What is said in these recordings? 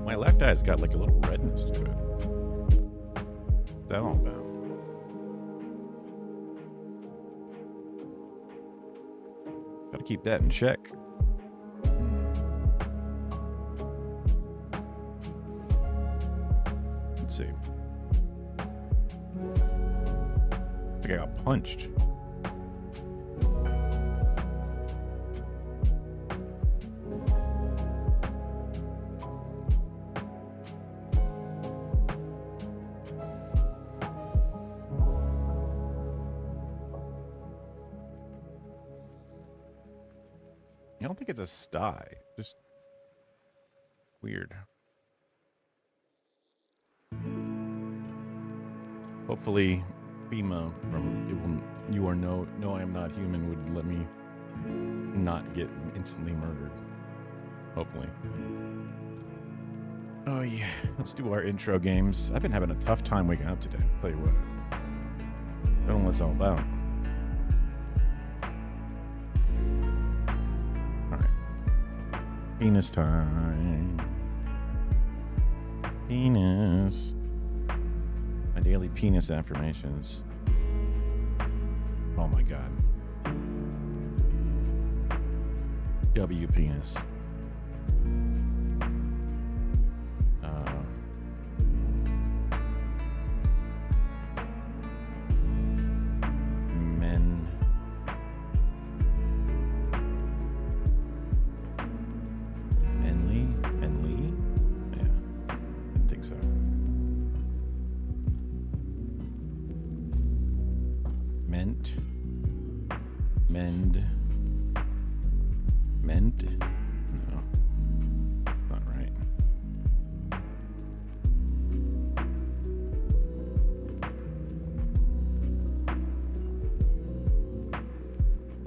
My left eye's got like a little redness to it. What's that all about? Gotta keep that in check. Let's see. It's like I got punched. I don't think it's a sty. Just weird. Hopefully, FEMA from You Are No I Am Not Human would let me not get instantly murdered. Hopefully. Oh yeah, let's do our intro games. I've been having a tough time waking up today. I'll tell you what. I don't know what it's all about. Penis time. Penis. My daily penis affirmations. Oh my god. W penis. Men. Menly? Yeah. I think so. Ment. Mend. Ment? No. Not right.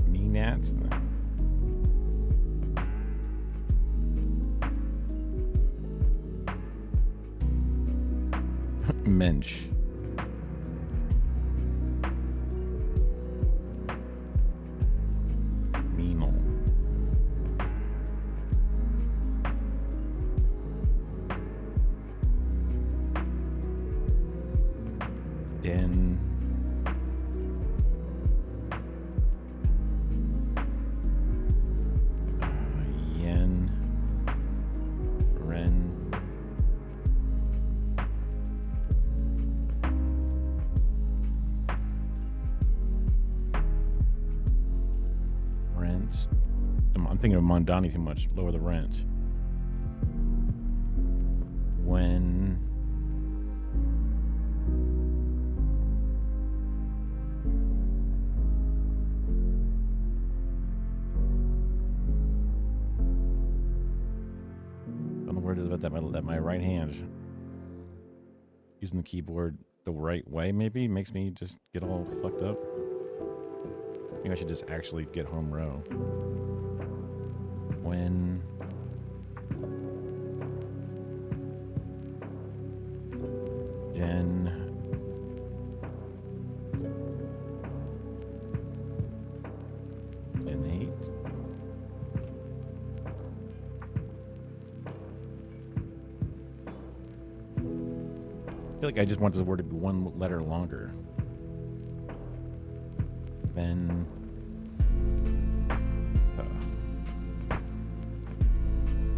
Menat? No. Mensch. Menal. Den. Yen. Ren. Rent. I'm thinking of Mondani too much. Lower the rent. When. I don't know where it is about that my right hand using the keyboard the right way maybe makes me just get all fucked up. Maybe I should just actually get home row. When. Jen. Gen 8. I feel like I just want this word to be one letter longer. Ben.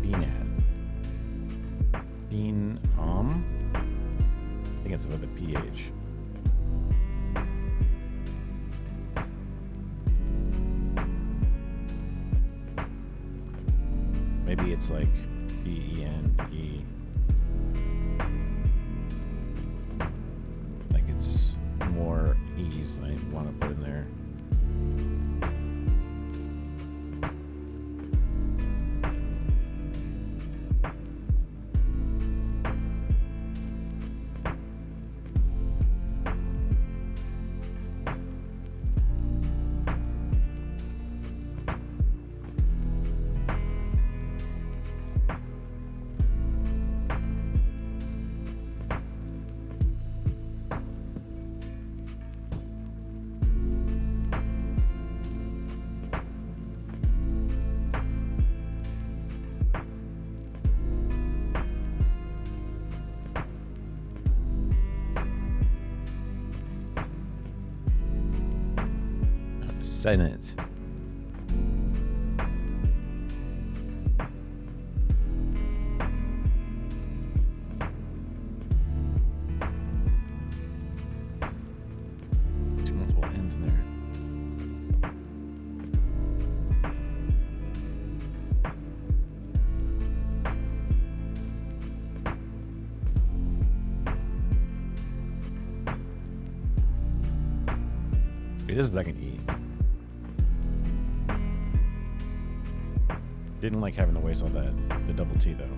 Beanad. Bean. I think it's with a PH. Maybe it's like B-E-N-E. Like it's more E's than I want to put in there. Senate. Two multiple ends in there. It is like an E. Didn't like having to waste all that, the double T though.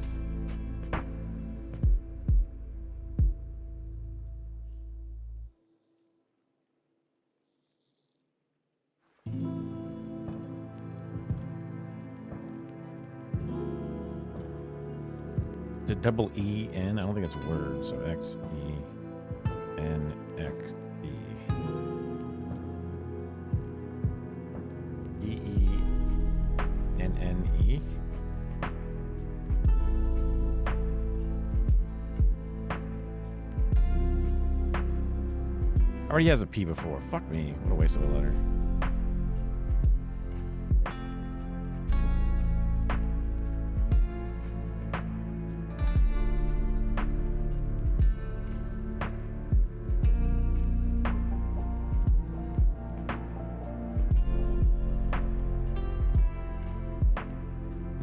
The double E N, I don't think it's a word, so X E N X E. E E N N E. Already has a P before. Fuck me. What a waste of a letter.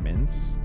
Mince.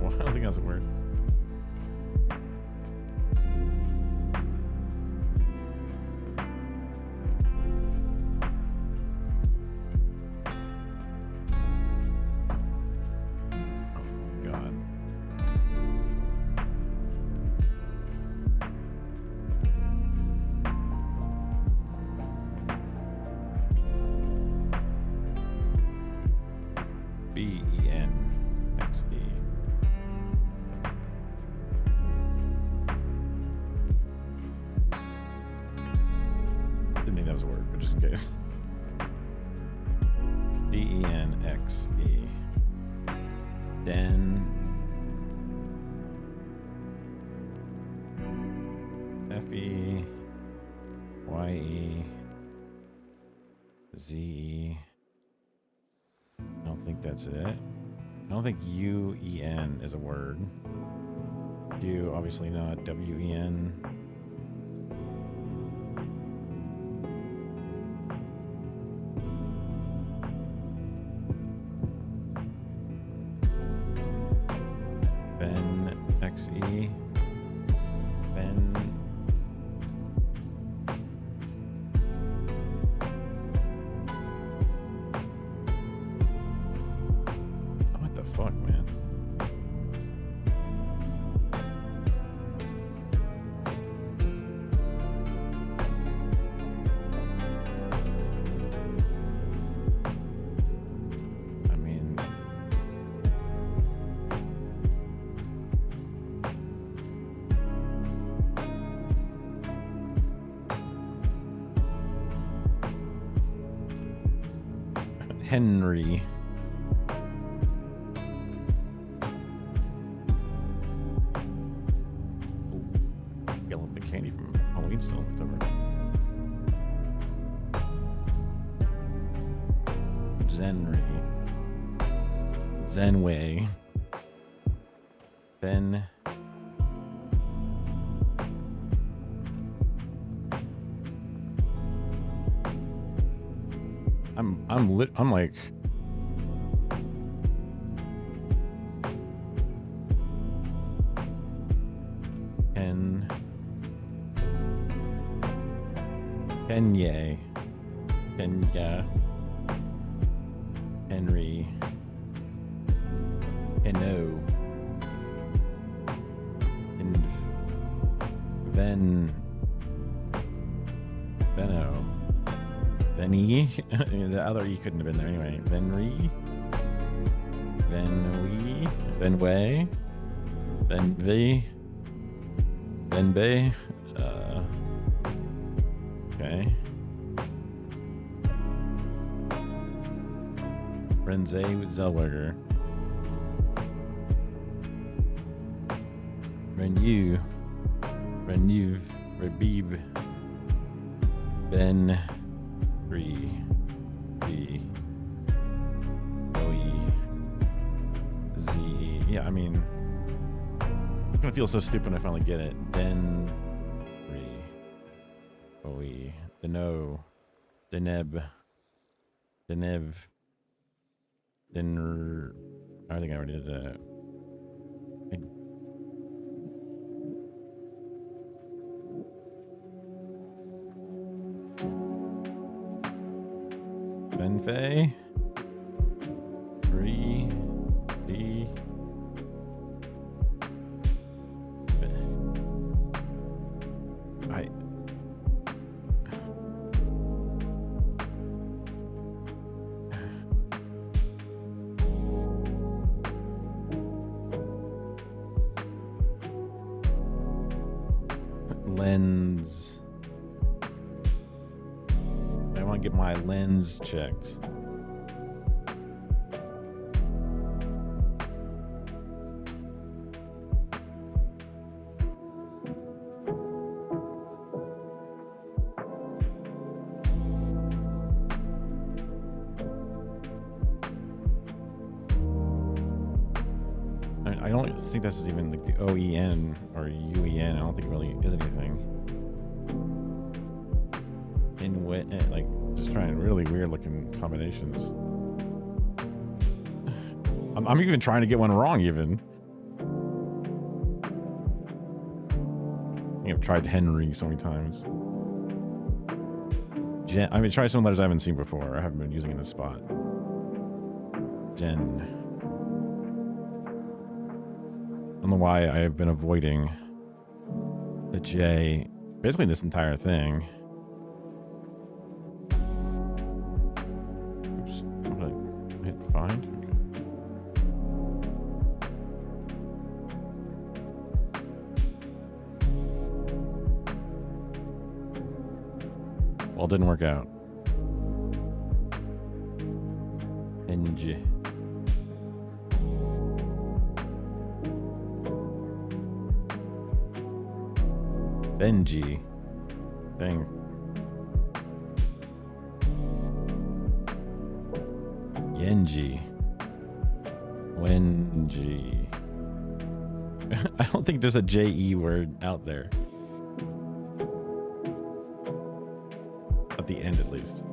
I don't think that's a word. Oh, God. B-E-N-X-E. Didn't think that was a word, but just in case. B-E-N-X-E. Den. F-E-Y-E. Z-E. I don't think that's it. I don't think U-E-N is a word. U, obviously not. W-E-N. Ben, X-E. Ben. What the fuck, man? I mean, Henry. Yellow big candy from Halloween still left over. Zenry. Zenway. Ben. I'm like Kenya. Henry. Heno. And Benno. Benny. The other E couldn't have been there anyway. Benry. Benwee. Benway. Benvy. Benbay. Okay. Renze Zellweger. Renew. Rebib. Ben. Free. B. OE. Z. Yeah, I mean, I'm gonna feel so stupid when I finally get it. Den. Free. OE. Deno. Deneb. Denev. Dinner. I think I already did that. Benfei. 3. D. Lens. I want to get my lens checked. I don't think this is even like the OEN or UEN. I don't think it really is anything. In wit, like just trying really weird looking combinations. I'm even trying to get one wrong even. I think I've tried Henry so many times. Jen, I mean, try some letters I haven't seen before. I haven't been using in this spot. Jen. I don't know why I have been avoiding the J, basically this entire thing. Oops, I'm gonna hit find. Well, it didn't work out. NG. Benji. Dang. Yenji. Wenji. I don't think there's a J-E word out there. At the end, at least.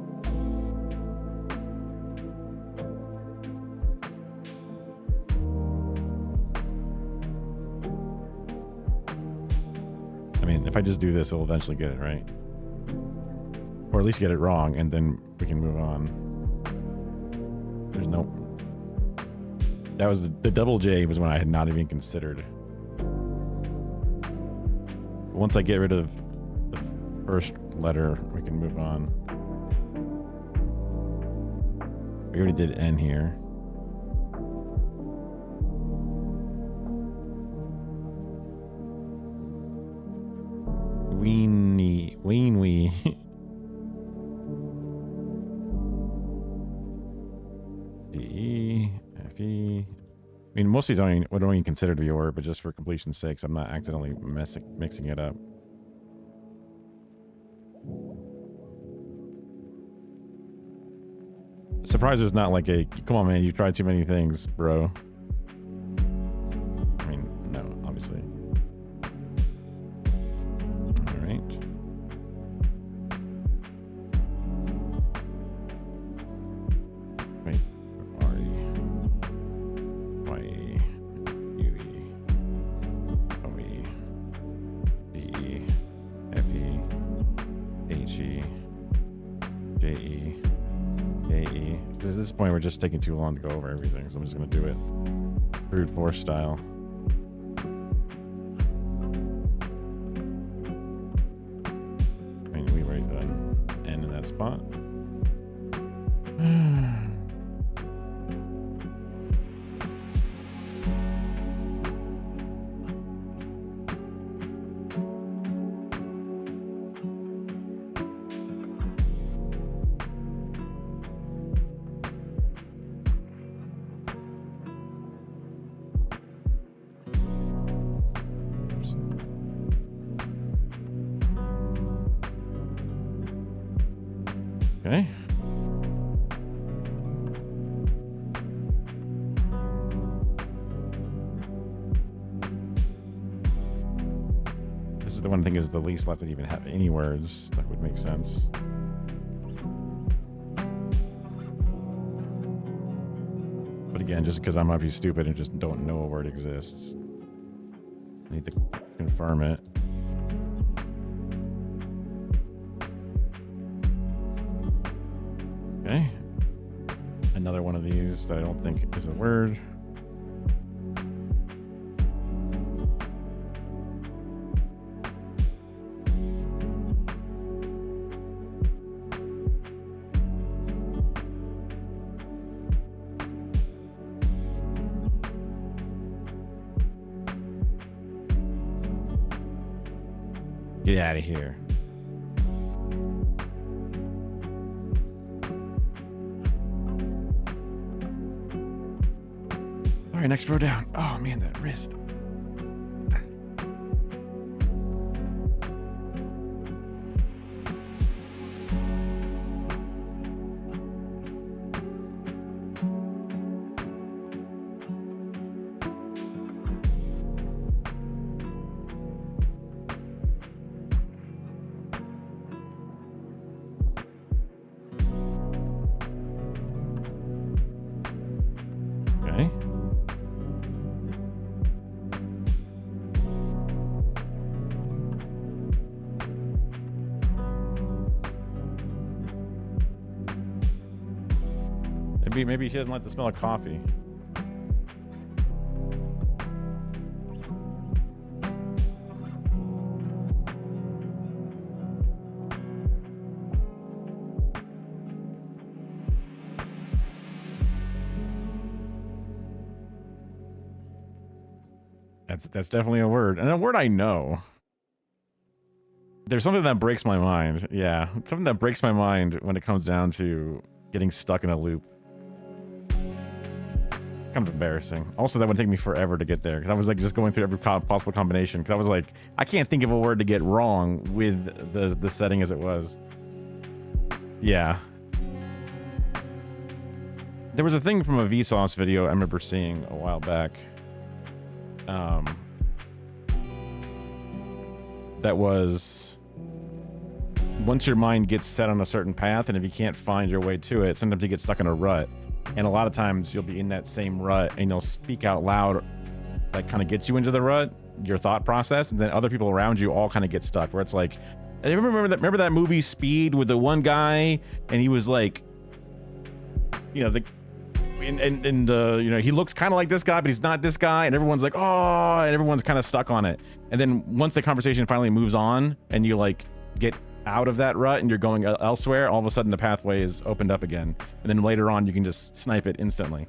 If I just do this, it'll eventually get it right. Or at least get it wrong, and then we can move on. There's no... That was the double J was when I had not even considered. Once I get rid of the first letter, we can move on. We already did N here. Weenwee. D-E, F-E. I mean, most of these don't even consider to be a word, but just for completion's sake, so I'm not accidentally mixing it up. Surprised there's not like a, come on man, you tried too many things, bro. I mean, no, obviously. J-E. Because at this point, we're just taking too long to go over everything, so I'm just going to do it brute force style. I mean, we already done N in that spot. Okay. This is the one thing is the least likely to even have any words. That would make sense. But again, just because I'm obviously stupid and just don't know a word exists, I need to confirm it. Okay. Another one of these that I don't think is a word. Get out of here. All right, next row down. Oh man, that wrist. Okay. Maybe she doesn't like the smell of coffee. That's definitely a word, and a word I know. There's something that breaks my mind. Yeah, something that breaks my mind when it comes down to getting stuck in a loop. Kind of embarrassing. Also, that would take me forever to get there because I was like just going through every possible combination because I was like, I can't think of a word to get wrong with the setting as it was. Yeah. There was a thing from a Vsauce video I remember seeing a while back. That was once your mind gets set on a certain path, and if you can't find your way to it, sometimes you get stuck in a rut. And a lot of times you'll be in that same rut and you'll speak out loud that kind of gets you into the rut, your thought process, and then other people around you all kind of get stuck where it's like, I remember that movie Speed with the one guy and he was like, you know, you know, he looks kind of like this guy, but he's not this guy, and everyone's like, oh, and everyone's kind of stuck on it. And then once the conversation finally moves on and you like get out of that rut and you're going elsewhere, all of a sudden the pathway is opened up again, and then later on you can just snipe it instantly.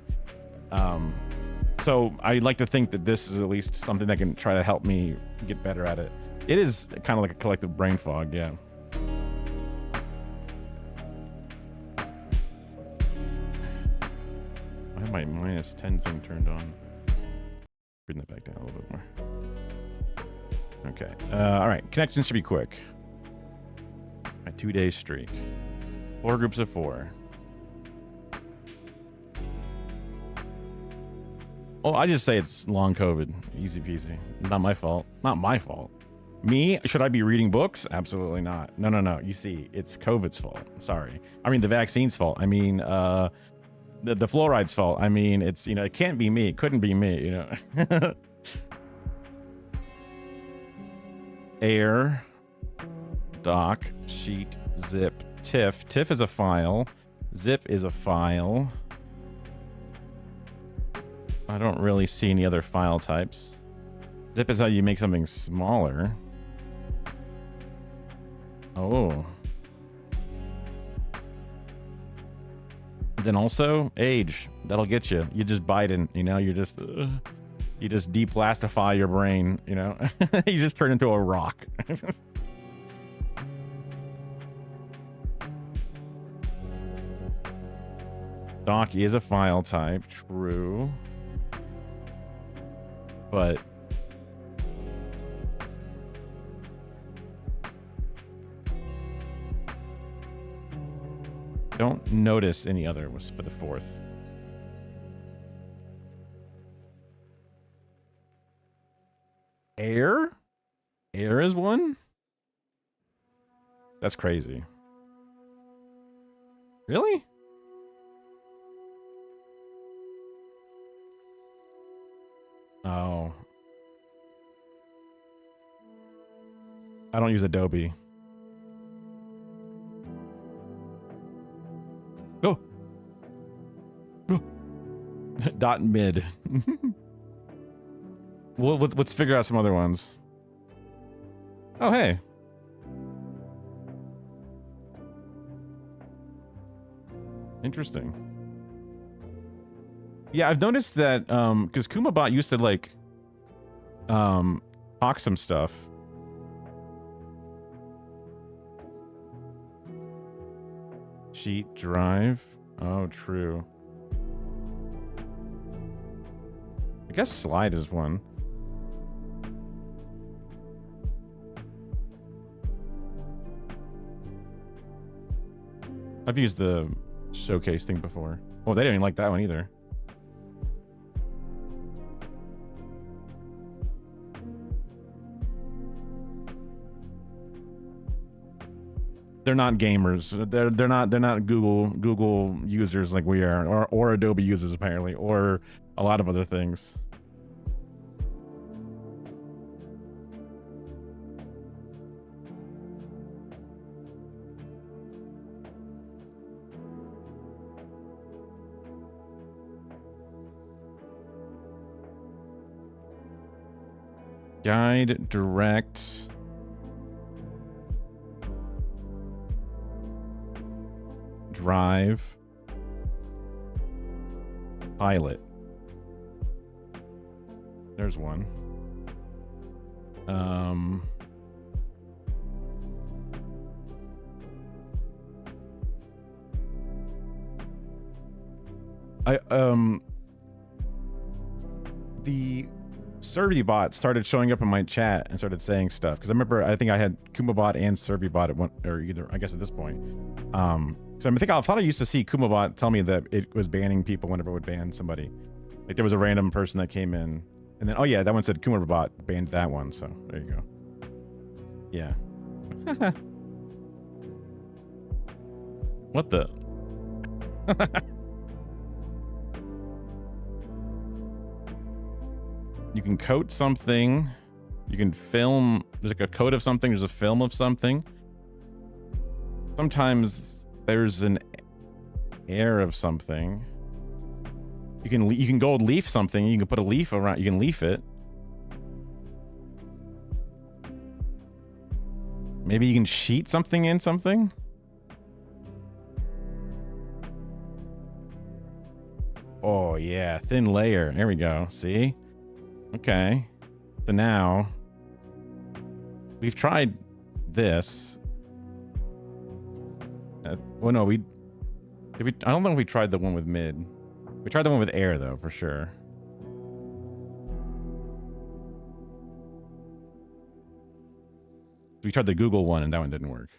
So I like to think that this is at least something that can try to help me get better at it. It is kind of like a collective brain fog. Yeah. I have my -10 thing turned on. Bring that back down a little bit more. Okay. All right. Connections should be quick. A 2-day streak. 4 groups of 4. Oh, I just say it's long COVID. Easy peasy. Not my fault. Not my fault. Me? Should I be reading books? Absolutely not. No, no, no. You see, it's COVID's fault. Sorry. I mean, the vaccine's fault. I mean, the fluoride's fault. I mean, it's, you know, it can't be me. It couldn't be me, you know. Air. Doc, sheet, zip, TIFF. TIFF is a file. Zip is a file. I don't really see any other file types. Zip is how you make something smaller. Oh. Then also age. That'll get you. You just Biden, you know, you just deplastify your brain, you know. You just turn into a rock. Doc is a file type, true. But don't notice any other was for the fourth. Air? Air is one? That's crazy. Really? Oh. I don't use Adobe. Oh. Oh. Dot mid. Well, let's figure out some other ones. Oh, hey. Interesting. Yeah, I've noticed that because Kumabot used to like talk some stuff. Sheet drive. Oh, true. I guess slide is one. I've used the showcase thing before. Oh, they didn't even like that one either. They're not gamers. They're not Google users like we are, or Adobe users apparently, or a lot of other things. Guide, direct. Drive. Pilot. There's one. The SurveyBot started showing up in my chat and started saying stuff because I remember I think I had Kumabot and SurveyBot at one, or either I guess at this point. So I thought I used to see Kumabot tell me that it was banning people whenever it would ban somebody. Like there was a random person that came in, and then oh yeah, that one said Kumabot banned that one. So there you go. Yeah. What the? You can coat something. You can film. There's like a coat of something. There's a film of something. Sometimes there's an air of something. You can gold leaf something. You can put a leaf around. You can leaf it. Maybe you can sheet something in something. Oh yeah, thin layer. There we go. See? Okay. So now we've tried this. Well, no, I don't know if we tried the one with mid. We tried the one with air though, for sure. We tried the Google one and that one didn't work.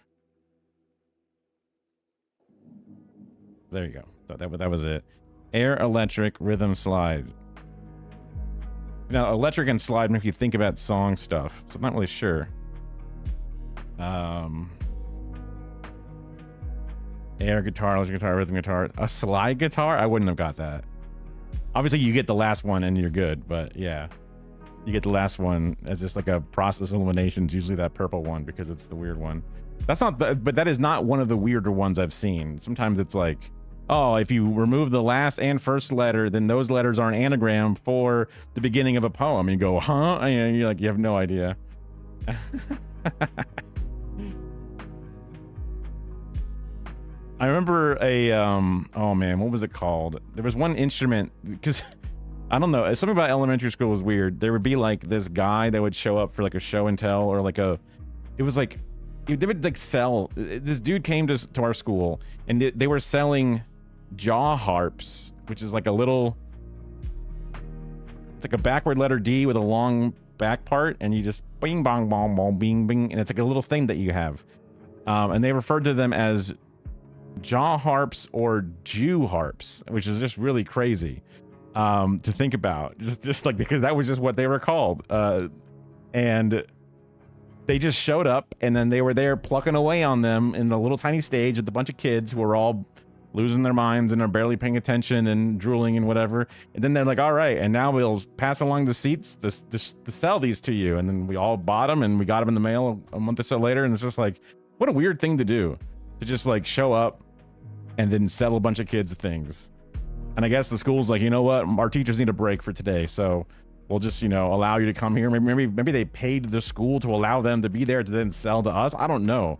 There you go. So that was it. Air, electric, rhythm, slide. Now, electric and slide make you think about song stuff, so I'm not really sure. Air guitar, electric guitar, rhythm guitar. A slide guitar? I wouldn't have got that. Obviously, you get the last one and you're good, but yeah. You get the last one as just like a process elimination. It's usually that purple one because it's the weird one. That's not, but that is not one of the weirder ones I've seen. Sometimes it's like oh, if you remove the last and first letter, then those letters are an anagram for the beginning of a poem. You go, huh? And you're like, you have no idea. I remember a oh man, what was it called? There was one instrument, because I don't know, something about elementary school was weird. There would be like this guy that would show up for like a show and tell, or like a, it was like, they would like sell, this dude came to our school and they were selling jaw harps, which is like a little, it's like a backward letter D with a long back part, and you just bing bong bong bong bing bing, and it's like a little thing that you have, and they referred to them as jaw harps or Jew harps, which is just really crazy to think about, just like, because that was just what they were called, and they just showed up, and then they were there plucking away on them in the little tiny stage with a bunch of kids who were all losing their minds and are barely paying attention and drooling and whatever. And then they're like, all right, and now we'll pass along the seats to sell these to you. And then we all bought them, and we got them in the mail a month or so later. And it's just like, what a weird thing to do, to just like show up and then sell a bunch of kids things. And I guess the school's like, you know what, our teachers need a break for today, so we'll just, you know, allow you to come here. Maybe they paid the school to allow them to be there to then sell to us. I don't know.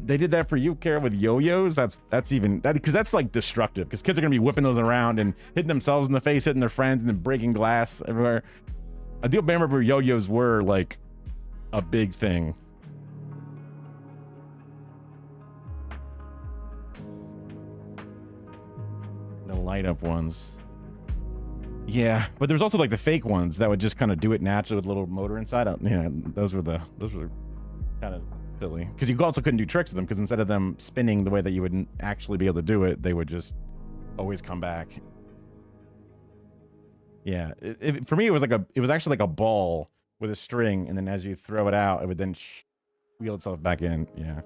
They did that for you, Kara, with yo-yos. That's even that, because that's like destructive, because kids are gonna be whipping those around and hitting themselves in the face, hitting their friends, and then breaking glass everywhere. I do remember yo-yos were like a big thing. The light up ones. Yeah, but there's also like the fake ones that would just kind of do it naturally with a little motor inside out. Yeah, those were kind of silly, because you also couldn't do tricks with them, because instead of them spinning the way that you would actually be able to do it, they would just always come back. Yeah, for me it was actually like a ball with a string, and then as you throw it out, it would then wheel itself back in. Yeah.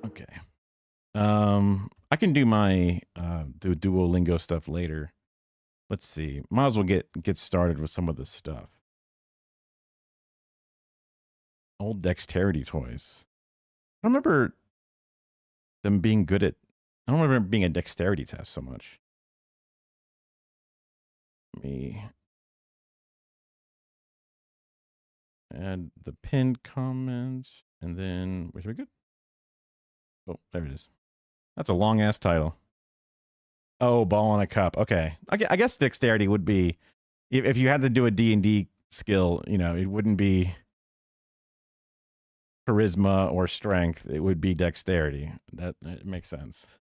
Okay. I can do my do Duolingo stuff later. Let's see. Might as well get started with some of this stuff. Old dexterity toys. I don't remember them being good at, I don't remember it being a dexterity test so much. Let me add the pinned comment, and then, where's we good? Oh, there it is. That's a long ass title. Oh, ball in a cup. Okay. I guess dexterity would be, if you had to do a D&D skill, you know, it wouldn't be charisma or strength. It would be dexterity. That makes sense.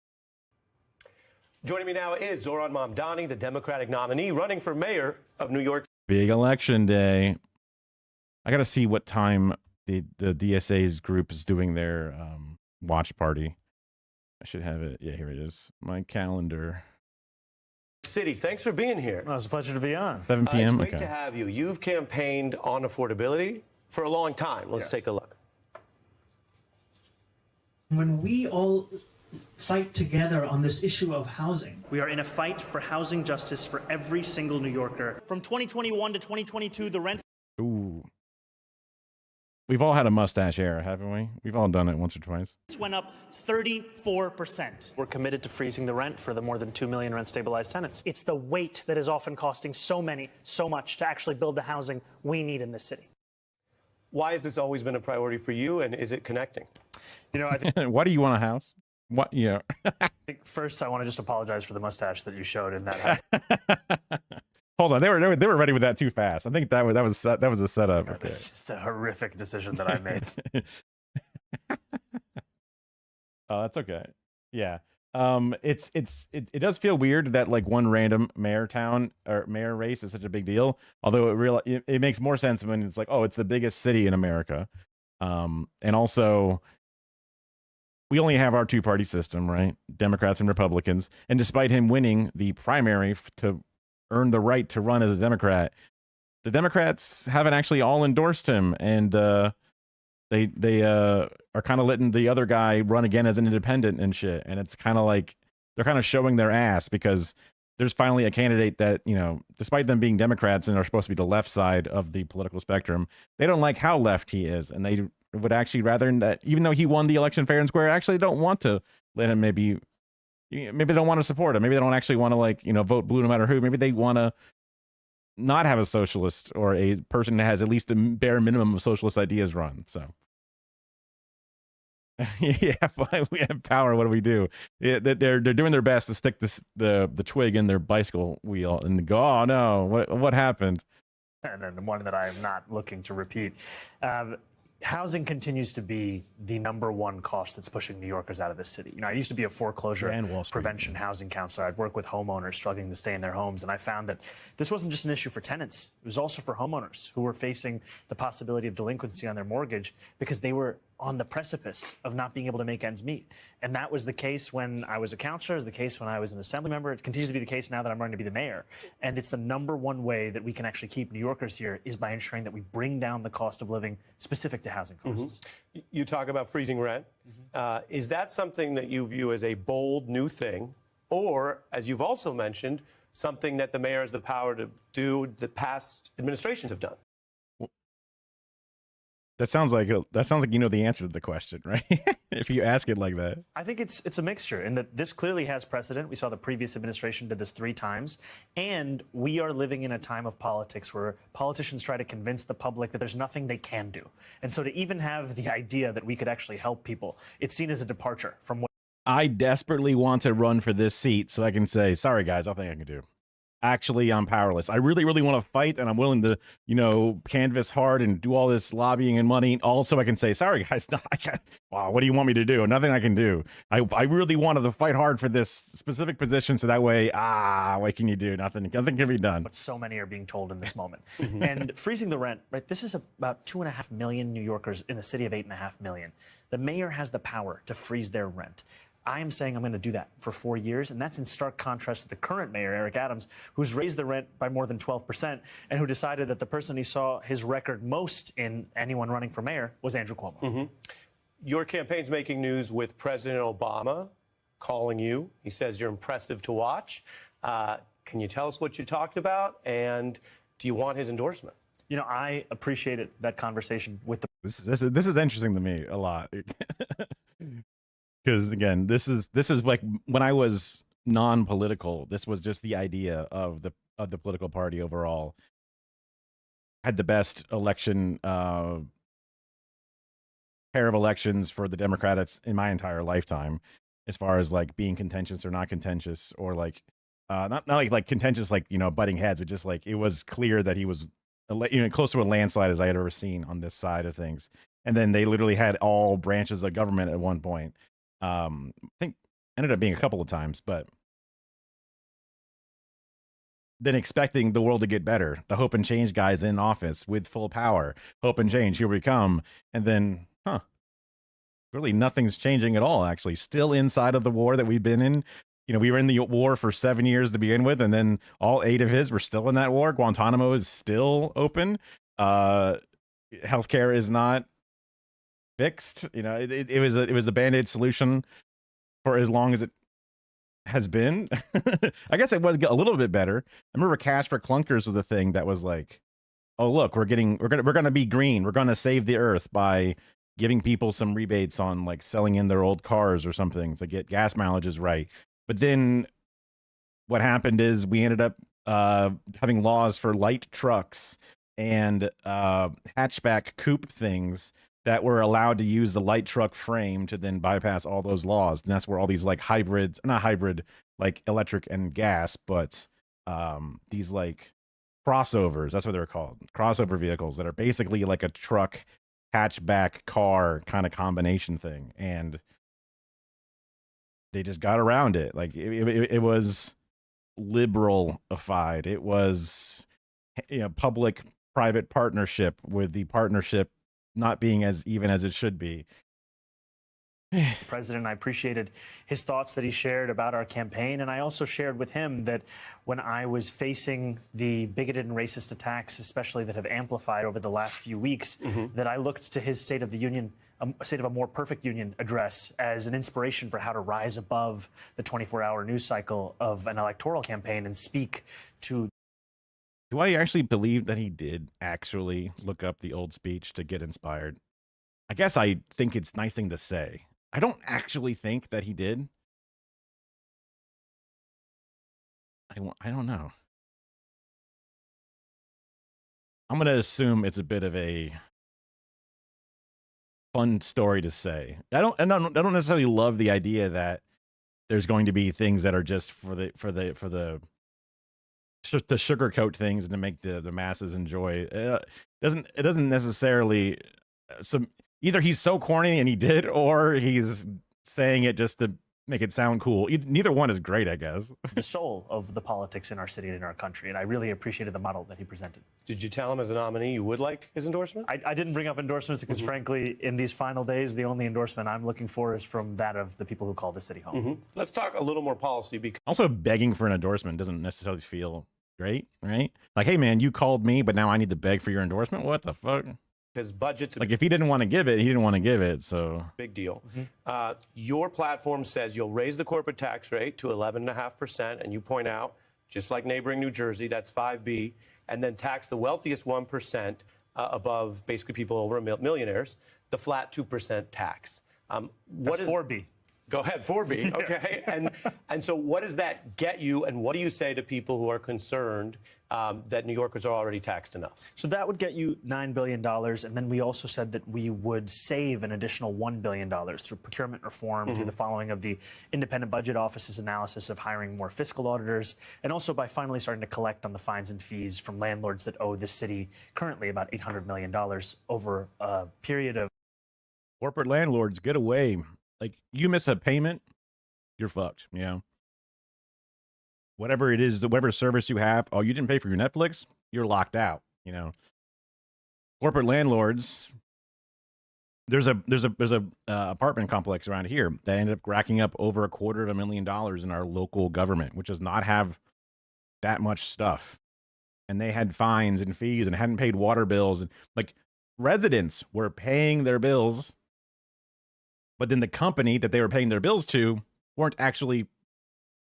Joining me now is Zohran Mamdani, the Democratic nominee running for mayor of New York. Big election day. I got to see what time the DSA's group is doing their watch party. I should have it. Yeah, here it is. My calendar. City, thanks for being here. Well, it's a pleasure to be on. 7 p.m. It's great to have you. You've campaigned on affordability for a long time. Let's take a look. When we all fight together on this issue of housing. We are in a fight for housing justice for every single New Yorker. From 2021 to 2022, the rent... Ooh. We've all had a mustache era, haven't we? We've all done it once or twice. Went up 34%. We're committed to freezing the rent for the more than 2 million rent-stabilized tenants. It's the wait that is often costing so much to actually build the housing we need in this city. Why has this always been a priority for you, and is it connecting? You know, I think... Why do you want a house? What? Yeah. I think first, I want to just apologize for the mustache that you showed in that. Hold on, they were ready with that too fast. I think that was a setup. Okay. It's just a horrific decision that I made. Oh, that's okay. Yeah. It does feel weird that like one random mayor race is such a big deal. Although it makes more sense when it's like, oh, it's the biggest city in America, and also we only have our two-party system, right? Democrats and Republicans, and despite him winning the primary to earn the right to run as a Democrat, the Democrats haven't actually all endorsed him, and they are kind of letting the other guy run again as an independent and shit. And it's kind of like they're kind of showing their ass, because there's finally a candidate that, you know, despite them being Democrats and are supposed to be the left side of the political spectrum, they don't like how left he is, and they would actually rather that, even though he won the election fair and square, actually don't want to let him maybe they don't want to support him. Maybe they don't actually want to, like, you know, vote blue no matter who. Maybe they want to not have a socialist or a person that has at least a bare minimum of socialist ideas run. So yeah, we have power. What do we do? Yeah, they're doing their best to stick the twig in their bicycle wheel and go, oh no, what happened? And then one that I am not looking to repeat. Housing continues to be the #1 cost that's pushing New Yorkers out of this city. You know, I used to be a foreclosure and Wall Street prevention housing counselor. I'd work with homeowners struggling to stay in their homes, and I found that this wasn't just an issue for tenants. It was also for homeowners who were facing the possibility of delinquency on their mortgage because they were on the precipice of not being able to make ends meet. And that was the case when I was a counselor, it was the case when I was an assembly member. It continues to be the case now that I'm running to be the mayor. And it's the #1 way that we can actually keep New Yorkers here is by ensuring that we bring down the cost of living specific to housing costs. You talk about freezing rent. Is that something that you view as a bold new thing, or, as you've also mentioned, something that the mayor has the power to do that past administrations have done? That sounds like you know the answer to the question, right? If you ask it like that. I think it's a mixture, and that this clearly has precedent. We saw the previous administration did this 3 times, and we are living in a time of politics where politicians try to convince the public that there's nothing they can do. And so to even have the idea that we could actually help people, it's seen as a departure from what I desperately want to run for this seat so I can say, sorry guys, nothing I can do. Actually, I'm powerless. I really, really want to fight, and I'm willing to, you know, canvass hard and do all this lobbying and money. Also, I can say, sorry, guys, no, I can't. Wow, what do you want me to do? Nothing I can do. I really wanted to fight hard for this specific position, so that way, what can you do? Nothing can be done. But so many are being told in this moment. And freezing the rent, right? This is about 2.5 million New Yorkers in a city of 8.5 million. The mayor has the power to freeze their rent. I am saying I'm going to do that for 4 years, and that's in stark contrast to the current mayor, Eric Adams, who's raised the rent by more than 12%, and who decided that the person he saw his record most in anyone running for mayor was Andrew Cuomo. Your campaign's making news with President Obama calling you. He says you're impressive to watch. Can you tell us what you talked about, and do you want his endorsement? You know, I appreciated that conversation with the This is interesting to me a lot. Because again, this is like when I was non-political. This was just the idea of the political party overall. Had the best election pair of elections for the Democrats in my entire lifetime, as far as like being contentious or not contentious, or like not like contentious, like, you know, butting heads, but just like it was clear that he was, you know, close to a landslide as I had ever seen on this side of things. And then they literally had all branches of government at one point. I think ended up being a couple of times, but then expecting the world to get better. The hope and change guys in office with full power. Hope and change, here we come. And then, really nothing's changing at all, actually. Still inside of the war that we've been in. You know, we were in the war for 7 years to begin with, and then all 8 of his were still in that war. Guantanamo is still open. Healthcare is not fixed. You know, it was the Band-Aid solution for as long as it has been. I guess it was a little bit better. I remember cash for clunkers was a thing that was like, oh look, we're gonna be green. We're gonna save the earth by giving people some rebates on like selling in their old cars or something to get gas mileages right. But then what happened is we ended up having laws for light trucks and hatchback coupe things that were allowed to use the light truck frame to then bypass all those laws. And that's where all these like hybrids, not hybrid, like electric and gas, but these like crossovers, that's what they're called. Crossover vehicles that are basically like a truck, hatchback, car kind of combination thing. And they just got around it. Like it was liberal-ified. It was, you know, public-private partnership, with the partnership not being as even as it should be. President. I appreciated his thoughts that he shared about our campaign, and I also shared with him that when I was facing the bigoted and racist attacks, especially that have amplified over the last few weeks, that I looked to his State of the Union, State of a More Perfect Union address as an inspiration for how to rise above the 24-hour news cycle of an electoral campaign and speak to. Do I actually believe that he did actually look up the old speech to get inspired? I guess I think it's a nice thing to say. I don't actually think that he did. I don't know. I'm going to assume it's a bit of a fun story to say. I don't necessarily love the idea that there's going to be things that are just for the to sugarcoat things and to make the masses enjoy. It doesn't necessarily either he's so corny and he did, or he's saying it just to make it sound cool. Neither one is great, I guess. The soul of the politics in our city and in our country, and I really appreciated the model that he presented. Did you tell him as a nominee you would like his endorsement? I didn't bring up endorsements because, frankly, in these final days, the only endorsement I'm looking for is from that of the people who call the city home. Let's talk a little more policy, because Also, begging for an endorsement doesn't necessarily feel great, right? Like, hey, man, you called me, but now I need to beg for your endorsement? What the fuck? budgets, Like, if he didn't want to give it, he didn't want to give it, so. big deal. Your platform says you'll raise the corporate tax rate to 11.5%, and you point out, just like neighboring New Jersey, that's 5B, and then tax the wealthiest 1% above basically people over millionaires, the flat 2% tax. That's 4B. Go ahead, 4B, okay. And so what does that get you, and what do you say to people who are concerned that New Yorkers are already taxed enough? So that would get you $9 billion, and then we also said that we would save an additional $1 billion through procurement reform, through the following of the Independent Budget Office's analysis of hiring more fiscal auditors, and also by finally starting to collect on the fines and fees from landlords that owe the city currently about $800 million over a period of. Corporate landlords, get away. Like, you miss a payment, you're fucked, you know? Whatever it is, whatever service you have, oh, you didn't pay for your Netflix, you're locked out, you know? Corporate landlords, there's a apartment complex around here that ended up racking up over $250,000 in our local government, which does not have that much stuff. And they had fines and fees and hadn't paid water bills. And, like, residents were paying their bills, but then the company that they were paying their bills to weren't actually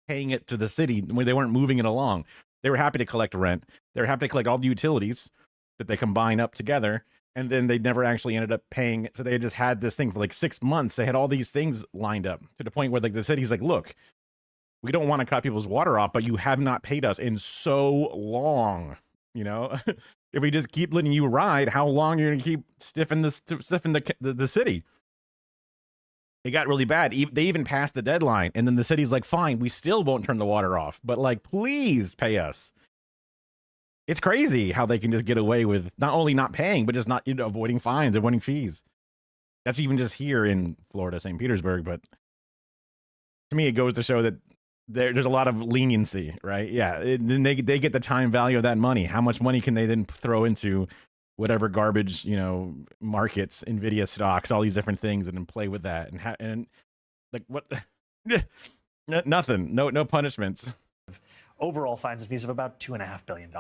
paying it to the city when they weren't moving it along. They were happy to collect rent. They were happy to collect all the utilities that they combine up together. And then they never actually ended up paying. So they just had this thing for like 6 months. They had all these things lined up to the point where, like, the city's like, look, we don't want to cut people's water off, but you have not paid us in so long, you know? If we just keep letting you ride, how long are you going to keep stiffing the city? It got really bad. They even passed the deadline. And then the city's like, fine, we still won't turn the water off. But, like, please pay us. It's crazy how they can just get away with not only not paying, but just not, you know, avoiding fines, avoiding fees. That's even just here in Florida, St. Petersburg. But to me, it goes to show that there's a lot of leniency, right? Yeah. Then they get the time value of that money. How much money can they then throw into whatever garbage, you know, markets, Nvidia stocks, all these different things, and then play with that and like what? Nothing. No punishments. Overall fines and fees of about $2.5 billion.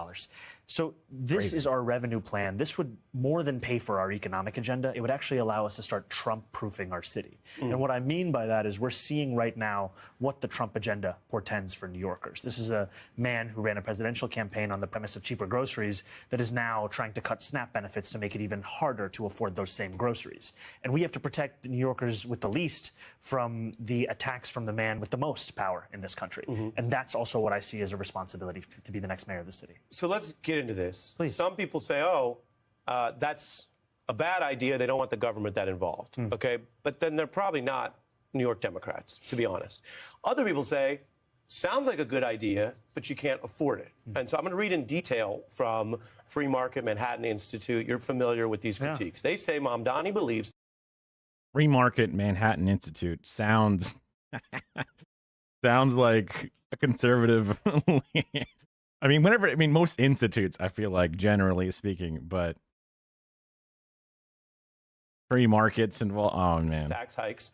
So this is our revenue plan. This would more than pay for our economic agenda. It would actually allow us to start Trump-proofing our city. And what I mean by that is we're seeing right now what the Trump agenda portends for New Yorkers. This is a man who ran a presidential campaign on the premise of cheaper groceries that is now trying to cut SNAP benefits to make it even harder to afford those same groceries. And we have to protect the New Yorkers with the least from the attacks from the man with the most power in this country. And that's also what I see as a responsibility to be the next mayor of the city. So let's get into this. Please. Some people say, oh, that's a bad idea. They don't want the government that involved. Okay. But then they're probably not New York Democrats, to be honest. Other people say, sounds like a good idea, but you can't afford it. And so I'm going to read in detail from Free Market Manhattan Institute. You're familiar with these critiques. They say Mamdani believes. Free Market Manhattan Institute sounds like a conservative. I mean, most institutes, I feel like, generally speaking, but free markets involved. Oh, man. Tax hikes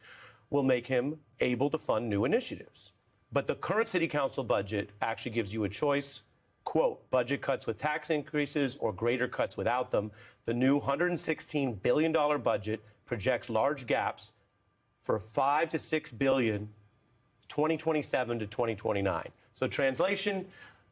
will make him able to fund new initiatives. But the current city council budget actually gives you a choice. Quote, budget cuts with tax increases or greater cuts without them. The new $116 billion budget projects large gaps for $5 to $6 billion, 2027 to 2029. So translation,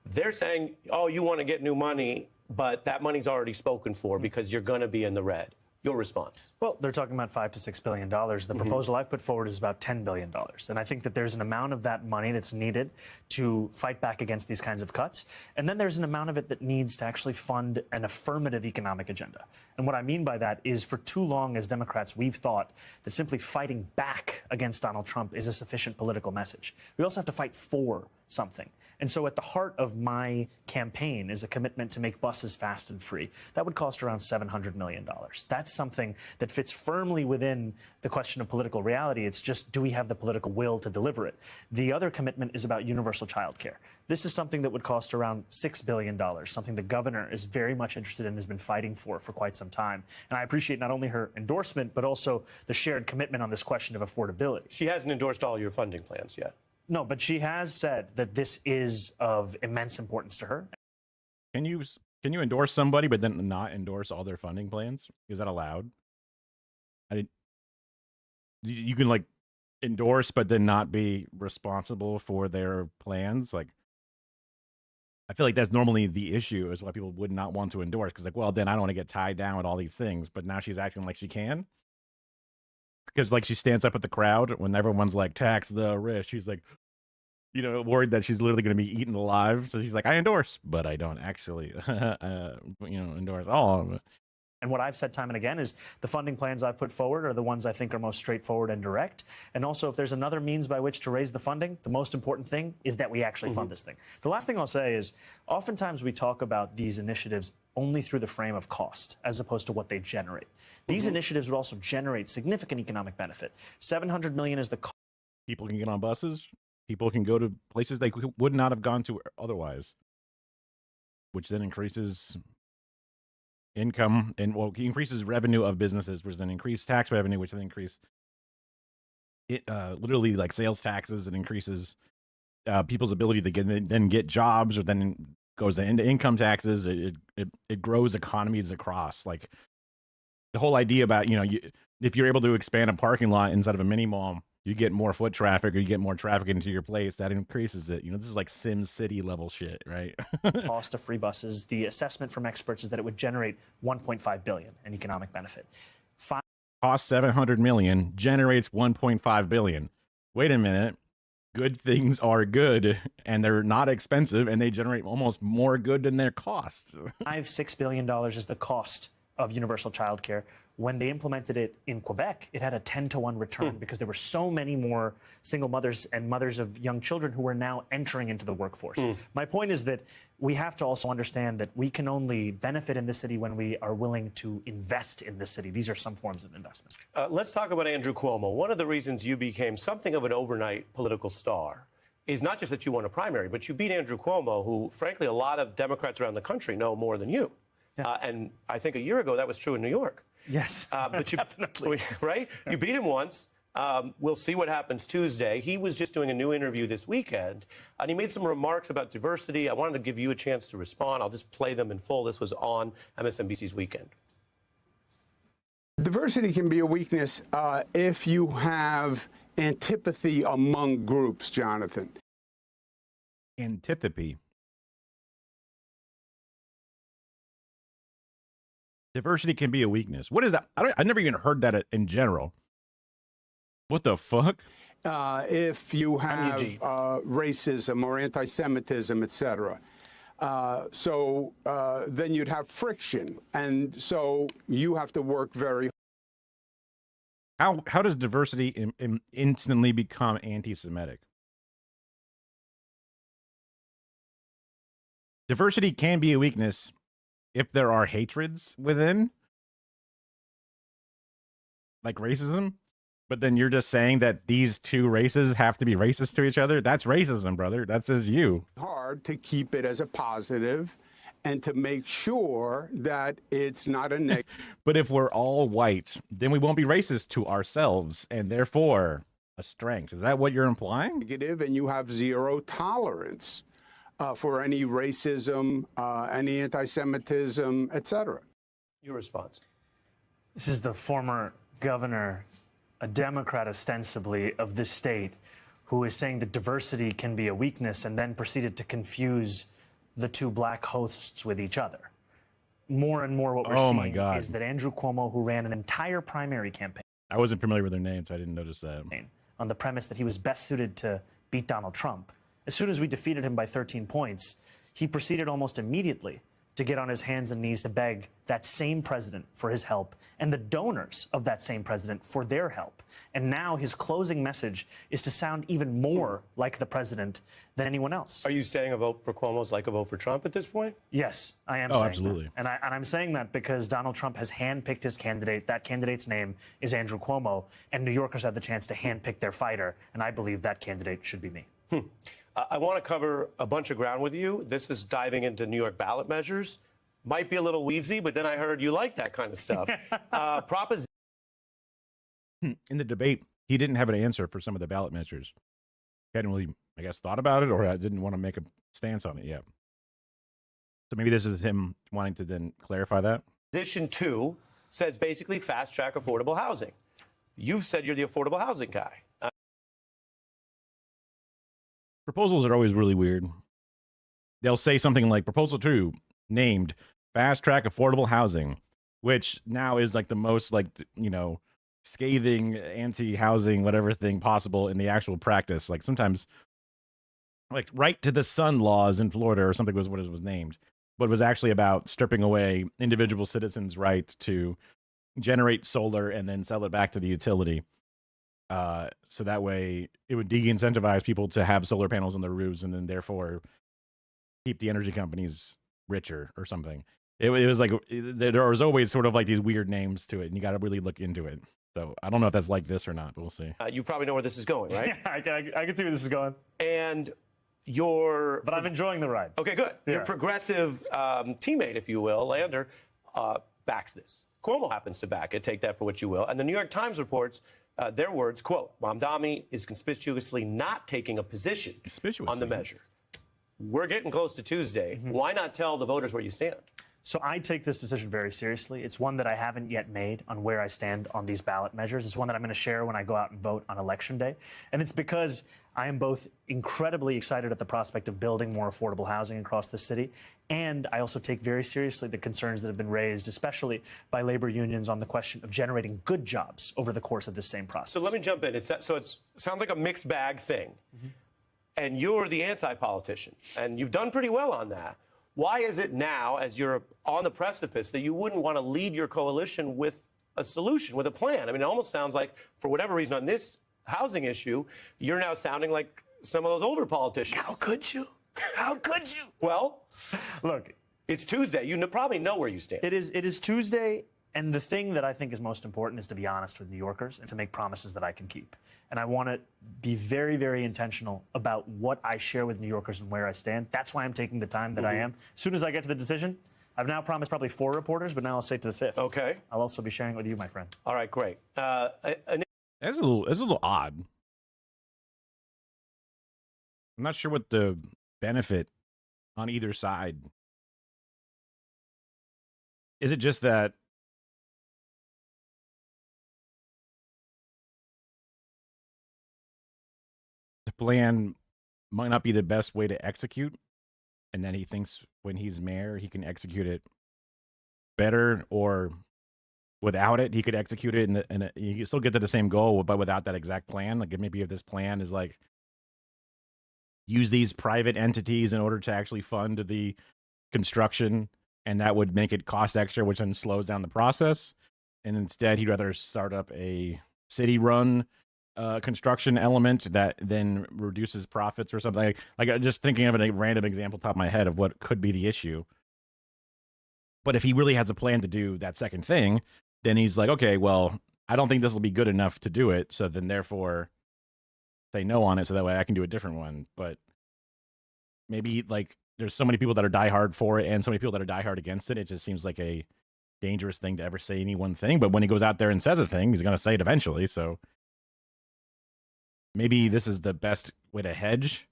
they're saying, oh, you want to get new money, but that money's already spoken for because you're going to be in the red. Your response? Well, they're talking about $5 to $6 billion. The proposal I've put forward is about $10 billion. And I think that there's an amount of that money that's needed to fight back against these kinds of cuts. And then there's an amount of it that needs to actually fund an affirmative economic agenda. And what I mean by that is for too long as Democrats, we've thought that simply fighting back against Donald Trump is a sufficient political message. We also have to fight for something. And so at the heart of my campaign is a commitment to make buses fast and free. That would cost around $700 million. That's something that fits firmly within the question of political reality. It's just, do we have the political will to deliver it? The other commitment is about universal child care. This is something that would cost around $6 billion, something the governor is very much interested in, has been fighting for quite some time. And I appreciate not only her endorsement, but also the shared commitment on this question of affordability. She hasn't endorsed all your funding plans yet. No, but she has said that this is of immense importance to her. Can you endorse somebody but then not endorse all their funding plans? Is that allowed? You can like endorse but then not be responsible for their plans. Like, I feel like that's normally the issue, is why people would not want to endorse, because like, well, then I don't want to get tied down with all these things. But now she's acting like she can. Because like she stands up at the crowd when everyone's like, tax the rich. She's like, you know, worried that she's literally going to be eaten alive. So she's like, I endorse, but I don't actually, endorse all of it. And what I've said time and again is the funding plans I've put forward are the ones I think are most straightforward and direct. And also, if there's another means by which to raise the funding, the most important thing is that we actually fund this thing. The last thing I'll say is, oftentimes we talk about these initiatives only through the frame of cost, as opposed to what they generate. These initiatives would also generate significant economic benefit. $700 million is the cost. People can get on buses. People can go to places they would not have gone to otherwise, which then increases income and increases revenue of businesses, which then increase tax revenue, which then increase it literally like sales taxes, and increases people's ability to get jobs, or then goes into income taxes. It grows economies across. Like the whole idea about, if you're able to expand a parking lot inside of a mini mall, you get more foot traffic, or you get more traffic into your place, that increases it. This is like Sim City level shit, right? Cost of free buses. The assessment from experts is that it would generate $1.5 billion in economic benefit. Cost $700 million, generates $1.5 billion. Wait a minute. Good things are good, and they're not expensive, and they generate almost more good than their cost. $6 billion is the cost of universal child care. When they implemented it in Quebec, it had a 10-to-1 return because there were so many more single mothers and mothers of young children who were now entering into the workforce. My point is that we have to also understand that we can only benefit in this city when we are willing to invest in this city. These are some forms of investment. Let's talk about Andrew Cuomo. One of the reasons you became something of an overnight political star is not just that you won a primary, but you beat Andrew Cuomo, who, frankly, a lot of Democrats around the country know more than you. Yeah. And I think a year ago that was true in New York. Yes, but definitely. Right? Yeah. You beat him once. We'll see what happens Tuesday. He was just doing a new interview this weekend, and he made some remarks about diversity. I wanted to give you a chance to respond. I'll just play them in full. This was on MSNBC's Weekend. Diversity can be a weakness if you have antipathy among groups, Jonathan. Antipathy. Diversity can be a weakness. What is that? I've never even heard that in general. What the fuck? If you have racism or anti-Semitism, etc. So then you'd have friction. And so you have to work very hard. How does diversity instantly become anti-Semitic? Diversity can be a weakness if there are hatreds within, like racism, but then you're just saying that these two races have to be racist to each other. That's racism, brother. That says you. Hard to keep it as a positive and to make sure that it's not a negative. But if we're all white, then we won't be racist to ourselves, and therefore a strength. Is that what you're implying? Negative, and you have zero tolerance for any racism, any anti-Semitism, etc. Your response. This is the former governor, a Democrat ostensibly, of this state, who is saying that diversity can be a weakness and then proceeded to confuse the two black hosts with each other. More and more what we're seeing is that Andrew Cuomo, who ran an entire primary campaign, I wasn't familiar with their names, so I didn't notice that. On the premise that he was best suited to beat Donald Trump. As soon as we defeated him by 13 points, he proceeded almost immediately to get on his hands and knees to beg that same president for his help and the donors of that same president for their help. And now his closing message is to sound even more like the president than anyone else. Are you saying a vote for Cuomo is like a vote for Trump at this point? Yes, I am saying absolutely. that. And I'm saying that because Donald Trump has handpicked his candidate. That candidate's name is Andrew Cuomo, and New Yorkers have the chance to handpick their fighter, and I believe that candidate should be me. I want to cover a bunch of ground with you. This is diving into New York ballot measures. Might be a little wheezy, but then I heard you like that kind of stuff. In the debate, he didn't have an answer for some of the ballot measures. He hadn't really, I guess, thought about it, or I didn't want to make a stance on it yet. So maybe this is him wanting to then clarify that. Position 2 says basically fast track affordable housing. You've said you're the affordable housing guy. Proposals are always really weird. They'll say something like Proposal 2 named fast track affordable housing, which now is like the most scathing anti-housing whatever thing possible in the actual practice. Like sometimes like right to the sun laws in Florida or something was what it was named, but it was actually about stripping away individual citizens' right to generate solar and then sell it back to the utility. So that way it would de-incentivize people to have solar panels on their roofs and then therefore keep the energy companies richer or something. It was like there was always sort of like these weird names to it, and you got to really look into it. So I don't know if that's like this or not, but we'll see. You probably know where this is going, right? Yeah, I can see where this is going. And But I'm enjoying the ride. Okay, good. Yeah. Your progressive teammate, if you will, Lander, backs this. Cuomo happens to back it. Take that for what you will. And the New York Times reports their words, quote, Mamdani is conspicuously not taking a position on the measure. We're getting close to Tuesday. Why not tell the voters where you stand? So I take this decision very seriously. It's one that I haven't yet made on where I stand on these ballot measures. It's one that I'm going to share when I go out and vote on Election Day. And it's because I am both incredibly excited at the prospect of building more affordable housing across the city, and I also take very seriously the concerns that have been raised, especially by labor unions, on the question of generating good jobs over the course of this same process. So let me jump in. It sounds like a mixed bag thing. And you're the anti-politician, and you've done pretty well on that. Why is it now, as you're on the precipice, that you wouldn't want to lead your coalition with a solution, with a plan? I mean, it almost sounds like, for whatever reason, on this housing issue, you're now sounding like some of those older politicians. How could you? How could you? Well, look, it's Tuesday. You probably know where you stand. It is Tuesday, and the thing that I think is most important is to be honest with New Yorkers and to make promises that I can keep. And I want to be very, very intentional about what I share with New Yorkers and where I stand. That's why I'm taking the time that I am. As soon as I get to the decision, I've now promised probably 4 reporters, but now I'll stay to the 5th. Okay. I'll also be sharing it with you, my friend. All right, great. It's a little odd. I'm not sure what the benefit on either side. Is it just that the plan might not be the best way to execute, and then he thinks when he's mayor he can execute it better, or without it he could execute it and you can still get to the same goal but without that exact plan? Like maybe if this plan is like use these private entities in order to actually fund the construction, and that would make it cost extra, which then slows down the process, and instead he'd rather start up a city run construction element that then reduces profits or something. Like just thinking of a random example top of my head of what could be the issue. But if he really has a plan to do that second thing, then he's like, okay, well, I don't think this will be good enough to do it, so then therefore say no on it so that way I can do a different one. But maybe like there's so many people that are diehard for it and so many people that are diehard against it. It just seems like a dangerous thing to ever say any one thing. But when he goes out there and says a thing, he's going to say it eventually. So maybe this is the best way to hedge.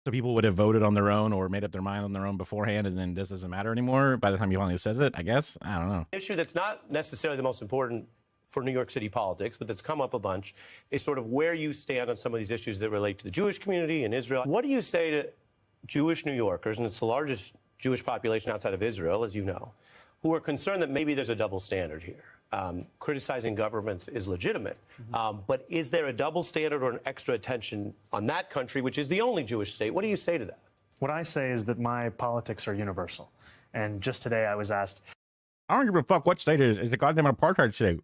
So people would have voted on their own or made up their mind on their own beforehand, and then this doesn't matter anymore by the time he finally says it, I guess. I don't know. Issue that's not necessarily the most important for New York City politics, but that's come up a bunch, is sort of where you stand on some of these issues that relate to the Jewish community in Israel. What do you say to Jewish New Yorkers, and it's the largest Jewish population outside of Israel, as you know, who are concerned that maybe there's a double standard here? Criticizing governments is legitimate, but is there a double standard or an extra attention on that country, which is the only Jewish state? What do you say to that? What I say is that my politics are universal. And just today I was asked, I don't give a fuck what state it is. It's a goddamn apartheid state.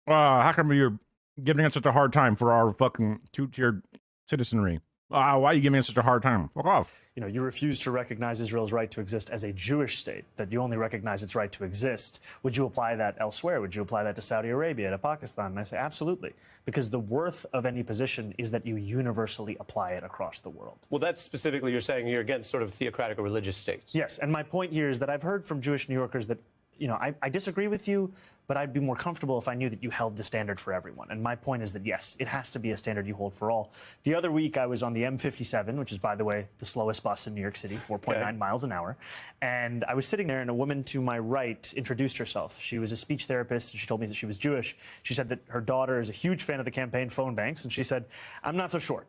How come you're giving us such a hard time for our fucking two-tiered citizenry? Why are you giving us such a hard time? Fuck off. You know, you refuse to recognize Israel's right to exist as a Jewish state, that you only recognize its right to exist. Would you apply that elsewhere? Would you apply that to Saudi Arabia, to Pakistan? And I say, absolutely. Because the worth of any position is that you universally apply it across the world. Well, that's specifically, you're saying you're against sort of theocratic or religious states. Yes, and my point here is that I've heard from Jewish New Yorkers that, you know, I disagree with you, but I'd be more comfortable if I knew that you held the standard for everyone. And my point is that, yes, it has to be a standard you hold for all. The other week, I was on the M57, which is, by the way, the slowest bus in New York City, 4.9 miles an hour. And I was sitting there, and a woman to my right introduced herself. She was a speech therapist, and she told me that she was Jewish. She said that her daughter is a huge fan of the campaign phone banks, and she said, I'm not so sure.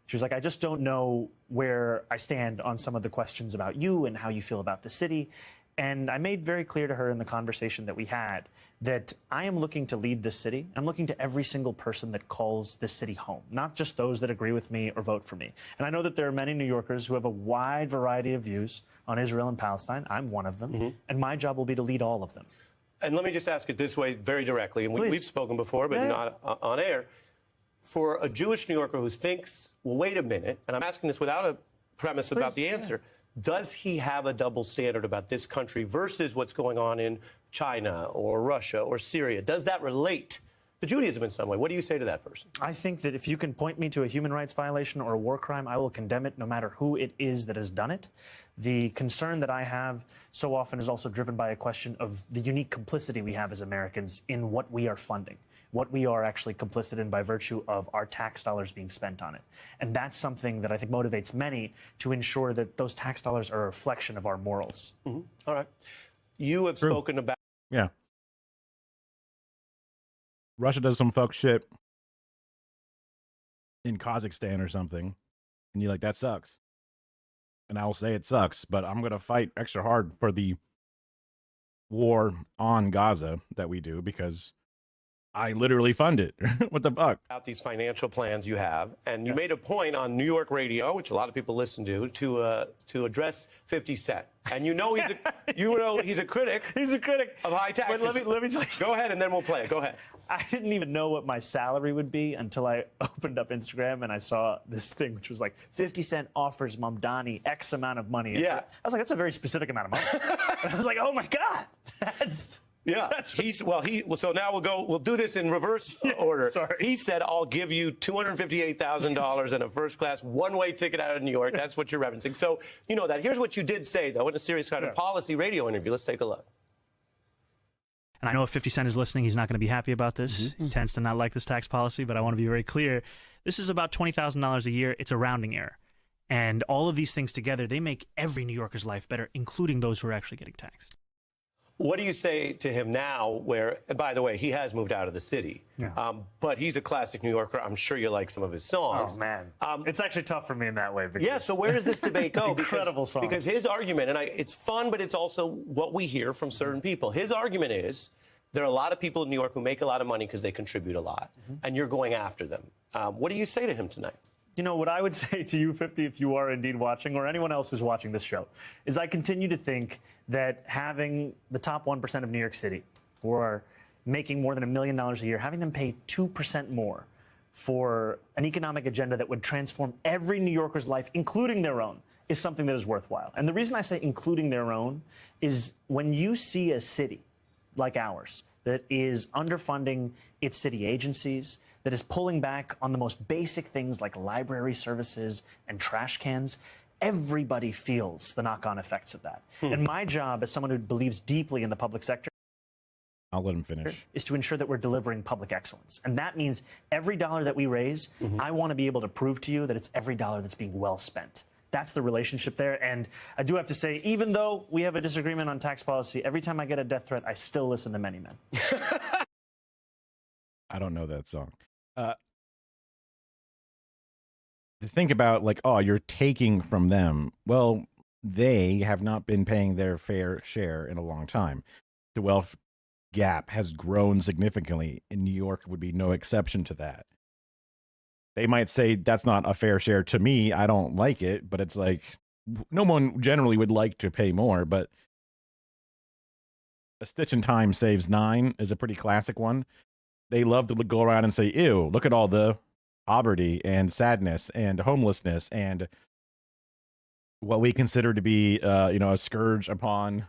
She was like, I just don't know where I stand on some of the questions about you and how you feel about the city. And I made very clear to her in the conversation that we had that I am looking to lead this city. I'm looking to every single person that calls this city home, not just those that agree with me or vote for me. And I know that there are many New Yorkers who have a wide variety of views on Israel and Palestine. I'm one of them. And my job will be to lead all of them. And let me just ask it this way very directly. And we've spoken before, but not on air. For a Jewish New Yorker who thinks, well, wait a minute, and I'm asking this without a premise about the answer. Does he have a double standard about this country versus what's going on in China or Russia or Syria? Does that relate to Judaism in some way? What do you say to that person? I think that if you can point me to a human rights violation or a war crime, I will condemn it no matter who it is that has done it. The concern that I have so often is also driven by a question of the unique complicity we have as Americans in what we are funding, what we are actually complicit in by virtue of our tax dollars being spent on it. And that's something that I think motivates many to ensure that those tax dollars are a reflection of our morals. All right. You have spoken about... Yeah. Russia does some fuck shit in Kazakhstan or something, and you're like, that sucks. And I will say it sucks, but I'm going to fight extra hard for the war on Gaza that we do because I literally fund it. What the fuck? About these financial plans you have, and you made a point on New York radio, which a lot of people listen to address 50 Cent. And you know he's a critic. He's a critic of high taxes. But let me tell you. Go ahead, and then we'll play it. Go ahead. I didn't even know what my salary would be until I opened up Instagram and I saw this thing, which was like 50 Cent offers Mamdani X amount of money. Yeah. I was like, that's a very specific amount of money. And I was like, oh my God, that's... Yeah, so now we'll do this in reverse order. Sorry. He said, I'll give you $258,000 and a first-class one-way ticket out of New York. That's what you're referencing. So you know that. Here's what you did say, though, in a serious kind of policy radio interview. Let's take a look. And I know if 50 Cent is listening, he's not going to be happy about this. He tends to not like this tax policy, but I want to be very clear. This is about $20,000 a year. It's a rounding error. And all of these things together, they make every New Yorker's life better, including those who are actually getting taxed. What do you say to him now where, by the way, he has moved out of the city, but he's a classic New Yorker. I'm sure you like some of his songs. Oh, man. It's actually tough for me in that way. Yeah, so where does this debate go? Incredible songs. Because his argument, and it's fun, but it's also what we hear from certain people. His argument is there are a lot of people in New York who make a lot of money because they contribute a lot, and you're going after them. What do you say to him tonight? You know, what I would say to you, 50, if you are indeed watching, or anyone else who's watching this show, is I continue to think that having the top 1% of New York City, who are making more than $1 million a year, having them pay 2% more for an economic agenda that would transform every New Yorker's life, including their own, is something that is worthwhile. And the reason I say including their own is when you see a city like ours that is underfunding its city agencies, that is pulling back on the most basic things like library services and trash cans, everybody feels the knock-on effects of that. And my job as someone who believes deeply in the public sector I'll let him finish. Is to ensure that we're delivering public excellence. And that means every dollar that we raise, I want to be able to prove to you that it's every dollar that's being well spent. That's the relationship there. And I do have to say, even though we have a disagreement on tax policy, every time I get a death threat, I still listen to Many Men. I don't know that song. To think about, like, oh, you're taking from them. Well, they have not been paying their fair share in a long time. The wealth gap has grown significantly, and New York would be no exception to that. They might say that's not a fair share to me. I don't like it, but it's like no one generally would like to pay more. But a stitch in time saves 9 is a pretty classic one. They love to go around and say, ew, look at all the poverty and sadness and homelessness and what we consider to be, a scourge upon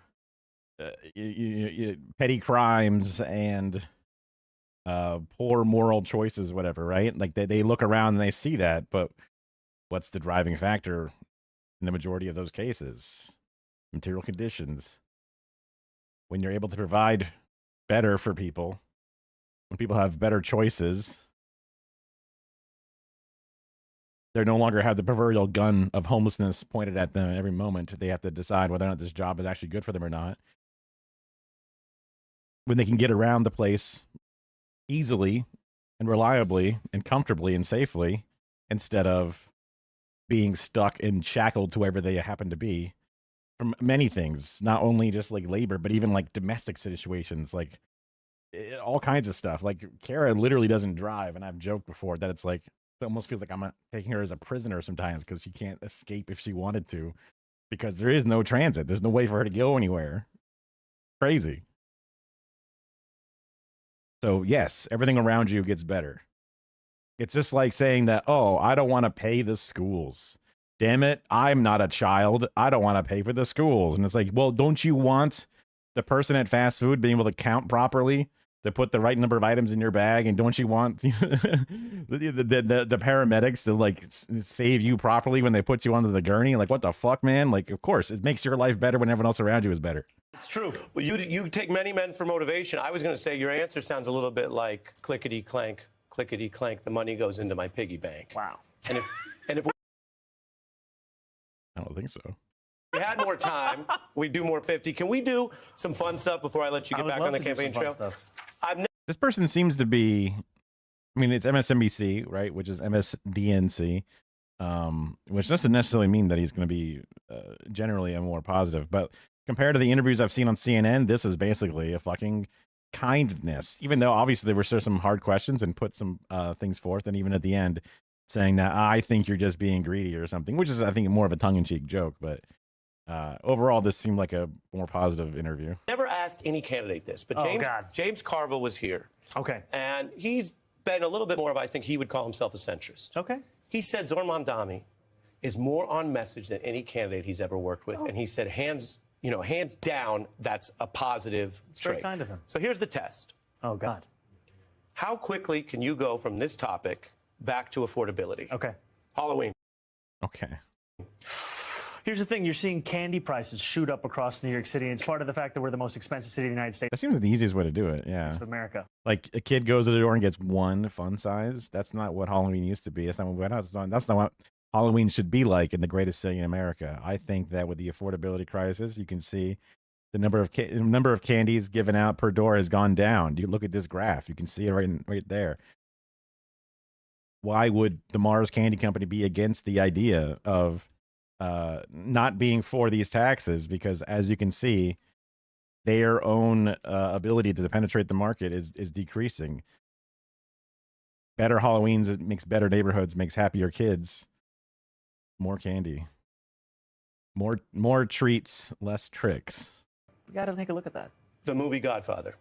petty crimes and poor moral choices, whatever, right? Like they look around and they see that, but what's the driving factor in the majority of those cases? Material conditions. When you're able to provide better for people, when people have better choices, they no longer have the proverbial gun of homelessness pointed at them at every moment. They have to decide whether or not this job is actually good for them or not. When they can get around the place easily and reliably and comfortably and safely, instead of being stuck and shackled to wherever they happen to be, from many things, not only just like labor, but even like domestic situations, like all kinds of stuff. Like Kara literally doesn't drive, and I've joked before that it's like it almost feels like I'm taking her as a prisoner sometimes because she can't escape if she wanted to, because there is no transit. There's no way for her to go anywhere. Crazy. So yes, everything around you gets better. It's just like saying that, oh, I don't want to pay the schools. Damn it, I'm not a child. I don't want to pay for the schools. And it's like, well, don't you want the person at fast food being able to count properly, to put the right number of items in your bag? And don't you want the paramedics to like save you properly when they put you onto the gurney? Like, what the fuck, man? Like, of course, it makes your life better when everyone else around you is better. It's true. Well, you take Many Men for motivation. I was going to say your answer sounds a little bit like clickety clank, the money goes into my piggy bank. Wow. And if I don't think so. we had more time, we'd do more 50. Can we do some fun stuff before I let you get back on the campaign trail? This person seems to be, I mean, it's MSNBC, right? Which is MSDNC, which doesn't necessarily mean that he's going to be generally a more positive. But compared to the interviews I've seen on CNN, this is basically a fucking kindness, even though obviously there were some hard questions and put some things forth. And even at the end saying that I think you're just being greedy or something, which is, I think, more of a tongue-in-cheek joke. But overall, this seemed like a more positive interview. Never asked any candidate this, but James Carville was here. Okay. And he's been a little bit more of, I think he would call himself a centrist. Okay. He said Zohran Mamdani is more on message than any candidate he's ever worked with. And he said, hands down, that's a positive trait. Very kind of him. So here's the test. Oh, God. How quickly can you go from this topic back to affordability? Okay. Halloween. Okay. Here's the thing. You're seeing candy prices shoot up across New York City. And it's part of the fact that we're the most expensive city in the United States. That seems like the easiest way to do it, yeah. Of America. Like a kid goes to the door and gets one fun size. That's not what Halloween used to be. That's not what Halloween should be like in the greatest city in America. I think that with the affordability crisis, you can see the number of candies given out per door has gone down. You look at this graph, you can see it right there. Why would the Mars Candy Company be against the idea of not being for these taxes? Because as you can see, their own ability to penetrate the market is decreasing. Better Halloweens, it makes better neighborhoods, makes happier kids. More candy. More treats, less tricks. We got to take a look at that. The movie Godfather.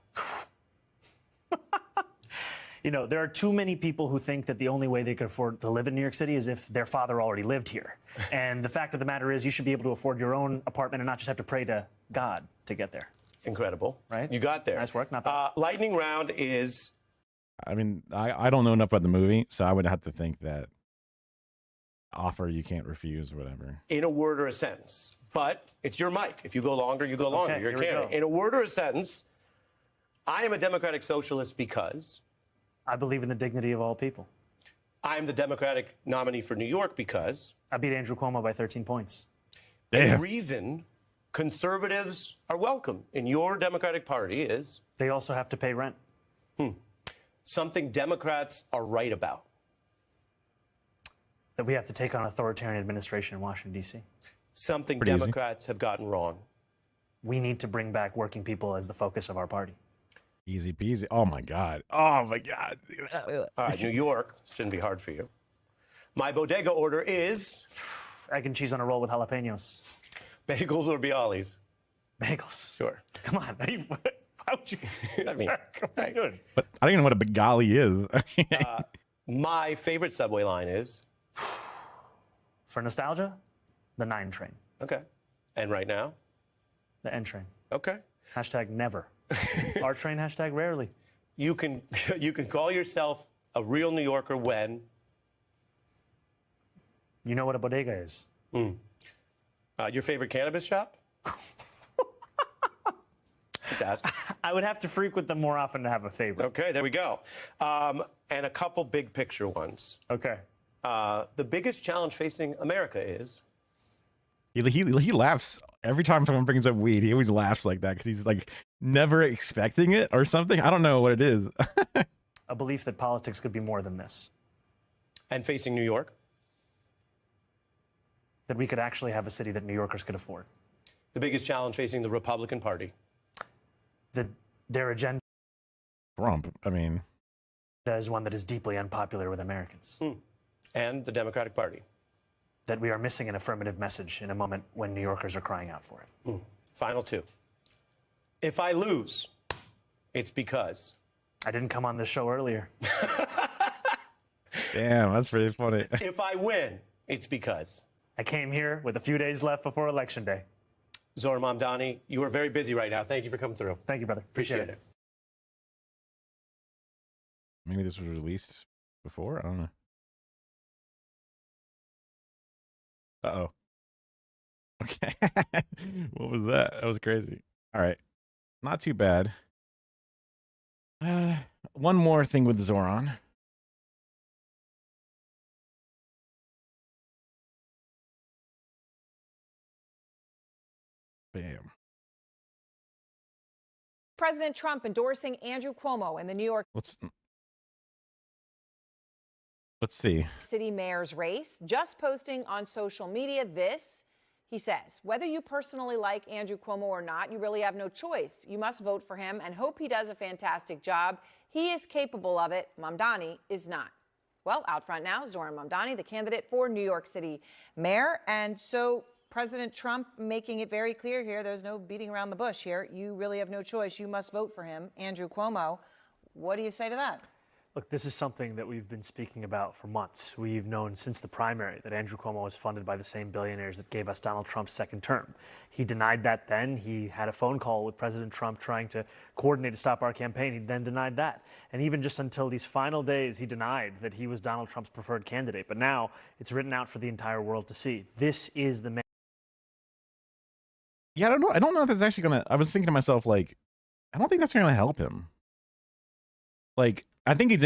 You know, there are too many people who think that the only way they could afford to live in New York City is if their father already lived here. And the fact of the matter is you should be able to afford your own apartment and not just have to pray to God to get there. Incredible. Right? You got there. Nice work. Not bad. Lightning round is... I mean, I don't know enough about the movie, so I would have to think that offer you can't refuse or whatever. In a word or a sentence. But it's your mic. If you go longer, you go longer. Okay, You're a here we candidate. go. In a word or a sentence, I am a democratic socialist because I believe in the dignity of all people. I am the Democratic nominee for New York because I beat Andrew Cuomo by 13 points. the reason conservatives are welcome in your Democratic Party is They also have to pay rent. something Democrats are right about. That we have to take on authoritarian administration in Washington, D.C. Something Pretty easy. Democrats have gotten wrong. We need to bring back working people as the focus of our party. Easy peasy. Oh my God. Oh my God. All right, New York shouldn't be hard for you. My bodega order is Egg and cheese on a roll with jalapenos. bagels or bialys. Bagels. Sure. Come on. Why would you? I mean, Come on, dude. But I don't even know what a Bengali is. my favorite subway line is For nostalgia, the 9 train. okay. And right now, The N train. okay. Hashtag never. Our train, hashtag rarely. You can call yourself a real New Yorker when You know what a bodega is. your favorite cannabis shop. Just ask. I would have to frequent them more often to have a favorite. Okay, there we go. And a couple big picture ones. Okay. The biggest challenge facing America is He laughs every time someone brings up weed. He always laughs like that because he's like never expecting it or something. I don't know what it is. A belief that politics could be more than this. and facing New York. That we could actually have a city that New Yorkers could afford. The biggest challenge facing the Republican Party. That their agenda Trump. I mean, is one that is deeply unpopular with Americans. And the Democratic Party. That we are missing an affirmative message in a moment when New Yorkers are crying out for it. Final two. If I lose, it's because I didn't come on this show earlier. damn, that's pretty funny. if I win, it's because I came here with a few days left before Election Day. Zohran Mamdani, you are very busy right now. Thank you for coming through. Thank you, brother. Appreciate it. Maybe this was released before. I don't know. Uh-oh. Okay. What was that? That was crazy. All right. Not too bad. One more thing with Zohran. Bam. President Trump endorsing Andrew Cuomo in the New York Let's see. City mayor's race. Just posting on social media this, he says, whether you personally like Andrew Cuomo or not, you really have no choice. You must vote for him and hope he does a fantastic job. He is capable of it. Mamdani is not. Well, out front now, Zohran Mamdani, the candidate for New York City mayor. And so President Trump making it very clear here, there's no beating around the bush here. You really have no choice. You must vote for him, Andrew Cuomo. What do you say to that? Look, this is something that we've been speaking about for months. We've known since the primary that Andrew Cuomo was funded by the same billionaires that gave us Donald Trump's second term. He denied that then. He had a phone call with President Trump trying to coordinate to stop our campaign. He then denied that. And even just until these final days, he denied that he was Donald Trump's preferred candidate. But now it's written out for the entire world to see. This is the man. Yeah, I don't know. I don't know if it's actually gonna. I was thinking to myself, like, I don't think that's gonna help him. Like, I think it's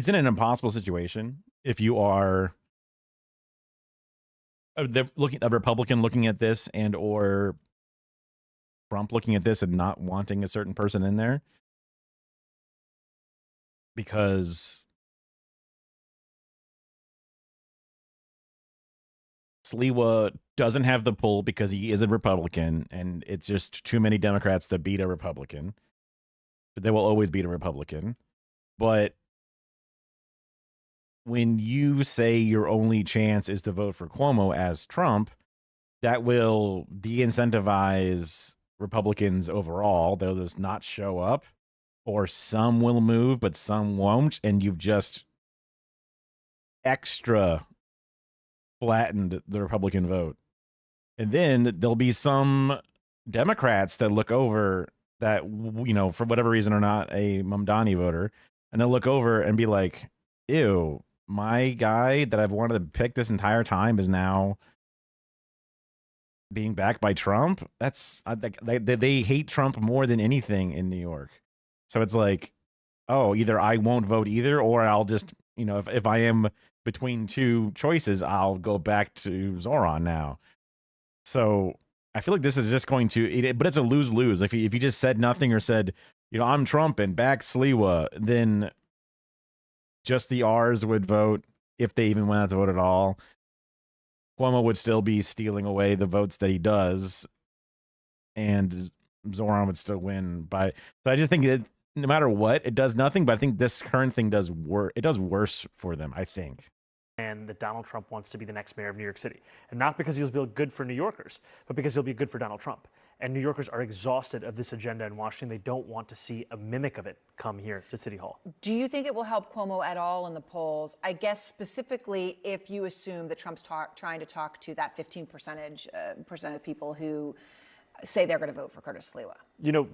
in an impossible situation if you are a Republican looking at this and or Trump looking at this and not wanting a certain person in there, because Sliwa doesn't have the pull because he is a Republican, and it's just too many Democrats to beat a Republican. But they will always beat a Republican. But when you say your only chance is to vote for Cuomo as Trump, that will de-incentivize Republicans overall. They'll just not show up, or some will move, but some won't. And you've just extra flattened the Republican vote. And then there'll be some Democrats that look over that, you know, for whatever reason are not a Mamdani voter, and they'll look over and be like, ew, my guy that I've wanted to pick this entire time is now being backed by Trump. That's they hate Trump more than anything in New York. So it's like, oh, either I won't vote either, or I'll just, if I am between two choices, I'll go back to Zohran now. So I feel like this is just going to, but it's a lose-lose. If he just said nothing or said, I'm Trump and back Sliwa, then just the R's would vote, if they even went out to vote at all. Cuomo would still be stealing away the votes that he does, and Zohran would still win. So I just think that no matter what, it does nothing. But I think this current thing does worse for them, I think. And that Donald Trump wants to be the next mayor of New York City. And not because he'll be good for New Yorkers, but because he'll be good for Donald Trump. And New Yorkers are exhausted of this agenda in Washington. They don't want to see a mimic of it come here to City Hall. Do you think it will help Cuomo at all in the polls? I guess specifically if you assume that Trump's trying to talk to that 15% of people who say they're going to vote for Curtis Sliwa.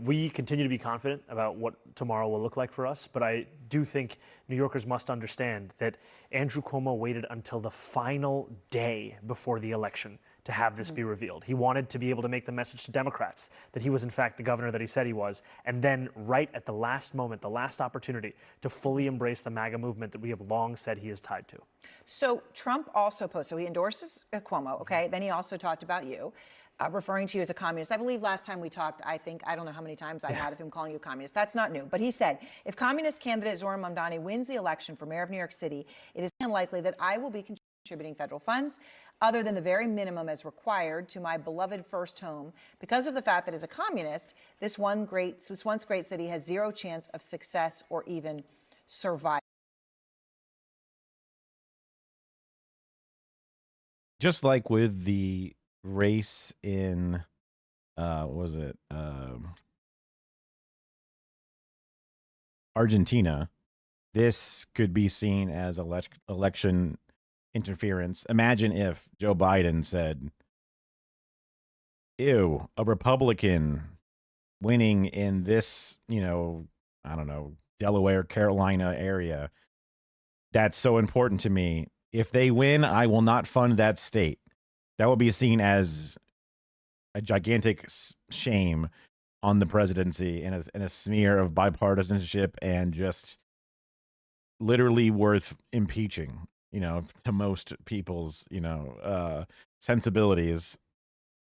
We continue to be confident about what tomorrow will look like for us, but I do think New Yorkers must understand that Andrew Cuomo waited until the final day before the election to have this be revealed. He wanted to be able to make the message to Democrats that he was in fact the governor that he said he was, and then right at the last moment, the last opportunity to fully embrace the MAGA movement that we have long said he is tied to. So Trump also posted, so he endorses Cuomo, okay? Then he also talked about you. Referring to you as a communist. I believe last time we talked, I don't know how many times I had of him calling you a communist. That's not new. But he said, if communist candidate Zohran Mamdani wins the election for mayor of New York City, it is unlikely that I will be contributing federal funds other than the very minimum as required to my beloved first home because of the fact that as a communist, this once great city has zero chance of success or even survival. Just like with the race in Argentina, this could be seen as election interference. Imagine if Joe Biden said, ew, a Republican winning in this, Delaware, Carolina area, that's so important to me. If they win, I will not fund that state. That will be seen as a gigantic shame on the presidency and a smear of bipartisanship and just literally worth impeaching, to most people's, sensibilities.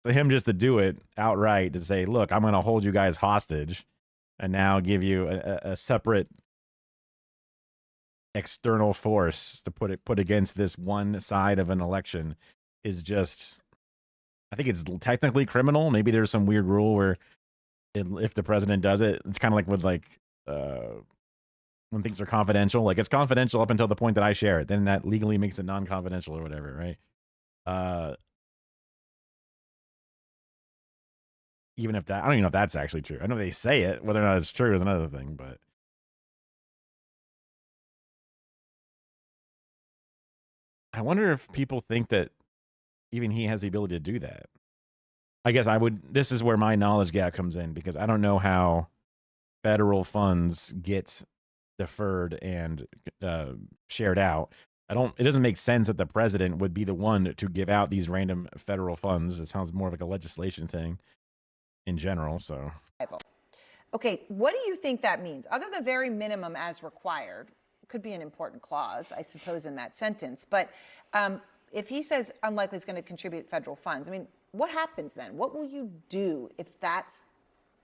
For him just to do it outright, to say, look, I'm going to hold you guys hostage and now give you a separate external force to put against this one side of an election is just, I think it's technically criminal. Maybe there's some weird rule where if the president does it, it's kind of like with when things are confidential. Like it's confidential up until the point that I share it. Then that legally makes it non-confidential or whatever, right? Even if that, I don't even know if that's actually true. I know they say it. Whether or not it's true is another thing, but I wonder if people think that even he has the ability to do that. I guess this is where my knowledge gap comes in, because I don't know how federal funds get deferred and shared out. It doesn't make sense that the president would be the one to give out these random federal funds. It sounds more like a legislation thing in general, so. Okay, what do you think that means? Other than very minimum as required, could be an important clause, I suppose, in that sentence. But if he says unlikely he's going to contribute federal funds, I mean, what happens then? What will you do if that's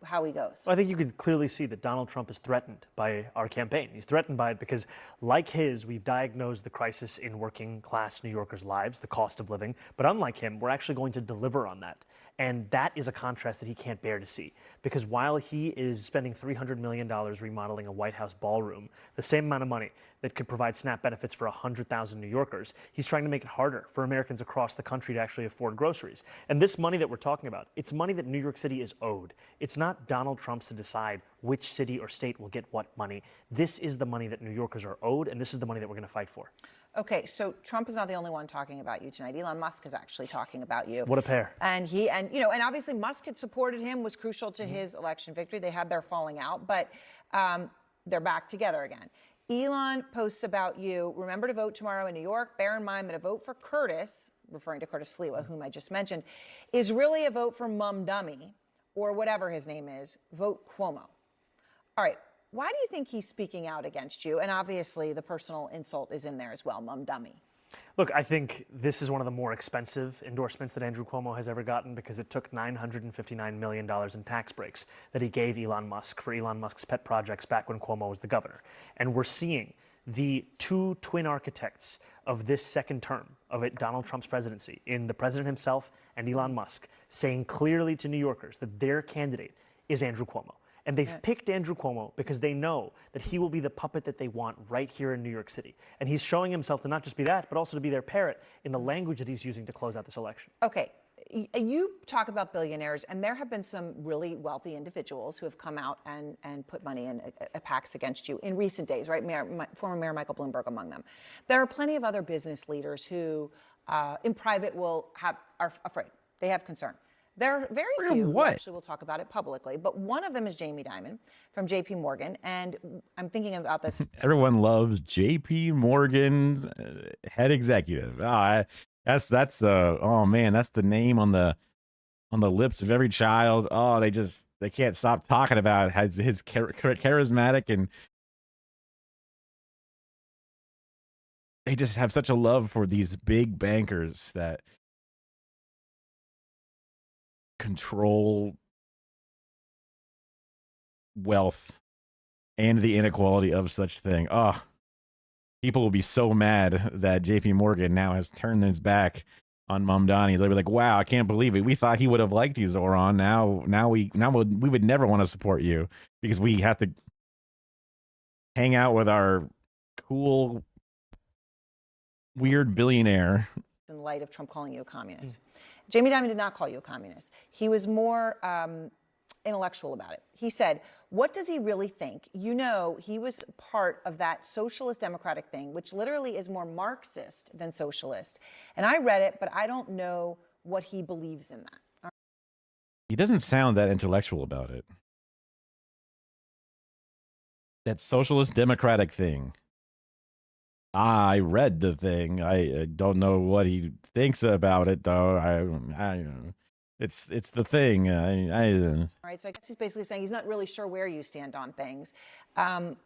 how he goes? Well, I think you can clearly see that Donald Trump is threatened by our campaign. He's threatened by it because, like his, we've diagnosed the crisis in working class New Yorkers' lives, the cost of living. But unlike him, we're actually going to deliver on that. And that is a contrast that he can't bear to see. Because while he is spending $300 million remodeling a White House ballroom, the same amount of money that could provide SNAP benefits for 100,000 New Yorkers, he's trying to make it harder for Americans across the country to actually afford groceries. And this money that we're talking about, it's money that New York City is owed. It's not Donald Trump's to decide which city or state will get what money. This is the money that New Yorkers are owed, and this is the money that we're going to fight for. Okay, so Trump is not the only one talking about you tonight. Elon Musk is actually talking about you. What a pair. And obviously Musk had supported him, was crucial to his election victory. They had their falling out, but they're back together again. Elon posts about you. Remember to vote tomorrow in New York. Bear in mind that a vote for Curtis, referring to Curtis Sliwa, whom I just mentioned, is really a vote for Mum Dummy, or whatever his name is. Vote Cuomo. All right. Why do you think he's speaking out against you? And obviously, the personal insult is in there as well, mum dummy. Look, I think this is one of the more expensive endorsements that Andrew Cuomo has ever gotten because it took $959 million in tax breaks that he gave Elon Musk for Elon Musk's pet projects back when Cuomo was the governor. And we're seeing the two twin architects of this second term of Donald Trump's presidency in the president himself and Elon Musk saying clearly to New Yorkers that their candidate is Andrew Cuomo. And they've picked Andrew Cuomo because they know that he will be the puppet that they want right here in New York City. And he's showing himself to not just be that, but also to be their parrot in the language that he's using to close out this election. Okay. You talk about billionaires, and there have been some really wealthy individuals who have come out and put money in PACs against you in recent days, right? Former Mayor Michael Bloomberg among them. There are plenty of other business leaders who, in private, are afraid. They have concern. There are very few who actually will talk about it publicly, but one of them is Jamie Dimon from J.P. Morgan, and I'm thinking about this. Everyone loves J.P. Morgan's head executive. That's the oh man, that's the name on the lips of every child. Oh, they can't stop talking about it. His charismatic, and they just have such a love for these big bankers that control wealth and the inequality of such thing. Oh, people will be so mad that JP Morgan now has turned his back on Mamdani. They'll be like, wow, I can't believe it. We thought he would have liked you, Zohran. Now we would never want to support you because we have to hang out with our cool, weird billionaire. In light of Trump calling you a communist. Jamie Dimon did not call you a communist. He was more intellectual about it. He said, what does he really think? You know, he was part of that socialist democratic thing, which literally is more Marxist than socialist. And I read it, but I don't know what he believes in that. He doesn't sound that intellectual about it. That socialist democratic thing. I read the thing. I don't know what he thinks about it, though. It's the thing. All right, so I guess he's basically saying he's not really sure where you stand on things. But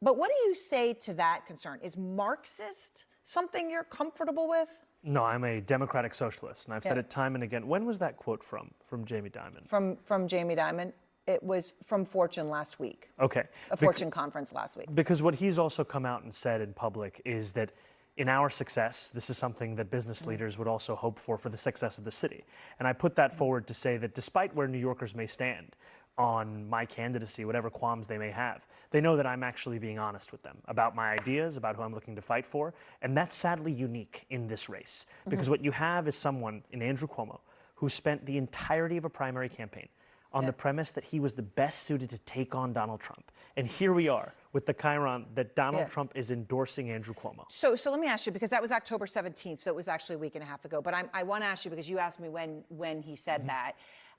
what do you say to that concern? Is Marxist something you're comfortable with? No, I'm a democratic socialist, and I've said it time and again. When was that quote from Jamie Dimon? From Jamie Dimon. It was from Fortune last week. Okay. A Fortune conference last week. Because what he's also come out and said in public is that in our success, this is something that business leaders would also hope for the success of the city. And I put that forward to say that despite where New Yorkers may stand on my candidacy, whatever qualms they may have, they know that I'm actually being honest with them about my ideas, about who I'm looking to fight for. And that's sadly unique in this race. Because what you have is someone in Andrew Cuomo who spent the entirety of a primary campaign on the premise that he was the best suited to take on Donald Trump. And here we are with the chyron that Donald Trump is endorsing Andrew Cuomo. So let me ask you, because that was October 17th, so it was actually a week and a half ago. But I want to ask you, because you asked me when he said that.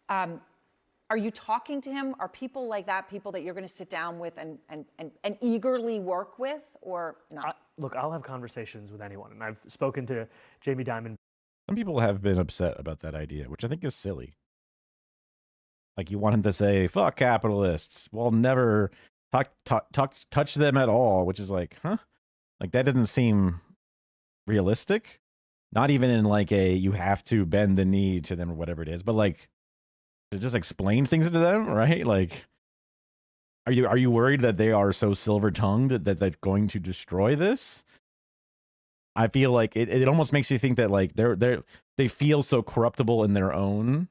Are you talking to him? Are people like that people that you're going to sit down with and eagerly work with, or not? Look, I'll have conversations with anyone. And I've spoken to Jamie Dimon. Some people have been upset about that idea, which I think is silly. Like, you want him to say, fuck capitalists. We'll never touch them at all, which is like, huh? Like, that doesn't seem realistic. Not even in like you have to bend the knee to them or whatever it is, but like to just explain things to them, right? Like, are you worried that they are so silver-tongued that they're going to destroy this? I feel like it almost makes you think that like they feel so corruptible in their own,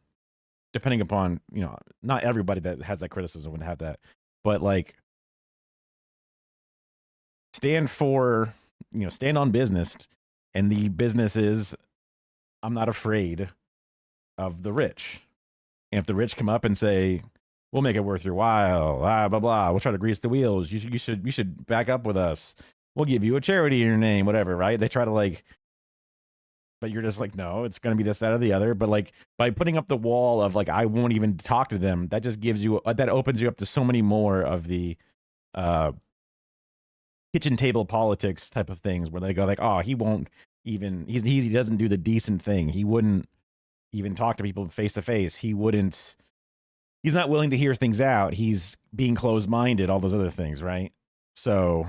depending upon, you know, not everybody that has that criticism would have that, but like stand on business, and the business is, I'm not afraid of the rich. And if the rich come up and say, we'll make it worth your while, blah, blah, we'll try to grease the wheels, you should back up with us, we'll give you a charity in your name, whatever, right? They try to like, but you're just like, no, it's going to be this, that, or the other. But like, by putting up the wall of like, I won't even talk to them, that just gives you, that opens you up to so many more of the kitchen table politics type of things, where they go like, oh, he won't even, he doesn't do the decent thing. He wouldn't even talk to people face to face. He wouldn't he's not willing to hear things out. He's being closed-minded, all those other things, right? So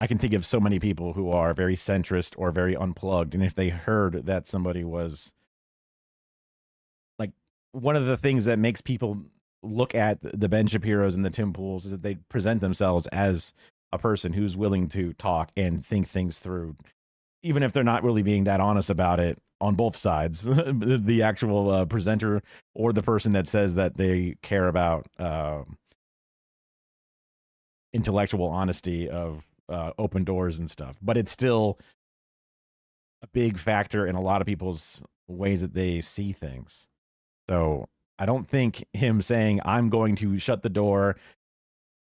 I can think of so many people who are very centrist or very unplugged. And if they heard that somebody was like, one of the things that makes people look at the Ben Shapiros and the Tim Pools is that they present themselves as a person who's willing to talk and think things through, even if they're not really being that honest about it on both sides, the actual presenter or the person that says that they care about intellectual honesty of open doors and stuff. But it's still a big factor in a lot of people's ways that they see things. So I don't think him saying, I'm going to shut the door,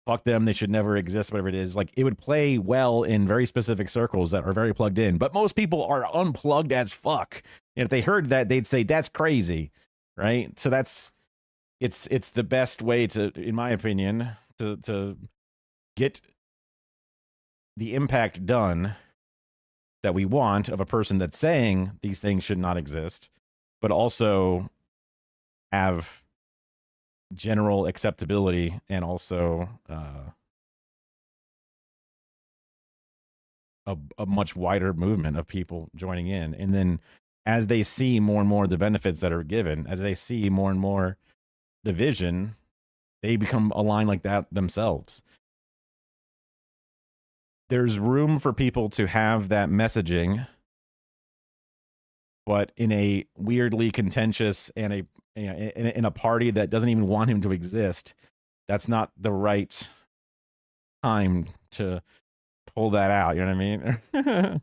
fuck them, they should never exist, whatever it is, like, it would play well in very specific circles that are very plugged in. But most people are unplugged as fuck. And if they heard that, they'd say, that's crazy, right? So it's the best way to, in my opinion, to get the impact done that we want of a person that's saying these things should not exist, but also have general acceptability and also a much wider movement of people joining in. And then as they see more and more the benefits that are given, as they see more and more the vision, they become aligned like that themselves. There's room for people to have that messaging, but in a weirdly contentious and in a party that doesn't even want him to exist, that's not the right time to pull that out. You know what I mean?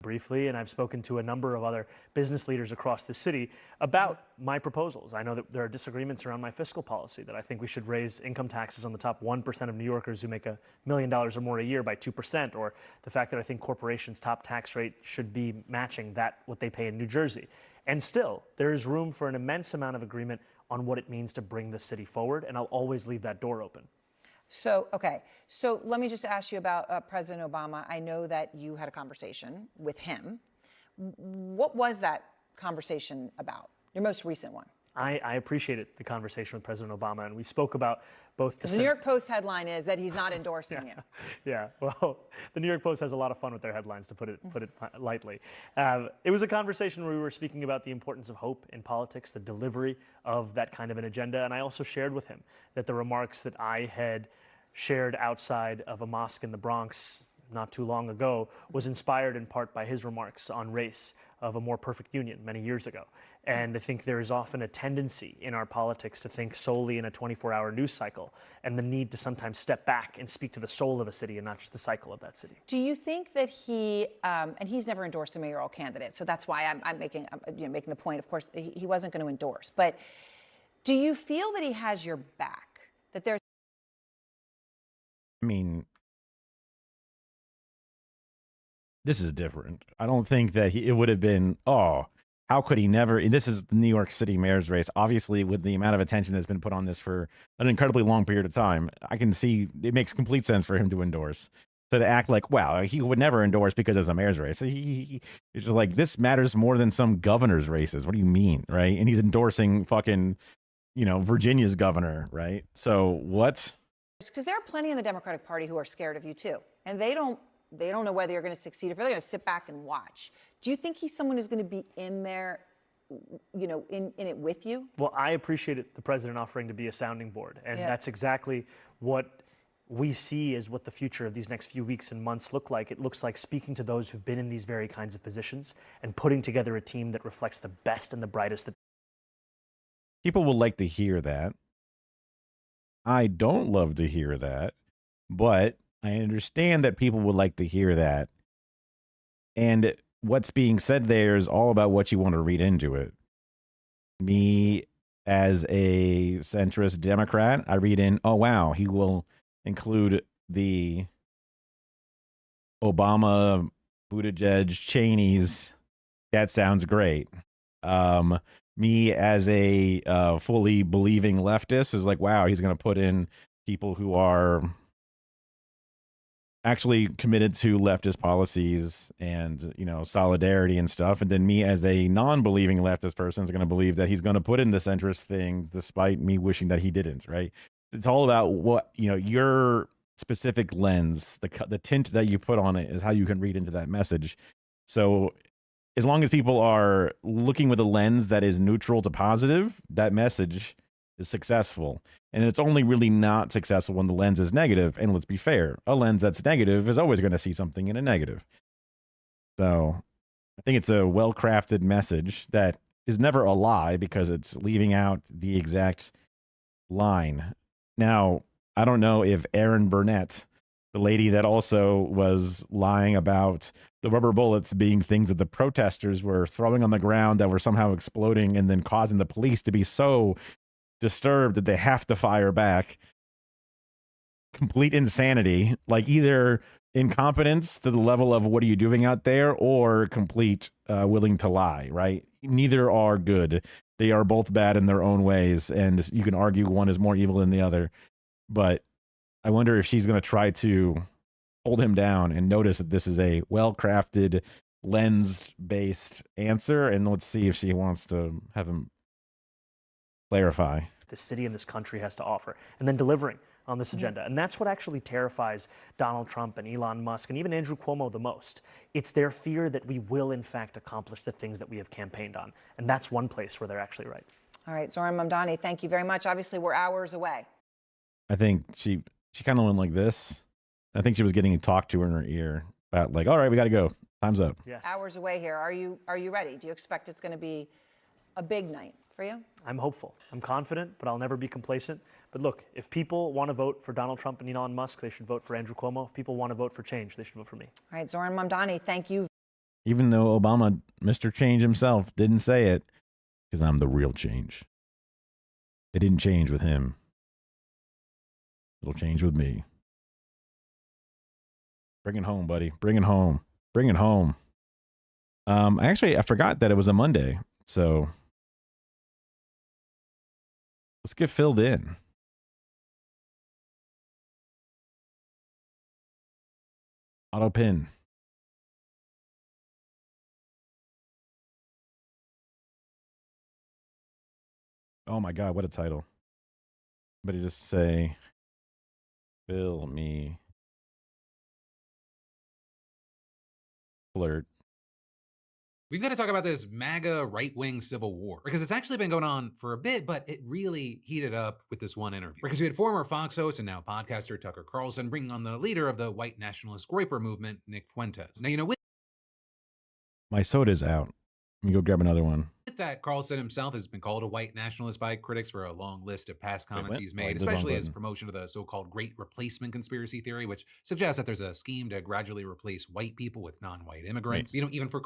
Briefly, and I've spoken to a number of other business leaders across the city about my proposals. I know that there are disagreements around my fiscal policy, that I think we should raise income taxes on the top 1% of New Yorkers who make $1 million or more a year by 2%, or the fact that I think corporations' top tax rate should be matching what they pay in New Jersey. And still, there is room for an immense amount of agreement on what it means to bring the city forward, and I'll always leave that door open. So, okay. So let me just ask you about President Obama. I know that you had a conversation with him. What was that conversation about? Your most recent one? I appreciated the conversation with President Obama, and we spoke about both the New York Post headline is that he's not endorsing you. Yeah, well, the New York Post has a lot of fun with their headlines, to put it lightly. It was a conversation where we were speaking about the importance of hope in politics, the delivery of that kind of an agenda, and I also shared with him that the remarks that I had shared outside of a mosque in the Bronx not too long ago was inspired in part by his remarks on race of a more perfect union many years ago. And I think there is often a tendency in our politics to think solely in a 24-hour news cycle, and the need to sometimes step back and speak to the soul of a city and not just the cycle of that city. Do you think that he, and he's never endorsed a mayoral candidate, so that's why I'm making the point, of course, he wasn't going to endorse, but do you feel that he has your back, that there's... I mean, this is different. I don't think that it would have been, how could he never? This is the New York City mayor's race. Obviously, with the amount of attention that's been put on this for an incredibly long period of time, I can see it makes complete sense for him to endorse. So to act like, wow, he would never endorse because it's a mayor's race. It's just like, this matters more than some governor's races. What do you mean, right? And he's endorsing fucking, Virginia's governor, right? So what? Because there are plenty in the Democratic Party who are scared of you too, and they don't know whether you're going to succeed or if they're going to sit back and watch. Do you think he's someone who's going to be in there, in it with you? Well, I appreciated the president offering to be a sounding board, and that's exactly what we see as what the future of these next few weeks and months look like. It looks like speaking to those who've been in these very kinds of positions and putting together a team that reflects the best and the brightest. That people will like to hear that. I don't love to hear that, but I understand that people would like to hear that. And what's being said there is all about what you want to read into it. Me, as a centrist Democrat, I read in, oh, wow, he will include the Obama, Buttigieg, Cheney's. That sounds great. Me, as a fully believing leftist, is like, wow, he's going to put in people who are actually committed to leftist policies and, you know, solidarity and stuff. And then me as a non-believing leftist person is going to believe that he's going to put in the centrist thing despite me wishing that he didn't, right? It's all about what, you know, your specific lens, the tint that you put on it is how you can read into that message. So as long as people are looking with a lens that is neutral to positive, that message is successful. And it's only really not successful when the lens is negative. And let's be fair, a lens that's negative is always going to see something in a negative. So I think it's a well-crafted message that is never a lie because it's leaving out the exact line. Now, I don't know if Erin Burnett, the lady that also was lying about the rubber bullets being things that the protesters were throwing on the ground that were somehow exploding and then causing the police to be so disturbed that they have to fire back. Complete insanity, like either incompetence to the level of what are you doing out there, or complete willing to lie, right? Neither are good. They are both bad in their own ways, and you can argue one is more evil than the other. But I wonder if she's going to try to hold him down and notice that this is a well-crafted, lens-based answer, and let's see if she wants to have him clarify. The city and this country has to offer, and then delivering on this agenda. And that's what actually terrifies Donald Trump and Elon Musk and even Andrew Cuomo the most. It's their fear that we will, in fact, accomplish the things that we have campaigned on. And that's one place where they're actually right. All right, Zohran Mamdani, thank you very much. Obviously, we're hours away. I think she kind of went like this. I think she was getting talked to in her ear about like, all right, we got to go. Time's up. Yes. Hours away here. Are you ready? Do you expect it's going to be a big night for you? I'm hopeful. I'm confident, but I'll never be complacent. But look, if people want to vote for Donald Trump and Elon Musk, they should vote for Andrew Cuomo. If people want to vote for change, they should vote for me. All right, Zohran Mamdani, thank you. Even though Obama, Mr. Change himself, didn't say it, because I'm the real change. It didn't change with him. It'll change with me. Bring it home, buddy. Bring it home. Bring it home. I forgot that it was a Monday, so let's get filled in. Auto pin. Oh my God, what a title. Somebody just say, fill me. Flirt. We've got to talk about this MAGA right-wing civil war because it's actually been going on for a bit, but it really heated up with this one interview. Because we had former Fox host and now podcaster Tucker Carlson bringing on the leader of the white nationalist Groyper movement, Nick Fuentes. Now, you know, with My soda's out. Let me go grab another one. that, Carlson himself has been called a white nationalist by critics for a long list of past comments what? he's Oh, made, I did especially wrong his button. promotion of the so-called Great Replacement conspiracy theory, which suggests that there's a scheme to gradually replace white people with non-white immigrants. You know, even for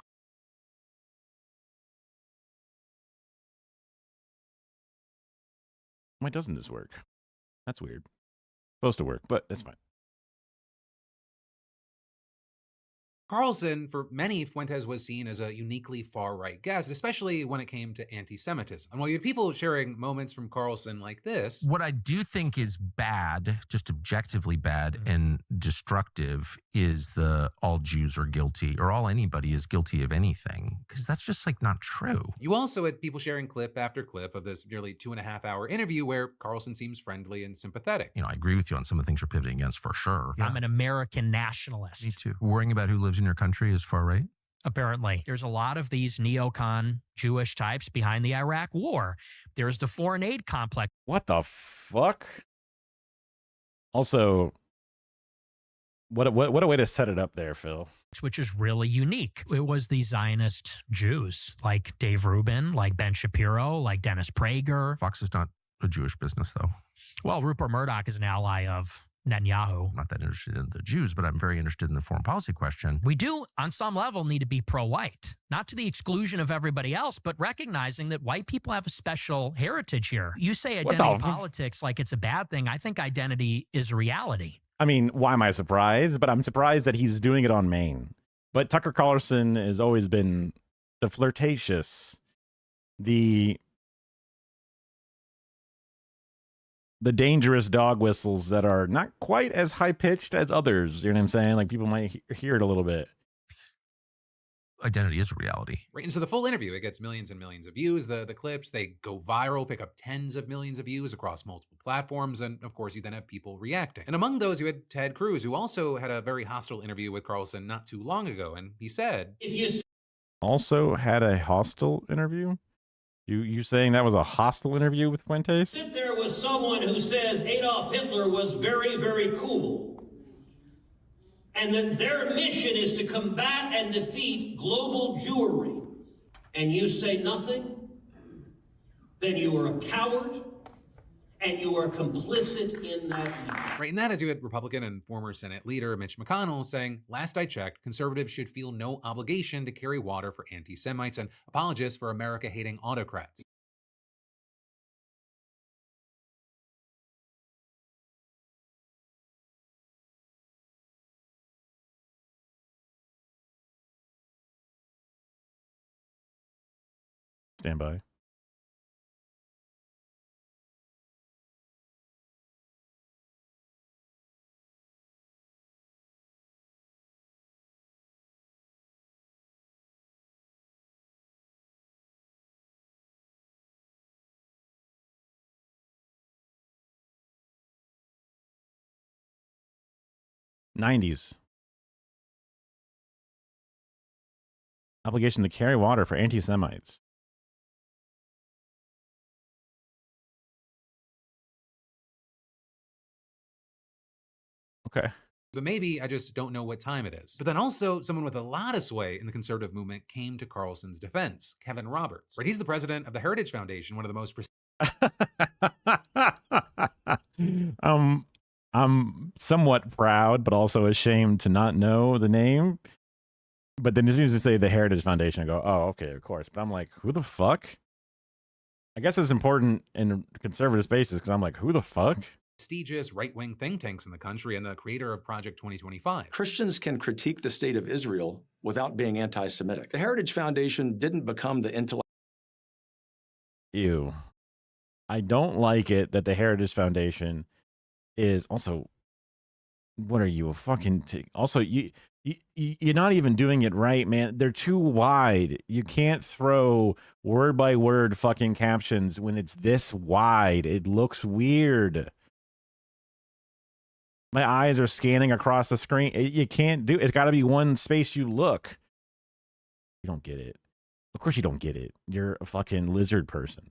Why doesn't this work? That's weird. Supposed to work, but that's fine. Carlson, for many, Fuentes was seen as a uniquely far-right guest, especially when it came to anti-Semitism. And while you had people sharing moments from Carlson like this, what I do think is bad, just objectively bad and destructive, is the all Jews are guilty or all anybody is guilty of anything, because that's just like not true. you also had people sharing clip after clip of this nearly 2.5-hour interview where Carlson seems friendly and sympathetic. You know, I agree with you on some of the things you're pivoting against for sure. I'm an American nationalist. Me too. Worrying about who lives in your country is far right. Apparently, there's a lot of these neocon Jewish types behind the Iraq war. There's the foreign aid complex. What the fuck? Also, what a way to set it up there, Phil. Which is really unique. It was the Zionist Jews like Dave Rubin, like Ben Shapiro, like Dennis Prager. Fox is not a Jewish business, though. Well, Rupert Murdoch is an ally of Netanyahu. I'm not that interested in the Jews, but I'm very interested in the foreign policy question. We do, on some level, need to be pro-white, not to the exclusion of everybody else, but recognizing that white people have a special heritage here. You say identity politics like it's a bad thing. I think identity is a reality. I mean, why am I surprised? But I'm surprised that he's doing it on Maine. But Tucker Carlson has always been the flirtatious, the the dangerous dog whistles that are not quite as high pitched as others. You know what I'm saying? Like people might hear it a little bit. Identity is a reality. Right, and so the full interview, it gets millions and millions of views. The clips, they go viral, pick up tens of millions of views across multiple platforms, and of course, you then have people reacting. And among those, you had Ted Cruz, who also had a very hostile interview with Carlson not too long ago, and he said, "If you also had a hostile interview? You saying that was a hostile interview with Fuentes? Sit there with someone who says Adolf Hitler was very, very cool, and that their mission is to combat and defeat global Jewry, and you say nothing, then you are a coward, and you are complicit in that evil." Right, and that as you had Republican and former Senate leader Mitch McConnell saying, "Last I checked, conservatives should feel no obligation to carry water for anti-Semites and apologists for America-hating autocrats." Stand by. '90s. Obligation to carry water for anti-Semites. Okay. So maybe I just don't know what time it is. But then also, someone with a lot of sway in the conservative movement came to Carlson's defense, Kevin Roberts. Right, he's the president of the Heritage Foundation, one of the most I'm somewhat proud, but also ashamed to not know the name. But then as soon as you say the Heritage Foundation, I go, oh, okay, of course. But I'm like, who the fuck? I guess it's important in conservative spaces because I'm like, who the fuck? prestigious right-wing think tanks in the country and the creator of Project 2025. Christians can critique the state of Israel without being anti-Semitic. The Heritage Foundation didn't become the intellect. Ew. I don't like it that the Heritage Foundation is also, what are you, a fucking, also, you're not even doing it right, man. They're too wide. You can't throw word by word fucking captions when it's this wide. It looks weird. My eyes are scanning across the screen. You can't do, it's got to be one space you look. You don't get it. Of course you don't get it. You're a fucking lizard person.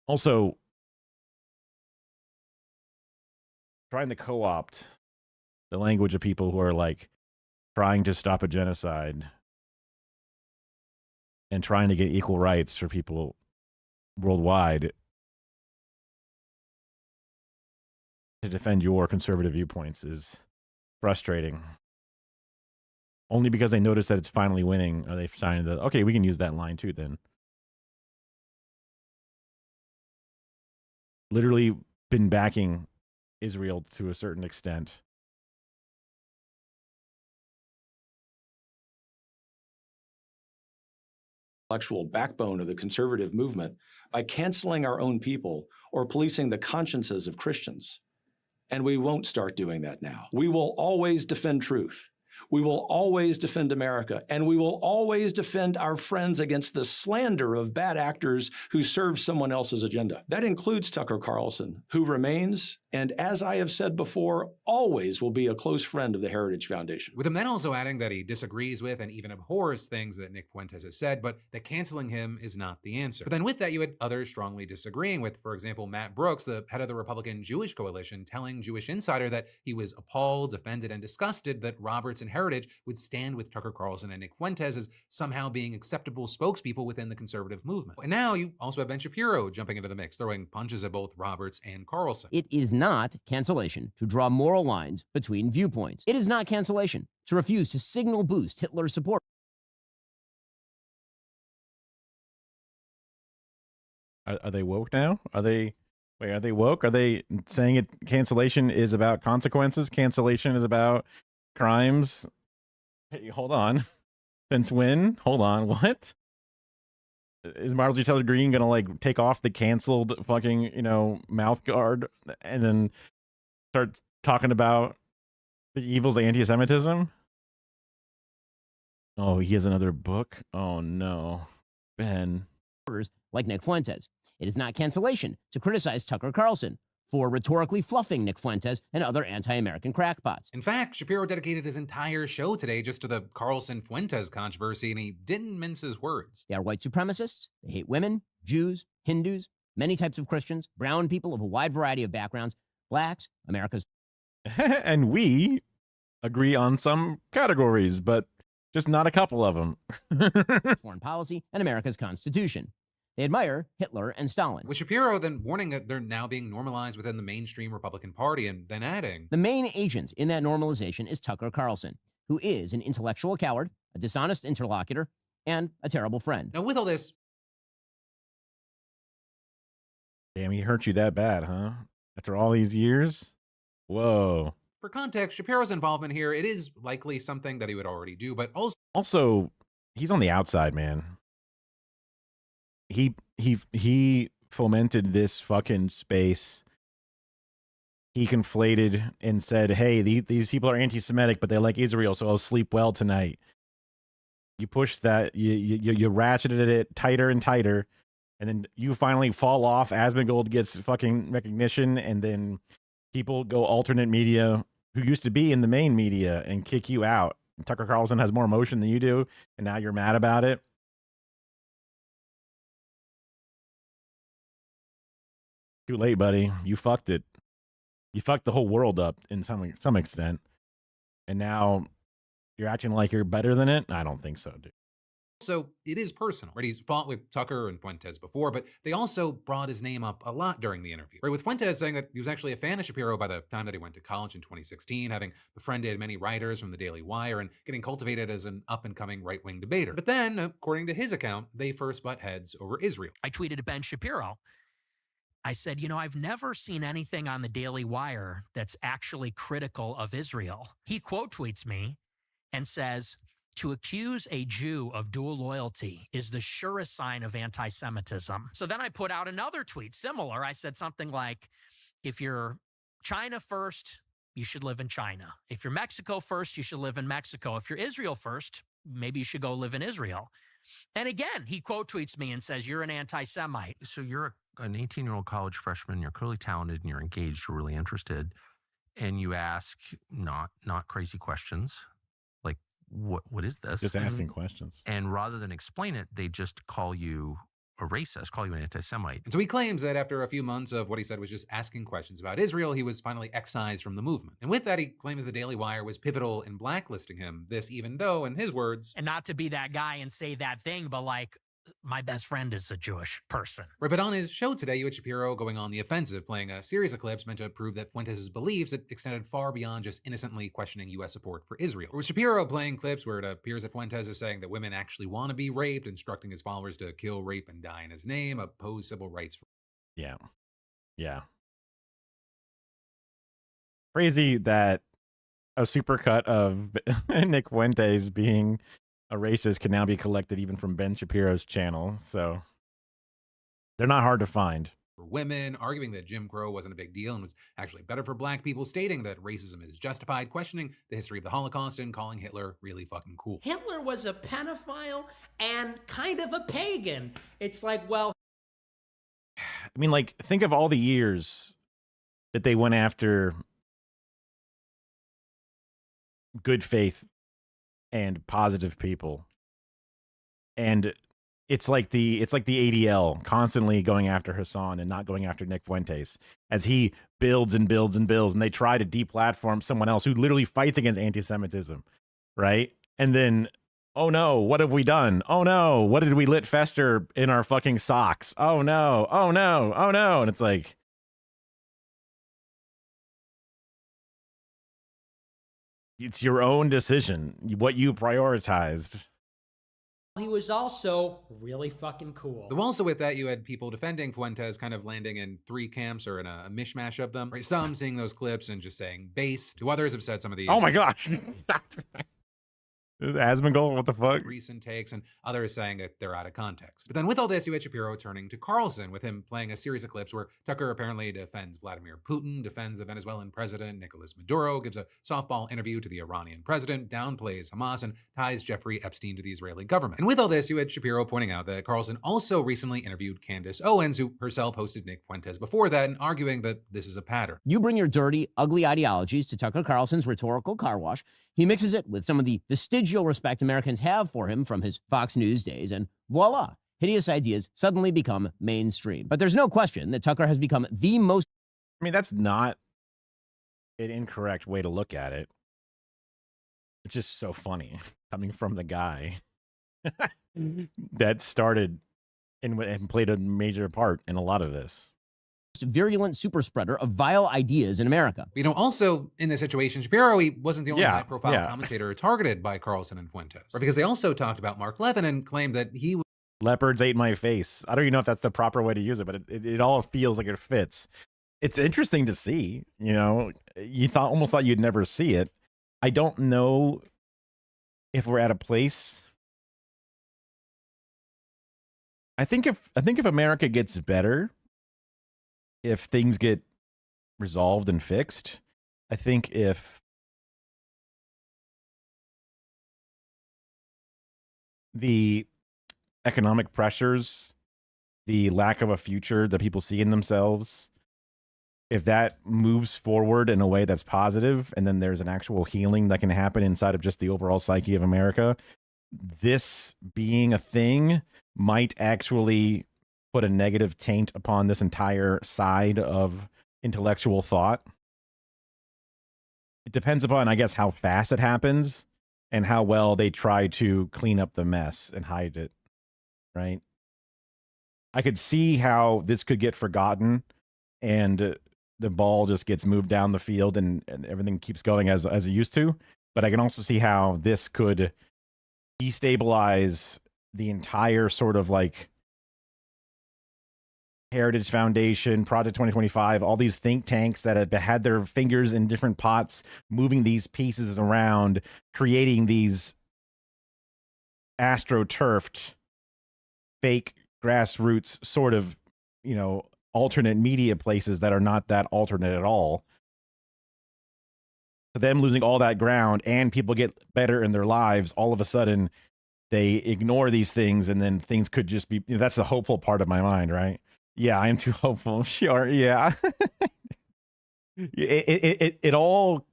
Also, trying to co-opt the language of people who are like trying to stop a genocide and trying to get equal rights for people worldwide to defend your conservative viewpoints is frustrating. Only because they notice that it's finally winning are they signing the, okay, we can use that line too then. Literally been backing Israel to a certain extent. Intellectual backbone of the conservative movement by canceling our own people or policing the consciences of Christians. And we won't start doing that now. We will always defend truth. We will always defend America, and we will always defend our friends against the slander of bad actors who serve someone else's agenda. That includes Tucker Carlson, who remains, and as I have said before, always will be a close friend of the Heritage Foundation. With him then also adding that he disagrees with and even abhors things that Nick Fuentes has said, but that canceling him is not the answer. But then with that, you had others strongly disagreeing with, for example, Matt Brooks, the head of the Republican Jewish Coalition, telling Jewish Insider that he was appalled, offended, and disgusted that Roberts and Heritage would stand with Tucker Carlson and Nick Fuentes as somehow being acceptable spokespeople within the conservative movement. And now you also have Ben Shapiro jumping into the mix, throwing punches at both Roberts and Carlson. It is not cancellation to draw moral lines between viewpoints. It is not cancellation to refuse to signal boost Hitler's support. Are they woke now? Are they woke? Are they saying it cancellation is about consequences? Cancellation is about crimes? Hey, hold on. Since when? Hold on. What? is Marjorie Taylor Greene gonna like take off the canceled fucking mouth guard and then start talking about the evils of anti-Semitism? Oh, he has another book. Oh no, Ben. Like Nick Fuentes. It is not cancellation to criticize Tucker Carlson for rhetorically fluffing Nick Fuentes and other anti-American crackpots. In fact, Shapiro dedicated his entire show today just to the Carlson-Fuentes controversy, and he didn't mince his words. They are white supremacists. They hate women, Jews, Hindus, many types of Christians, brown people of a wide variety of backgrounds, blacks, America's... And we agree on some categories, but just not a couple of them. foreign policy and America's Constitution. They admire Hitler and Stalin. With Shapiro then warning that they're now being normalized within the mainstream Republican Party, and then adding, the main agent in that normalization is Tucker Carlson, who is an intellectual coward, a dishonest interlocutor, and a terrible friend. Now, with all this... Damn, he hurt you that bad, huh? After all these years? Whoa. For context, Shapiro's involvement here, it is likely something that he would already do, but also he's on the outside, man. He fomented this fucking space. He conflated and said, hey, these people are anti-Semitic, but they like Israel, so I'll sleep well tonight. You push that, you ratcheted it tighter and tighter, and then you finally fall off. Asmongold gets fucking recognition, and then people go alternate media who used to be in the main media and kick you out. Tucker Carlson has more emotion than you do, and now you're mad about it. Too late, buddy. You fucked it. You fucked the whole world up in some extent. And now you're acting like you're better than it? I don't think so, dude. So it is personal, right? He's fought with Tucker and Fuentes before, but they also brought his name up a lot during the interview, right? With Fuentes saying that he was actually a fan of Shapiro by the time that he went to college in 2016, having befriended many writers from the Daily Wire and getting cultivated as an up-and-coming right-wing debater. But then, according to his account, they first butt heads over Israel. I tweeted to Ben Shapiro. I said, I've never seen anything on the Daily Wire that's actually critical of Israel. He quote tweets me and says, to accuse a Jew of dual loyalty is the surest sign of anti-Semitism. So then I put out another tweet similar. I said something like, if you're China first, you should live in China. If you're Mexico first, you should live in Mexico. If you're Israel first, maybe you should go live in Israel. And again, he quote tweets me and says, you're an anti-Semite. So you're an 18-year-old college freshman, you're clearly talented and you're engaged, you're really interested, and you ask not crazy questions. Like, what is this? Just asking questions. And rather than explain it, they just call you a racist, call you an anti-Semite. And so he claims that after a few months of what he said was just asking questions about Israel, he was finally excised from the movement. And with that, he claimed that the Daily Wire was pivotal in blacklisting him. This even though, in his words... And not to be that guy and say that thing, but like, my best friend is a Jewish person. Right, but on his show today, you had Shapiro going on the offensive, playing a series of clips meant to prove that Fuentes' beliefs had extended far beyond just innocently questioning U.S. support for Israel. With Shapiro playing clips where it appears that Fuentes is saying that women actually want to be raped, instructing his followers to kill, rape, and die in his name, oppose civil rights. Yeah. Yeah. Crazy that a supercut of Nick Fuentes being a racist can now be collected even from Ben Shapiro's channel. So they're not hard to find. For women, arguing that Jim Crow wasn't a big deal and was actually better for black people, stating that racism is justified, questioning the history of the Holocaust, and calling Hitler really fucking cool. Hitler was a pedophile and kind of a pagan. It's like, well... I mean, like, think of all the years that they went after good faith and positive people, and it's like the ADL constantly going after Hassan and not going after Nick Fuentes as he builds and builds and builds, and they try to deplatform someone else who literally fights against anti-Semitism, right? And then, oh no, what have we done? Oh no, what did we let fester in our fucking socks? Oh no, oh no, oh no, and it's like, it's your own decision, what you prioritized. He was also really fucking cool. Though also with that, you had people defending Fuentes kind of landing in three camps or in a mishmash of them. Right? Some seeing those clips and just saying base. To others have said some of these. Oh my gosh. Asmongold, what the fuck? Recent takes, and others saying that they're out of context. But then with all this, you had Shapiro turning to Carlson, with him playing a series of clips where Tucker apparently defends Vladimir Putin, defends the Venezuelan president Nicolas Maduro, gives a softball interview to the Iranian president, downplays Hamas, and ties Jeffrey Epstein to the Israeli government. And with all this, you had Shapiro pointing out that Carlson also recently interviewed Candace Owens, who herself hosted Nick Fuentes before that, and arguing that this is a pattern. You bring your dirty, ugly ideologies to Tucker Carlson's rhetorical car wash. He mixes it with some of the vestigial respect Americans have for him from his Fox News days, and voila, hideous ideas suddenly become mainstream. But there's no question that Tucker has become the most... I mean, that's not an incorrect way to look at it. It's just so funny coming from the guy that started and played a major part in a lot of this. Virulent super spreader of vile ideas in America. You know, also in this situation, Shapiro, he wasn't the only high-profile commentator targeted by Carlson and Fuentes, because they also talked about Mark Levin and claimed that he... Leopards ate my face. I don't even know if that's the proper way to use it, but it all feels like it fits. It's interesting to see, you know, you almost thought you'd never see it. I don't know if we're at a place. I think if America gets better, if things get resolved and fixed, I think if the economic pressures, the lack of a future that people see in themselves, if that moves forward in a way that's positive, and then there's an actual healing that can happen inside of just the overall psyche of America, this being a thing might actually put a negative taint upon this entire side of intellectual thought. It depends upon, I guess, how fast it happens and how well they try to clean up the mess and hide it, right? I could see how this could get forgotten and the ball just gets moved down the field and everything keeps going as it used to. But I can also see how this could destabilize the entire sort of like Heritage Foundation, Project 2025, all these think tanks that have had their fingers in different pots, moving these pieces around, creating these astroturfed, fake grassroots sort of, you know, alternate media places that are not that alternate at all. So them losing all that ground and people get better in their lives, all of a sudden they ignore these things and then things could just be, you know, that's the hopeful part of my mind, right? Yeah, I am too hopeful. Sure, yeah. It all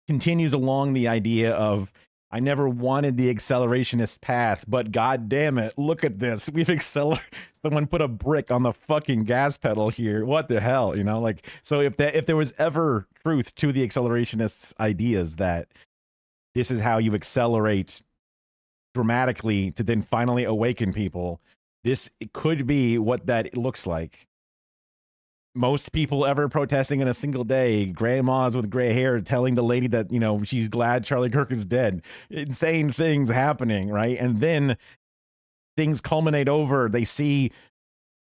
continues along the idea of, I never wanted the accelerationist path, but god damn it, look at this. We've accelerated. Someone put a brick on the fucking gas pedal here. What the hell, you know? Like, so if there was ever truth to the accelerationists' ideas that this is how you accelerate dramatically to then finally awaken people, it could be what that looks like. Most people ever protesting in a single day, grandmas with gray hair telling the lady that, you know, she's glad Charlie Kirk is dead. Insane things happening, right? And then things culminate over. They see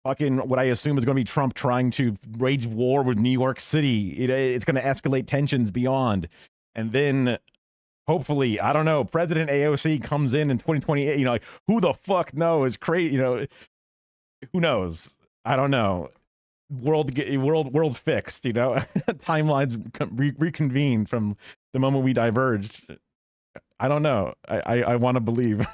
fucking what I assume is going to be Trump trying to wage war with New York City. It's going to escalate tensions beyond. And then hopefully, I don't know, President AOC comes in 2028, you know, like, who the fuck knows? Crazy, you know, who knows? I don't know. World fixed, you know. Timelines reconvene from the moment we diverged. I don't know. I want to believe.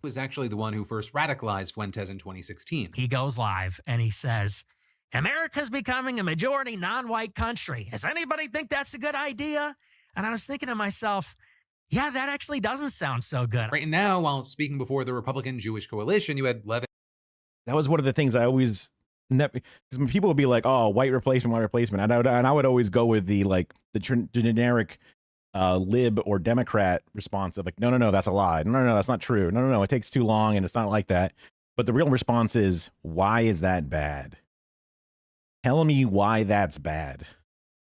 Was actually the one who first radicalized Fuentes in 2016. He goes live and he says, America's becoming a majority non-white country. Does anybody think that's a good idea? And I was thinking to myself, yeah, that actually doesn't sound so good. Right now, while speaking before the Republican Jewish coalition, you had Levin. That was one of the things I always, because people would be like, "Oh, white replacement," and I would always go with the generic lib or Democrat response of like, no, that's a lie. No, that's not true. No, it takes too long, and it's not like that. But the real response is, why is that bad? Tell me why that's bad.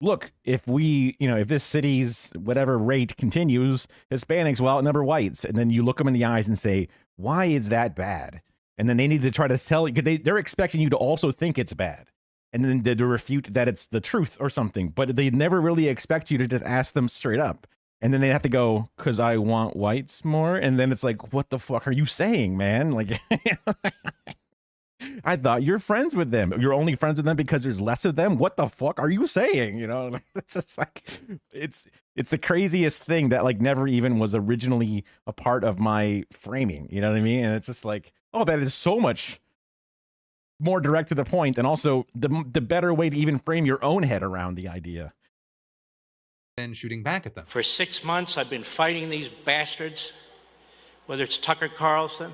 Look, if this city's whatever rate continues, Hispanics will outnumber whites. And then you look them in the eyes and say, why is that bad? And then they need to try to tell you, because they're expecting you to also think it's bad. And then to refute that it's the truth or something. But they never really expect you to just ask them straight up And then they have to go, because I want whites more. And then it's like, what the fuck are you saying, man? Like, I thought you're friends with them. You're only friends with them because there's less of them. What the fuck are you saying? You know, it's just like, it's the craziest thing that like never even was originally a part of my framing. You know what I mean? And it's just like, oh, that is so much more direct to the point, and also the better way to even frame your own head around the idea. And shooting back at them. For 6 months, I've been fighting these bastards, whether it's Tucker Carlson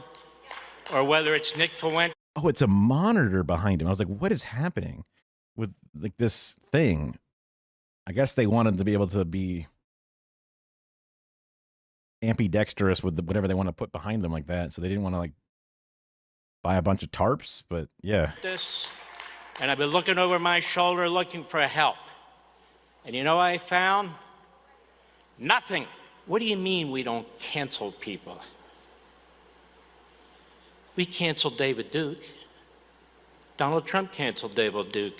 or whether it's Nick Fuentes. Oh, it's a monitor behind him. I was like, what is happening with like this thing? I guess they wanted to be able to be ambidextrous with whatever they want to put behind them like that. So they didn't want to like buy a bunch of tarps, but yeah. And I've been looking over my shoulder looking for help. And you know what I found? Nothing. What do you mean we don't cancel people? We canceled David Duke. Donald Trump canceled David Duke.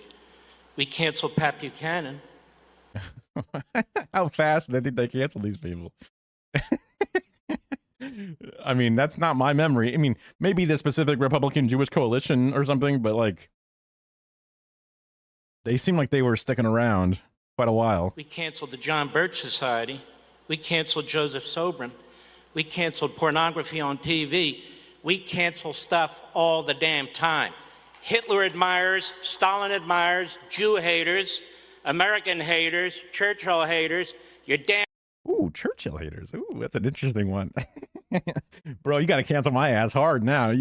We canceled Pat Buchanan. How fast did they cancel these people? I mean, that's not my memory. I mean, maybe the specific Republican Jewish coalition or something, but like, they seem like they were sticking around quite a while. We canceled the John Birch Society. We canceled Joseph Sobran. We canceled pornography on TV. We cancel stuff all the damn time. Hitler admirers, Stalin admirers, Jew haters, American haters, Churchill haters, you're damn. Ooh, Churchill haters. Ooh, that's an interesting one. Bro, you got to cancel my ass hard now.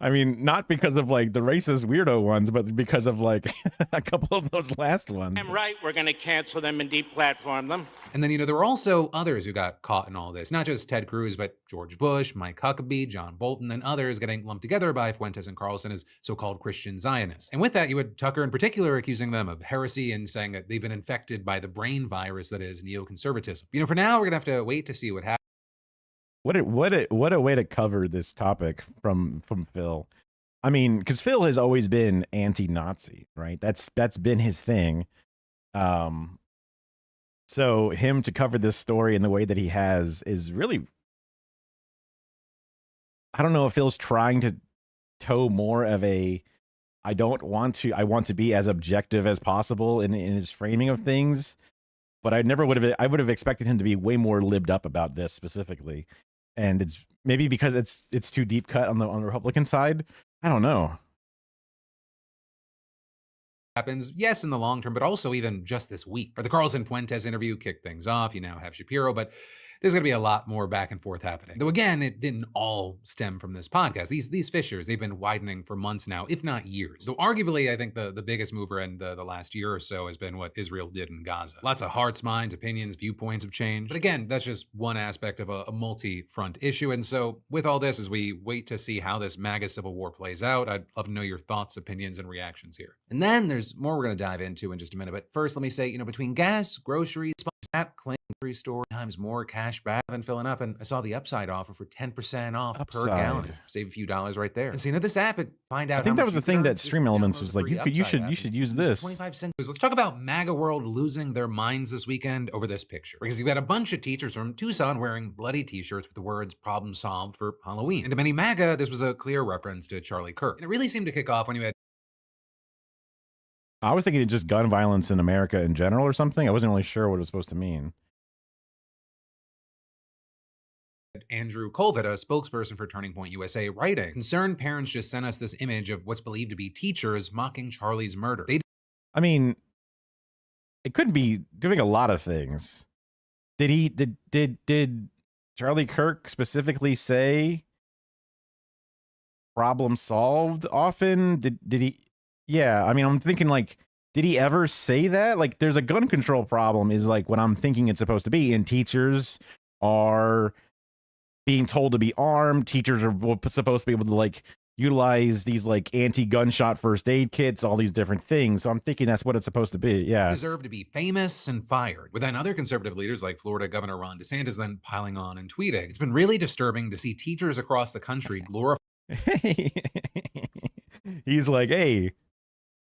I mean, not because of like the racist weirdo ones, but because of like a couple of those last ones. I'm right. We're going to cancel them and deplatform them. And then, there were also others who got caught in all this. Not just Ted Cruz, but George Bush, Mike Huckabee, John Bolton, and others getting lumped together by Fuentes and Carlson as so-called Christian Zionists. And with that, you had Tucker in particular accusing them of heresy and saying that they've been infected by the brain virus that is neoconservatism. For now, we're going to have to wait to see what happens. What a way to cover this topic from Phil. I mean, because Phil has always been anti-Nazi, right? That's been his thing. So him to cover this story in the way that he has is really, I don't know if Phil's trying to toe more of a, I want to be as objective as possible in his framing of things. But I would have expected him to be way more libbed up about this specifically. And it's maybe because it's too deep cut on the Republican side. I don't know. Happens, yes, in the long term, but also even just this week. Or the Carlson Fuentes interview kicked things off. You now have Shapiro, but there's going to be a lot more back and forth happening. Though again, it didn't all stem from this podcast. These fissures, they've been widening for months now, if not years. So arguably, I think the biggest mover in the last year or so has been what Israel did in Gaza. Lots of hearts, minds, opinions, viewpoints have changed. But again, that's just one aspect of a multi-front issue. And so with all this, as we wait to see how this MAGA civil war plays out, I'd love to know your thoughts, opinions, and reactions here. And then there's more we're going to dive into in just a minute. But first, let me say, between gas, groceries, Snap, Claim store, times more cash back than filling up, and I saw the Upside offer for 10% off per gallon. Save a few dollars right there. And so this app, find out. I think that was the thing that Stream Elements was like, you should use this. 25 cents. Let's talk about MAGA world losing their minds this weekend over this picture, because you've got a bunch of teachers from Tucson wearing bloody T-shirts with the words "problem solved" for Halloween. And to many MAGA, this was a clear reference to Charlie Kirk, and it really seemed to kick off when you had. I was thinking just gun violence in America in general or something. I wasn't really sure what it was supposed to mean. Andrew Colvett, a spokesperson for Turning Point USA, writing, "Concerned parents just sent us this image of what's believed to be teachers mocking Charlie's murder." I mean, it could be doing a lot of things. Did Charlie Kirk specifically say problem solved often? Did he? Yeah, I mean, I'm thinking like, did he ever say that? Like, there's a gun control problem is like what I'm thinking it's supposed to be. And teachers are being told to be armed. Teachers are supposed to be able to like utilize these like anti-gunshot first aid kits, all these different things. So I'm thinking that's what it's supposed to be. Yeah. Deserve to be famous and fired. With then other conservative leaders like Florida Governor Ron DeSantis then piling on and tweeting. It's been really disturbing to see teachers across the country glorify. He's like, hey,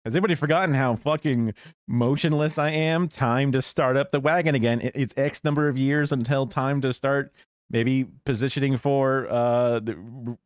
Has anybody forgotten how fucking motionless I am? Time to start up the wagon again. It's X number of years until time to start maybe positioning for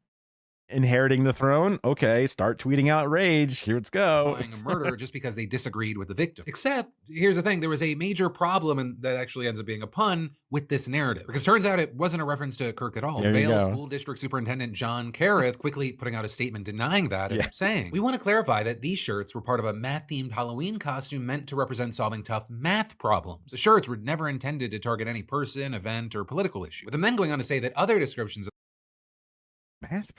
inheriting the throne. Okay, start tweeting out rage. Here let's go. A murder just because they disagreed with the victim. Except, here's the thing, there was a major problem, and that actually ends up being a pun, with this narrative. Because turns out it wasn't a reference to Kirk at all. There you Vail go. School District Superintendent John Carruth quickly putting out a statement denying that and saying, we want to clarify that these shirts were part of a math-themed Halloween costume meant to represent solving tough math problems. The shirts were never intended to target any person, event, or political issue. With them then going on to say that other descriptions of math.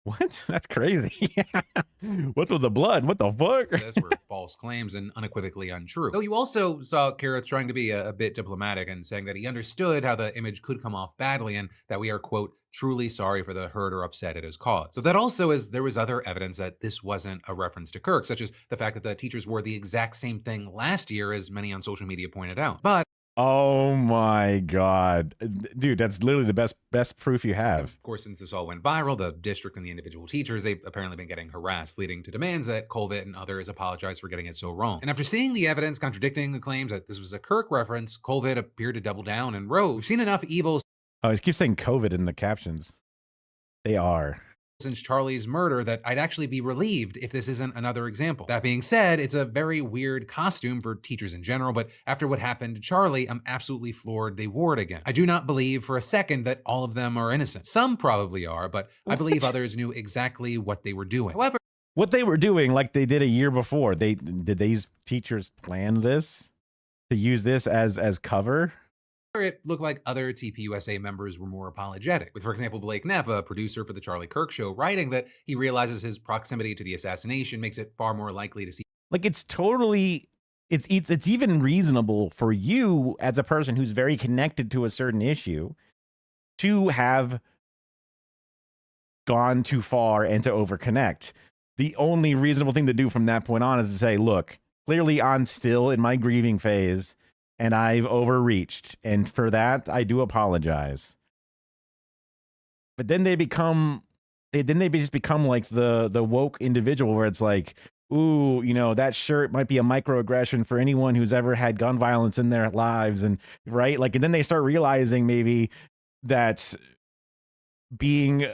What? That's crazy. What's with the blood? What the fuck? This were false claims and unequivocally untrue. Though you also saw Carruth trying to be a bit diplomatic and saying that he understood how the image could come off badly and that we are, quote, truly sorry for the hurt or upset it has caused. So that also is, there was other evidence that this wasn't a reference to Kirk, such as the fact that the teachers wore the exact same thing last year, as many on social media pointed out. But oh my God. Dude, that's literally the best proof you have. Of course, since this all went viral, the district and the individual teachers, they've apparently been getting harassed, leading to demands that Colvett and others apologize for getting it so wrong. And after seeing the evidence contradicting the claims that this was a Kirk reference, Colvett appeared to double down and wrote, we've seen enough evils. Oh, he keeps saying COVID in the captions. They are. Since Charlie's murder that I'd actually be relieved if this isn't another example. That being said, it's a very weird costume for teachers in general, but after what happened to Charlie, I'm absolutely floored they wore it again. I do not believe for a second that all of them are innocent. Some probably are, but I believe others knew exactly what they were doing. However, what they were doing, like they did a year before, did these teachers plan this to use this as cover? It looked like other TPUSA members were more apologetic, with, for example, Blake Neff, a producer for the Charlie Kirk Show, writing that he realizes his proximity to the assassination makes it far more likely to see. Like, it's totally, it's even reasonable for you as a person who's very connected to a certain issue to have gone too far and to overconnect. The only reasonable thing to do from that point on is to say, look, clearly I'm still in my grieving phase and I've overreached. And for that, I do apologize. But then they just become like the woke individual where it's like, ooh, you know, that shirt might be a microaggression for anyone who's ever had gun violence in their lives. And right. Like, and then they start realizing maybe that being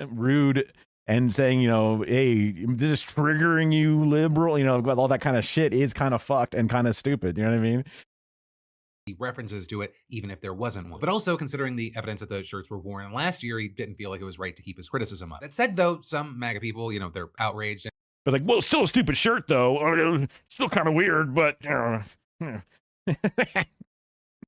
rude and saying, you know, hey, this is triggering you liberal, you know, all that kind of shit is kind of fucked and kind of stupid. You know what I mean? References to it, even if there wasn't one. But also, considering the evidence that the shirts were worn last year, he didn't feel like it was right to keep his criticism up. That said, though, some MAGA people, you know, they're outraged. But like, well, it's still a stupid shirt, though. Still kind of weird, but...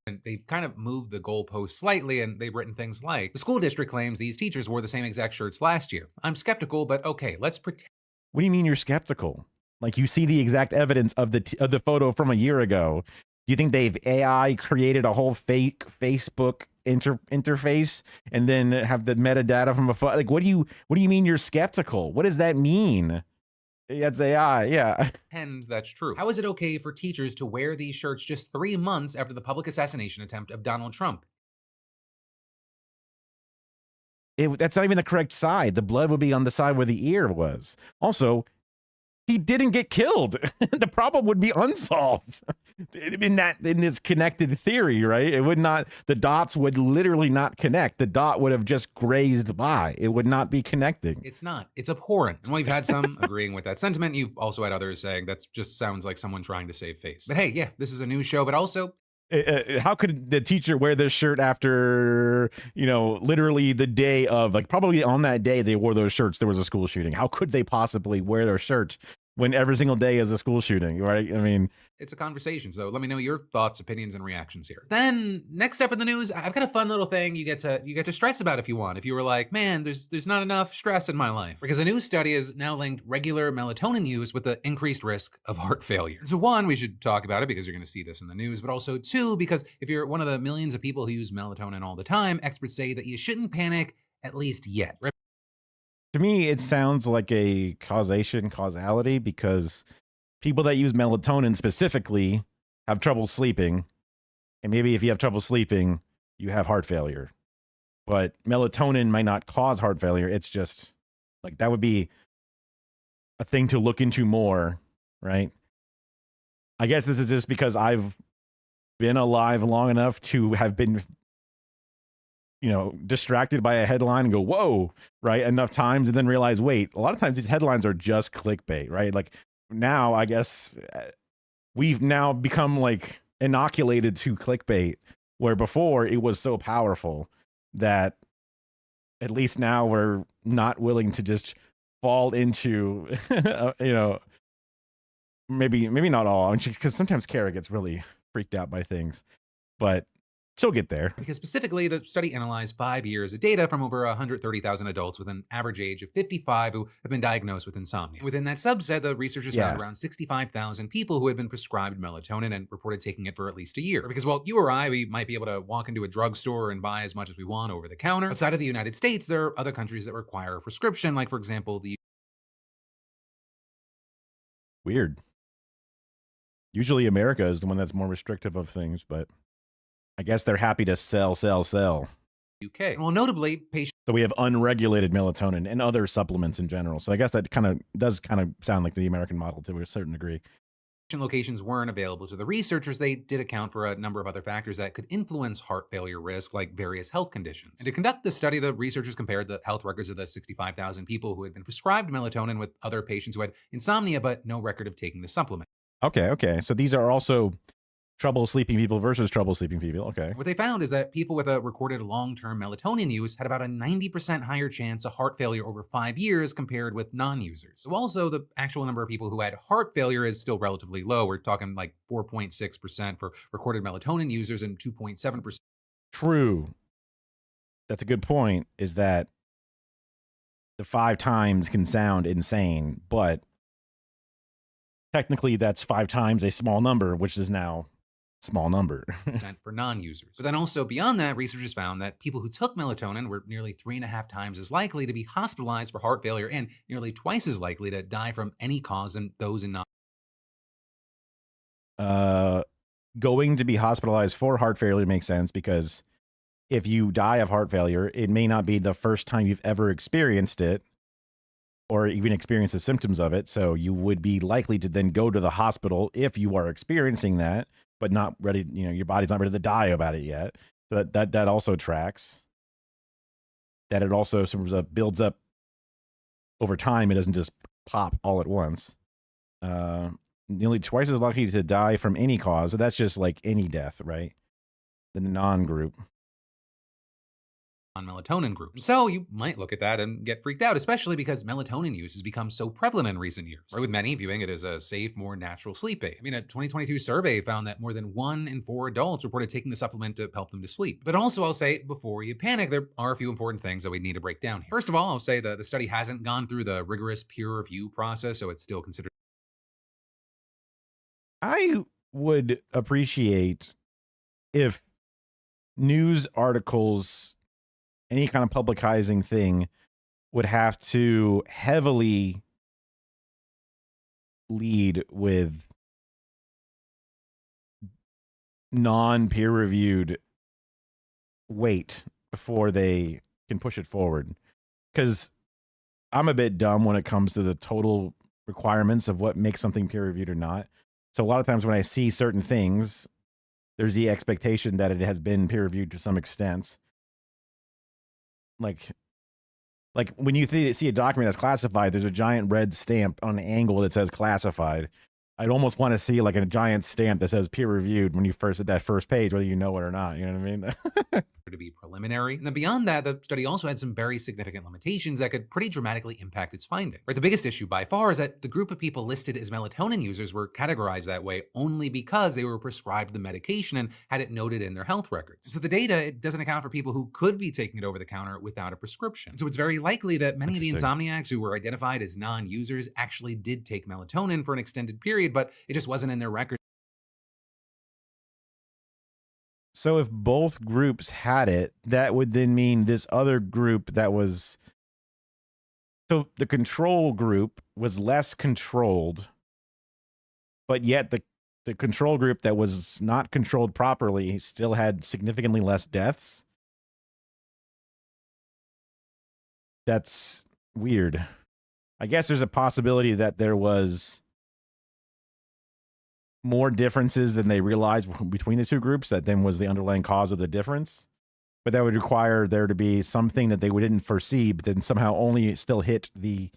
And they've kind of moved the goalpost slightly, and they've written things like, the school district claims these teachers wore the same exact shirts last year. I'm skeptical, but okay, let's pretend. What do you mean you're skeptical? Like, you see the exact evidence of the photo from a year ago. Do you think they've AI created a whole fake Facebook interface and then have the metadata from a photo? Like, what do you mean you're skeptical? What does that mean? That's AI, yeah. And that's true. How is it okay for teachers to wear these shirts just 3 months after the public assassination attempt of Donald Trump? That's not even the correct side. The blood would be on the side where the ear was. Also, he didn't get killed. The problem would be unsolved in this connected theory, right? It would not, the dots would literally not connect. The dot would have just grazed by. It would not be connecting. It's not. It's abhorrent. And while you've had some agreeing with that sentiment, you've also had others saying that just sounds like someone trying to save face. But hey, yeah, this is a news show, but also... how could the teacher wear this shirt after, you know, literally the day of, like, probably on that day they wore those shirts, there was a school shooting. How could they possibly wear their shirts when every single day is a school shooting, right? I mean, it's a conversation, so let me know your thoughts, opinions, and reactions here. Then, next up in the news, I've got a fun little thing you get to stress about if you want. If you were like, man, there's not enough stress in my life. Because a new study has now linked regular melatonin use with the increased risk of heart failure. So one, we should talk about it because you're gonna see this in the news, but also two, because if you're one of the millions of people who use melatonin all the time, experts say that you shouldn't panic, at least yet. To me, it sounds like a causality, because people that use melatonin specifically have trouble sleeping. And maybe if you have trouble sleeping, you have heart failure. But melatonin might not cause heart failure. It's just like, that would be a thing to look into more, right? I guess this is just because I've been alive long enough to have been, distracted by a headline and go, whoa, right? Enough times and then realize, wait, a lot of times these headlines are just clickbait, right? Like now, I guess we've now become like inoculated to clickbait, where before it was so powerful that at least now we're not willing to just fall into, maybe not all, because sometimes Kara gets really freaked out by things, but she'll get there. Because specifically, the study analyzed 5 years of data from over 130,000 adults with an average age of 55 who have been diagnosed with insomnia. Within that subset, the researchers found around 65,000 people who had been prescribed melatonin and reported taking it for at least a year. Because while you or I, we might be able to walk into a drugstore and buy as much as we want over the counter, outside of the United States, there are other countries that require a prescription, like, for example, the Weird. Usually America is the one that's more restrictive of things, but I guess they're happy to sell. UK. Well, notably, patients. So we have unregulated melatonin and other supplements in general. So I guess that does sound like the American model to a certain degree. Locations weren't available to the researchers. They did account for a number of other factors that could influence heart failure risk, like various health conditions. And to conduct the study, the researchers compared the health records of the 65,000 people who had been prescribed melatonin with other patients who had insomnia but no record of taking the supplement. Okay. So these are also trouble sleeping people versus trouble sleeping people. Okay. What they found is that people with a recorded long-term melatonin use had about a 90% higher chance of heart failure over 5 years compared with non-users. So also the actual number of people who had heart failure is still relatively low. We're talking like 4.6% for recorded melatonin users and 2.7%. True. That's a good point, is that the 5 times can sound insane, but technically that's 5 times a small number, which is now small number. For non-users. But then also beyond that, researchers found that people who took melatonin were nearly 3.5 times as likely to be hospitalized for heart failure and nearly twice as likely to die from any cause than those in going to be hospitalized for heart failure makes sense, because if you die of heart failure, it may not be the first time you've ever experienced it or even experienced the symptoms of it. So you would be likely to then go to the hospital if you are experiencing that, but not ready, your body's not ready to die about it yet. So that also tracks. That it also sort of builds up over time. It doesn't just pop all at once. Nearly twice as likely to die from any cause. So that's just like any death, right? The non-group. melatonin group. So you might look at that and get freaked out, especially because melatonin use has become so prevalent in recent years, right? With many viewing it as a safe, more natural sleep aid. I mean, a 2022 survey found that more than 1 in 4 adults reported taking the supplement to help them to sleep. But also, I'll say, before you panic, there are a few important things that we need to break down here. First of all, I'll say that the study hasn't gone through the rigorous peer review process, so it's still considered. I would appreciate if news articles, any kind of publicizing thing, would have to heavily lead with non-peer-reviewed weight before they can push it forward. Because I'm a bit dumb when it comes to the total requirements of what makes something peer-reviewed or not. So a lot of times when I see certain things, there's the expectation that it has been peer-reviewed to some extent. Like when you see a document that's classified, there's a giant red stamp on an angle that says classified. I'd almost want to see like a giant stamp that says peer reviewed when you first at that first page, whether you know it or not. You know what I mean? To be preliminary. And then beyond that, the study also had some very significant limitations that could pretty dramatically impact its finding. Right, the biggest issue by far is that the group of people listed as melatonin users were categorized that way only because they were prescribed the medication and had it noted in their health records. So the data, it doesn't account for people who could be taking it over the counter without a prescription. So it's very likely that many of the insomniacs who were identified as non-users actually did take melatonin for an extended period, but it just wasn't in their records. So if both groups had it, that would then mean this other group that was... So the control group was less controlled, but yet the control group that was not controlled properly still had significantly less deaths. That's weird. I guess there's a possibility that there was more differences than they realized between the two groups that then was the underlying cause of the difference. But that would require there to be something that they didn't foresee, but then somehow only still hit the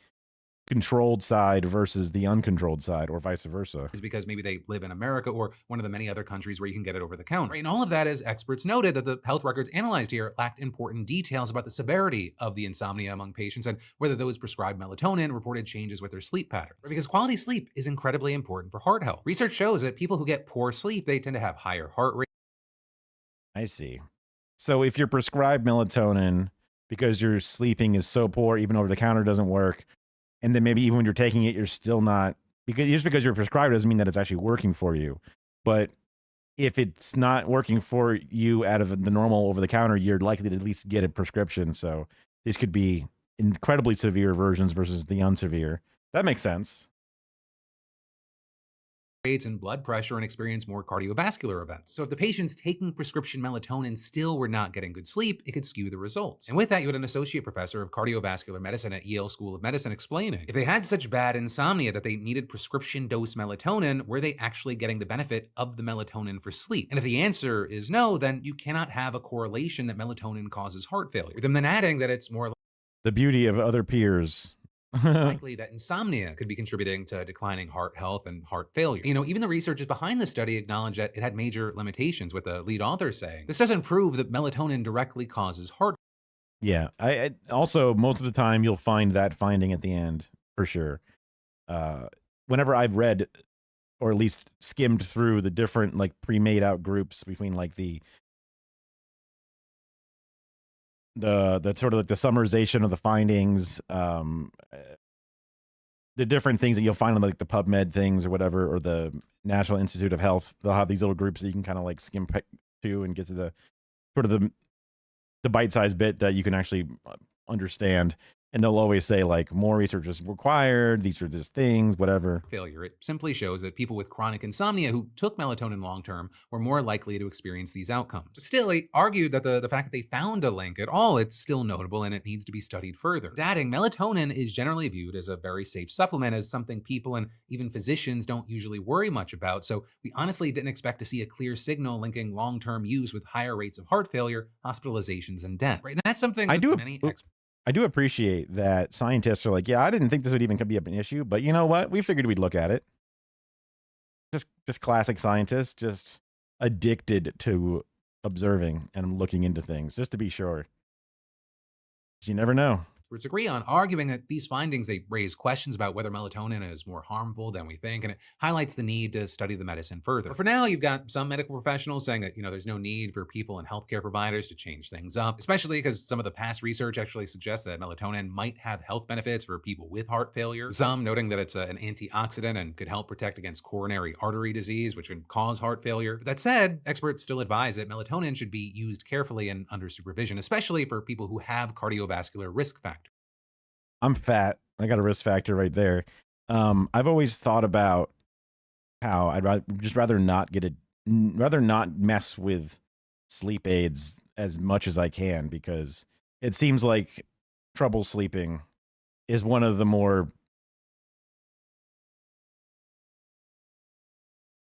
controlled side versus the uncontrolled side, or vice versa. Is because maybe they live in America or one of the many other countries where you can get it over the counter. Right? And all of that, as experts noted, that the health records analyzed here lacked important details about the severity of the insomnia among patients and whether those prescribed melatonin reported changes with their sleep patterns. Right? Because quality sleep is incredibly important for heart health. Research shows that people who get poor sleep, they tend to have higher heart rate. I see. So if you're prescribed melatonin because your sleeping is so poor, even over the counter doesn't work, and then maybe even when you're taking it, you're still not, because just because you're prescribed doesn't mean that it's actually working for you. But if it's not working for you out of the normal over the counter, you're likely to at least get a prescription. So these could be incredibly severe versions versus the unsevere. That makes sense. Rates and blood pressure and experience more cardiovascular events. So if the patients taking prescription melatonin still were not getting good sleep, it could skew the results. And with that, you had an associate professor of cardiovascular medicine at Yale School of Medicine explaining, if they had such bad insomnia that they needed prescription dose melatonin, were they actually getting the benefit of the melatonin for sleep? And if the answer is no, then you cannot have a correlation that melatonin causes heart failure. With them then adding that it's more the beauty of other peers. likely that insomnia could be contributing to declining heart health and heart failure. You know, even the researchers behind the study acknowledged that it had major limitations, with the lead author saying, this doesn't prove that melatonin directly causes heart. Yeah, I also, most of the time you'll find that finding at the end, for sure. Whenever I've read, or at least skimmed through the different like pre-made out groups between like the sort of like the summarization of the findings, the different things that you'll find on like the PubMed things or whatever, or the National Institute of Health, they'll have these little groups that you can kind of like skim to and get to the sort of the bite-sized bit that you can actually understand. And they'll always say like more research is required. These are just things, whatever. Failure. It simply shows that people with chronic insomnia who took melatonin long-term were more likely to experience these outcomes. But still, he argued that the fact that they found a link at all, it's still notable and it needs to be studied further. Adding, melatonin is generally viewed as a very safe supplement, as something people and even physicians don't usually worry much about. So we honestly didn't expect to see a clear signal linking long-term use with higher rates of heart failure, hospitalizations, and death. Right? And that's something I do appreciate that scientists are like, yeah, I didn't think this would even be an issue, but you know what? We figured we'd look at it. Just classic scientists, just addicted to observing and looking into things, just to be sure. You never know. Experts agree on, arguing that these findings, they raise questions about whether melatonin is more harmful than we think, and it highlights the need to study the medicine further. But for now, you've got some medical professionals saying that, there's no need for people and healthcare providers to change things up, especially because some of the past research actually suggests that melatonin might have health benefits for people with heart failure. Some noting that it's an antioxidant and could help protect against coronary artery disease, which can cause heart failure. But that said, experts still advise that melatonin should be used carefully and under supervision, especially for people who have cardiovascular risk factors. I'm fat. I got a risk factor right there. I've always thought about how I'd rather not mess with sleep aids as much as I can, because it seems like trouble sleeping is one of the more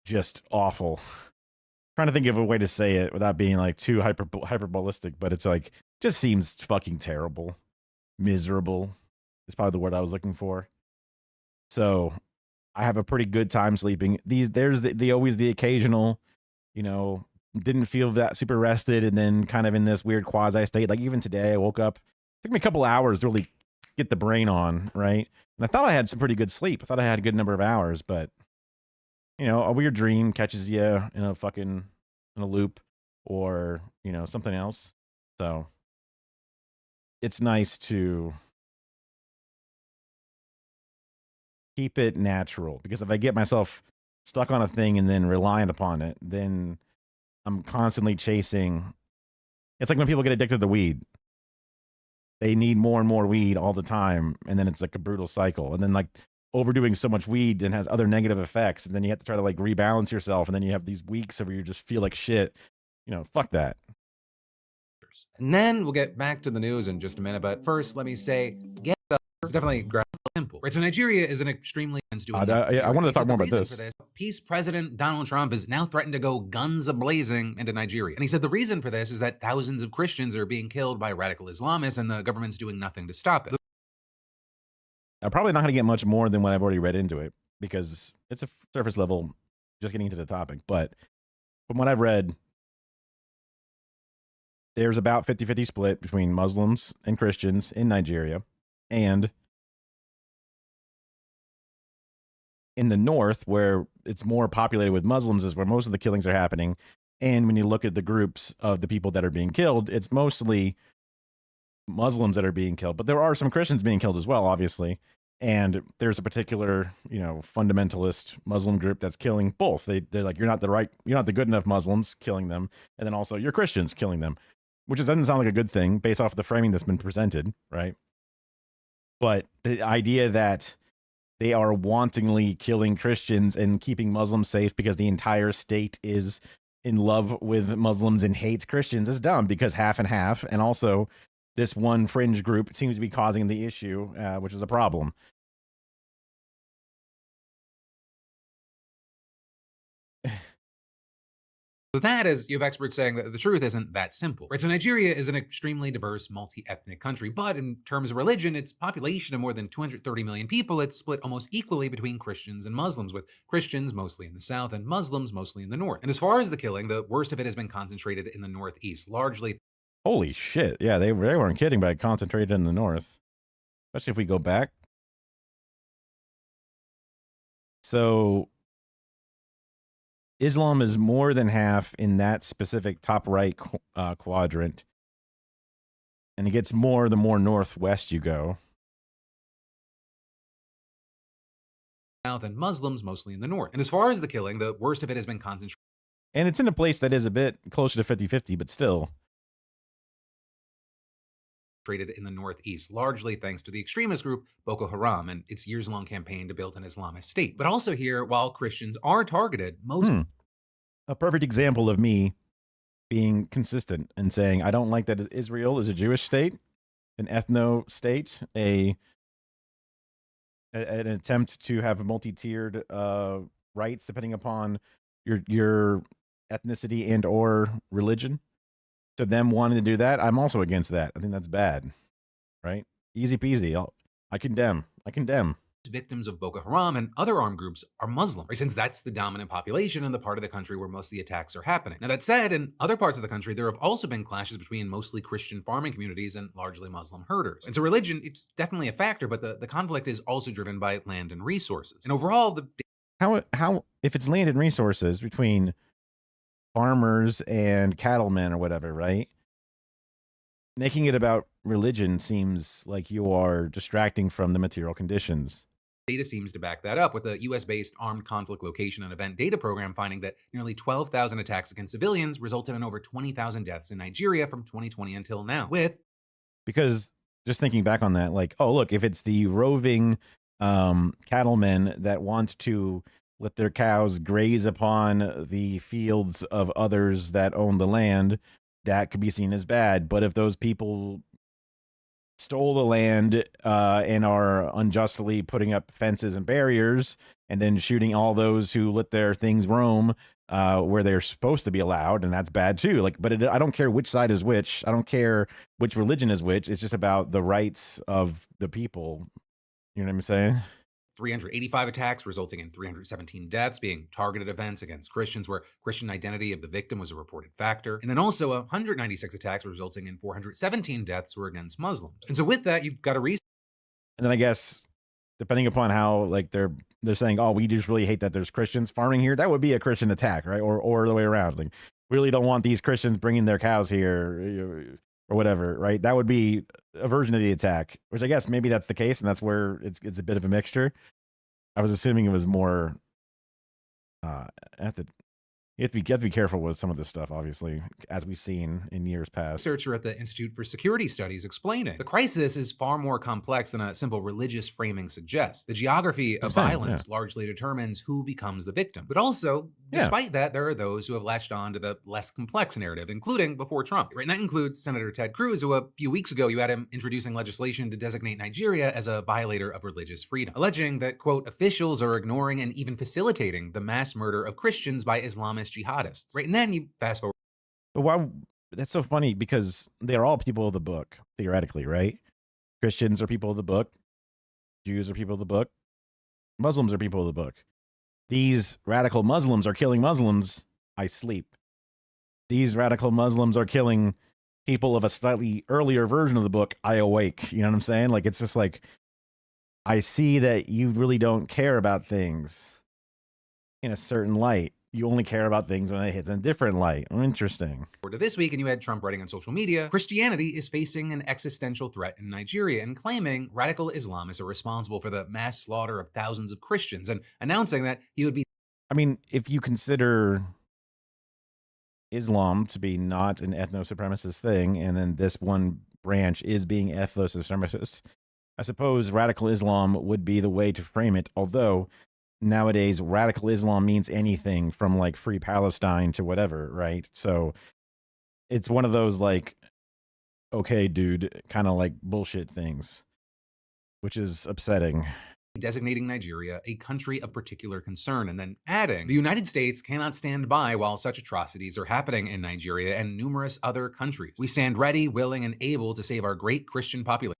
just awful. Trying to think of a way to say it without being like too hyperbolistic, but it's like just seems fucking terrible, miserable. Is probably the word I was looking for. So I have a pretty good time sleeping. There's always the occasional, didn't feel that super rested, and then kind of in this weird quasi state. Like even today, I woke up. It took me a couple hours to really get the brain on, right? And I thought I had some pretty good sleep. I thought I had a good number of hours, but a weird dream catches you in a loop, or something else. So it's nice to keep it natural, because if I get myself stuck on a thing and then reliant upon it, then I'm constantly chasing. It's like when people get addicted to weed. They need more and more weed all the time, and then it's like a brutal cycle. And then like overdoing so much weed and has other negative effects, and then you have to try to like rebalance yourself, and then you have these weeks where you just feel like shit. Fuck that. And then we'll get back to the news in just a minute, but first let me say, get It's definitely simple. Right, so Nigeria is an extremely I wanted to talk more about this. Peace President Donald Trump has now threatened to go guns a-blazing into Nigeria. And he said the reason for this is that thousands of Christians are being killed by radical Islamists and the government's doing nothing to stop it. I'm probably not going to get much more than what I've already read into it because it's a surface level, just getting into the topic. But from what I've read, there's about 50-50 split between Muslims and Christians in Nigeria. And in the north, where it's more populated with Muslims, is where most of the killings are happening. And when you look at the groups of the people that are being killed, it's mostly Muslims that are being killed. But there are some Christians being killed as well, obviously. And there's a particular, fundamentalist Muslim group that's killing both. They're like, you're not the good enough Muslims, killing them. And then also you're Christians, killing them, which doesn't sound like a good thing based off the framing that's been presented, right? But the idea that they are wantonly killing Christians and keeping Muslims safe because the entire state is in love with Muslims and hates Christians is dumb, because half and half. And also this one fringe group seems to be causing the issue, which is a problem. So that is, you have experts saying that the truth isn't that simple. Right, so Nigeria is an extremely diverse, multi-ethnic country, but in terms of religion, its population of more than 230 million people, it's split almost equally between Christians and Muslims, with Christians mostly in the south and Muslims mostly in the north. And as far as the killing, the worst of it has been concentrated in the northeast, largely. Holy shit. Yeah, they weren't kidding by concentrated in the north, especially if we go back. So Islam is more than half in that specific top right quadrant. And it gets more the more northwest you go. South and Muslims mostly in the north. And as far as the killing, the worst of it has been concentrated. And it's in a place that is a bit closer to 50-50, but still. In the northeast, largely thanks to the extremist group Boko Haram and its years-long campaign to build an Islamist state. But also here, while Christians are targeted, most... A perfect example of me being consistent and saying, I don't like that Israel is a Jewish state, an ethno state, an attempt to have multi-tiered rights depending upon your ethnicity and or religion. So them wanting to do that, I'm also against that. I think that's bad, right? Easy peasy. I condemn. Victims of Boko Haram and other armed groups are Muslim, right? Since that's the dominant population in the part of the country where most of the attacks are happening. Now, that said, in other parts of the country, there have also been clashes between mostly Christian farming communities and largely Muslim herders. And so religion, it's definitely a factor, but the conflict is also driven by land and resources. And overall, how if it's land and resources between farmers and cattlemen or whatever, right? Making it about religion seems like you are distracting from the material conditions. Data seems to back that up, with the US-based Armed Conflict Location and Event Data Program finding that nearly 12,000 attacks against civilians resulted in over 20,000 deaths in Nigeria from 2020 until now. Because just thinking back on that, like, oh, look, if it's the roving cattlemen that want to let their cows graze upon the fields of others that own the land, that could be seen as bad. But if those people stole the land and are unjustly putting up fences and barriers and then shooting all those who let their things roam where they're supposed to be allowed, and that's bad too. Like, but I don't care which side is which. I don't care which religion is which. It's just about the rights of the people. You know what I'm saying? 385 attacks resulting in 317 deaths, being targeted events against Christians where Christian identity of the victim was a reported factor. And then also 196 attacks resulting in 417 deaths were against Muslims. And so with that, you've got to reason. And then I guess, depending upon how, like, they're saying, oh, we just really hate that there's Christians farming here, that would be a Christian attack, right? Or the way around. Like, we really don't want these Christians bringing their cows here or whatever, right? That would be a version of the attack, which I guess maybe that's the case, and that's where it's a bit of a mixture. I was assuming it was more You have to be careful with some of this stuff, obviously, as we've seen in years past. Researcher at the Institute for Security Studies explaining the crisis is far more complex than a simple religious framing suggests. The geography of violence largely determines who becomes the victim. But also, despite that, there are those who have latched on to the less complex narrative, including before Trump. Right? And that includes Senator Ted Cruz, who a few weeks ago you had him introducing legislation to designate Nigeria as a violator of religious freedom, alleging that, quote, officials are ignoring and even facilitating the mass murder of Christians by Islamist jihadists. Right? And then you fast forward. But why? That's so funny because they're all people of the book, theoretically, right? Christians are people of the book. Jews are people of the book. Muslims are people of the book. These radical Muslims are killing Muslims. I sleep. These radical Muslims are killing people of a slightly earlier version of the book. I awake. You know what I'm saying? Like, it's just like, I see that you really don't care about things in a certain light. You only care about things when it hits in a different light. Interesting. To this week, and you had Trump writing on social media, Christianity is facing an existential threat in Nigeria and claiming radical Islamists are responsible for the mass slaughter of thousands of Christians and announcing that he would be... I mean, if you consider Islam to be not an ethno-supremacist thing, and then this one branch is being ethno-supremacist, I suppose radical Islam would be the way to frame it, although nowadays radical Islam means anything from like free Palestine to whatever, right? So it's one of those like, okay, dude, kind of like bullshit things, which is upsetting. Designating Nigeria a country of particular concern, and then adding, the United States cannot stand by while such atrocities are happening in Nigeria and numerous other countries. We stand ready, willing, and able to save our great Christian population.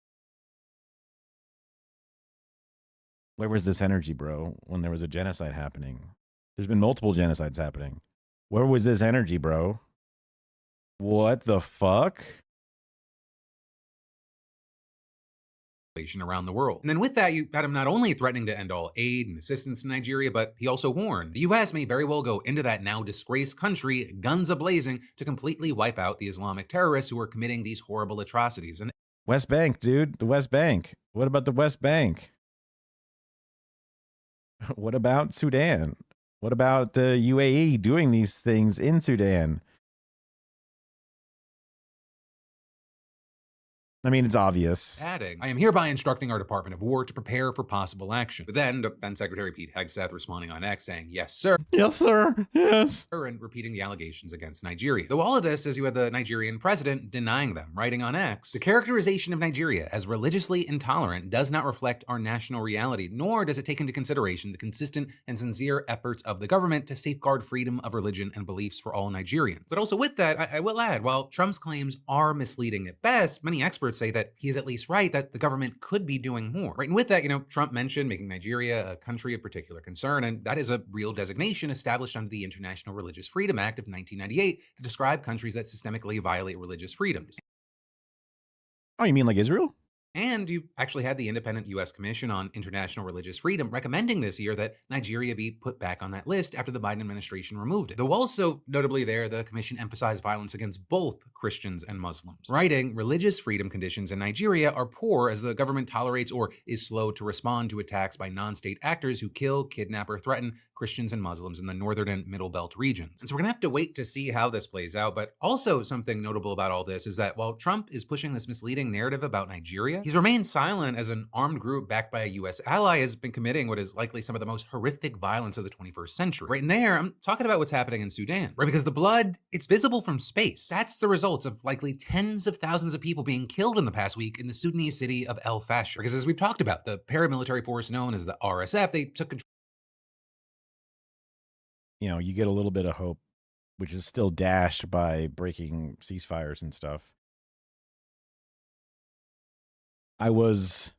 Where was this energy, bro, when there was a genocide happening? There's been multiple genocides happening. Where was this energy, bro? What the fuck? Around the world. And then with that, you had him not only threatening to end all aid and assistance to Nigeria, but he also warned the U.S. may very well go into that now disgraced country, guns a-blazing, to completely wipe out the Islamic terrorists who are committing these horrible atrocities. And West Bank, dude, the West Bank. What about the West Bank? What about Sudan? What about the UAE doing these things in Sudan? I mean, it's obvious. Adding, I am hereby instructing our Department of War to prepare for possible action. But then Defense Secretary Pete Hegseth responding on X saying, yes, sir. Yes, sir. Yes. And repeating the allegations against Nigeria. Though all of this, as you had the Nigerian president denying them, writing on X, the characterization of Nigeria as religiously intolerant does not reflect our national reality, nor does it take into consideration the consistent and sincere efforts of the government to safeguard freedom of religion and beliefs for all Nigerians. But also with that, I will add, while Trump's claims are misleading at best, many experts say that he is at least right that the government could be doing more. Right, and with that, Trump mentioned making Nigeria a country of particular concern, and that is a real designation established under the International Religious Freedom Act of 1998 to describe countries that systemically violate religious freedoms. Oh, you mean like Israel? And you actually had the independent U.S. Commission on International Religious Freedom recommending this year that Nigeria be put back on that list after the Biden administration removed it. Though also, notably there, the commission emphasized violence against both Christians and Muslims, writing, religious freedom conditions in Nigeria are poor as the government tolerates or is slow to respond to attacks by non-state actors who kill, kidnap, or threaten Christians and Muslims in the northern and middle belt regions. And so we're gonna have to wait to see how this plays out. But also something notable about all this is that while Trump is pushing this misleading narrative about Nigeria, he's remained silent as an armed group backed by a U.S. ally has been committing what is likely some of the most horrific violence of the 21st century. Right in there, I'm talking about what's happening in Sudan, right? Because the blood, it's visible from space. That's the result of likely tens of thousands of people being killed in the past week in the Sudanese city of El Fasher. Because as we've talked about, the paramilitary force known as the RSF, they took control. You get a little bit of hope, which is still dashed by breaking ceasefires and stuff. I was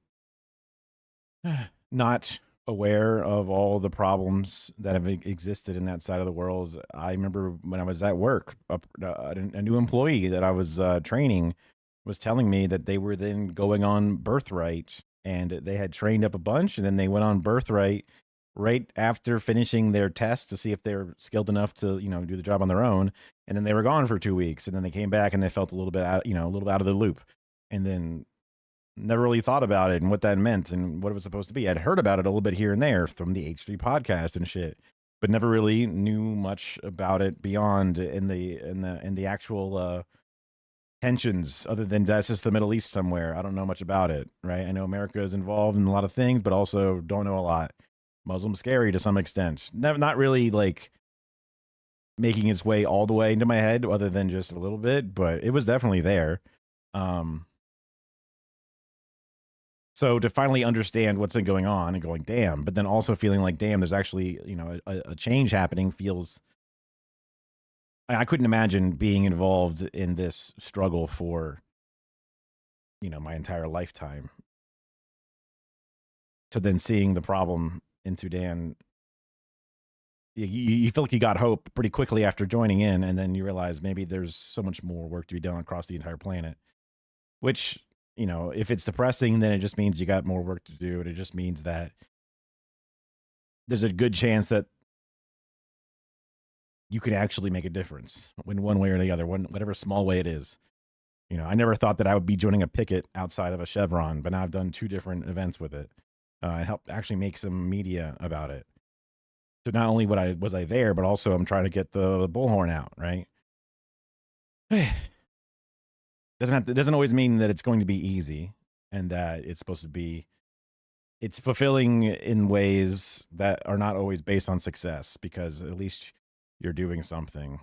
not aware of all the problems that have existed in that side of the world. I remember when I was at work, a new employee that I was training was telling me that they were then going on Birthright, and they had trained up a bunch, and then they went on Birthright right after finishing their test to see if they're skilled enough to, do the job on their own. And then they were gone for 2 weeks, and then they came back and they felt a little bit out, a little bit out of the loop, and then never really thought about it and what that meant and what it was supposed to be. I'd heard about it a little bit here and there from the H3 podcast and shit, but never really knew much about it beyond in the actual tensions, other than that's just the Middle East somewhere. I don't know much about it, right? I know America is involved in a lot of things, but also don't know a lot. Muslim scary to some extent. Not really like making its way all the way into my head, other than just a little bit, but it was definitely there. So to finally understand what's been going on and going, damn, but then also feeling like, damn, there's actually, a change happening feels. I couldn't imagine being involved in this struggle for, my entire lifetime. To then seeing the problem in Sudan, you feel like you got hope pretty quickly after joining in, and then you realize maybe there's so much more work to be done across the entire planet, which, if it's depressing, then it just means you got more work to do. And it just means that there's a good chance that you could actually make a difference in one way or the other, whatever small way it is. I never thought that I would be joining a picket outside of a Chevron, but now I've done 2 different events with it. I helped actually make some media about it. So not only was I there, but also I'm trying to get the bullhorn out, right? It doesn't always mean that it's going to be easy, and that it's supposed to be. It's fulfilling in ways that are not always based on success, because at least you're doing something.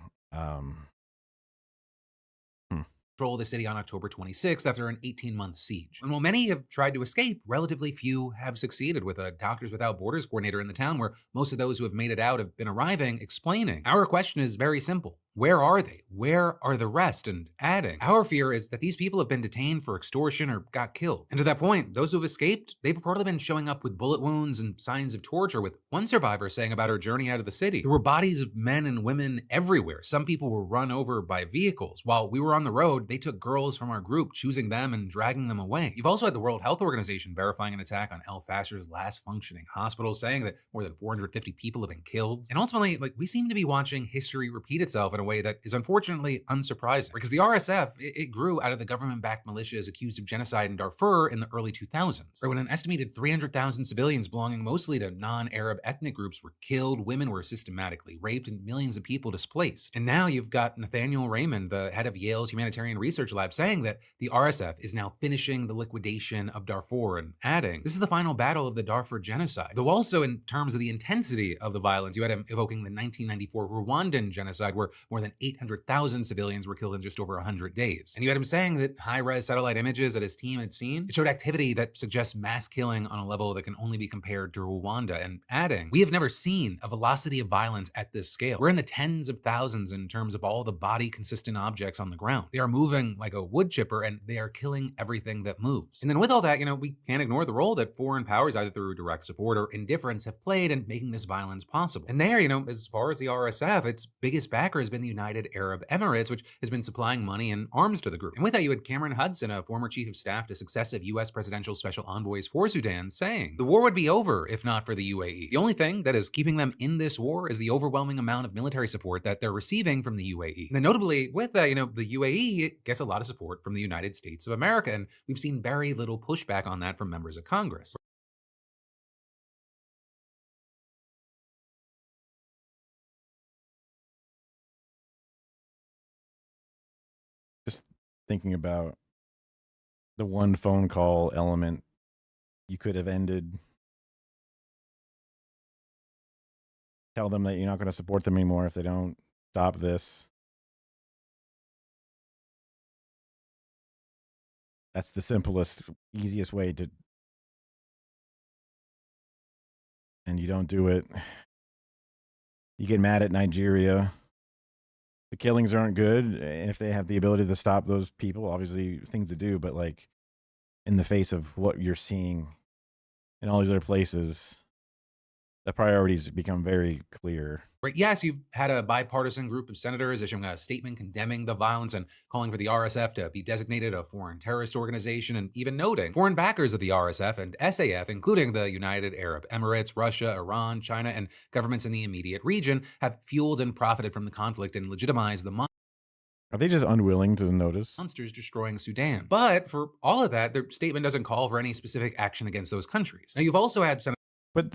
Control the city on October 26th after an 18-month siege. And while many have tried to escape, relatively few have succeeded, with a Doctors Without Borders coordinator in the town, where most of those who have made it out have been arriving, explaining. Our question is very simple. Where are they? Where are the rest? And adding, our fear is that these people have been detained for extortion or got killed. And to that point, those who have escaped, they've reportedly been showing up with bullet wounds and signs of torture, with one survivor saying about her journey out of the city. There were bodies of men and women everywhere. Some people were run over by vehicles. While we were on the road, they took girls from our group, choosing them and dragging them away. You've also had the World Health Organization verifying an attack on El Fasher's last functioning hospital, saying that more than 450 people have been killed. And ultimately, we seem to be watching history repeat itself in a way that is unfortunately unsurprising, because the RSF, it grew out of the government-backed militias accused of genocide in Darfur in the early 2000s, when an estimated 300,000 civilians belonging mostly to non-Arab ethnic groups were killed, women were systematically raped, and millions of people displaced. And now you've got Nathaniel Raymond, the head of Yale's Humanitarian Research Lab, saying that the RSF is now finishing the liquidation of Darfur, and adding, this is the final battle of the Darfur genocide. Though also in terms of the intensity of the violence, you had him evoking the 1994 Rwandan genocide, where more than 800,000 civilians were killed in just over 100 days. And you had him saying that high-res satellite images that his team had seen, it showed activity that suggests mass killing on a level that can only be compared to Rwanda, and adding, we have never seen a velocity of violence at this scale. We're in the tens of thousands in terms of all the body-consistent objects on the ground. They are moving like a wood chipper, and they are killing everything that moves. And then with all that, we can't ignore the role that foreign powers, either through direct support or indifference, have played in making this violence possible. And there, as far as the RSF, its biggest backer has been the United Arab Emirates, which has been supplying money and arms to the group. And with that, you had Cameron Hudson, a former chief of staff to successive U.S. presidential special envoys for Sudan, saying, the war would be over if not for the UAE. The only thing that is keeping them in this war is the overwhelming amount of military support that they're receiving from the UAE. And then notably, with that, the UAE gets a lot of support from the United States of America, and we've seen very little pushback on that from members of Congress. Just thinking about the one phone call element you could have ended. Tell them that you're not going to support them anymore if they don't stop this. That's the simplest, easiest way to. And you don't do it. You get mad at Nigeria. The killings aren't good. If they have the ability to stop those people, obviously things to do, but in the face of what you're seeing in all these other places, the priorities become very clear. Right. Yes, you've had a bipartisan group of senators issuing a statement condemning the violence and calling for the RSF to be designated a foreign terrorist organization, and even noting foreign backers of the RSF and SAF, including the United Arab Emirates, Russia, Iran, China, and governments in the immediate region, have fueled and profited from the conflict and legitimized the Are they just unwilling to notice? monsters destroying Sudan. But for all of that, their statement doesn't call for any specific action against those countries. Now, you've also had But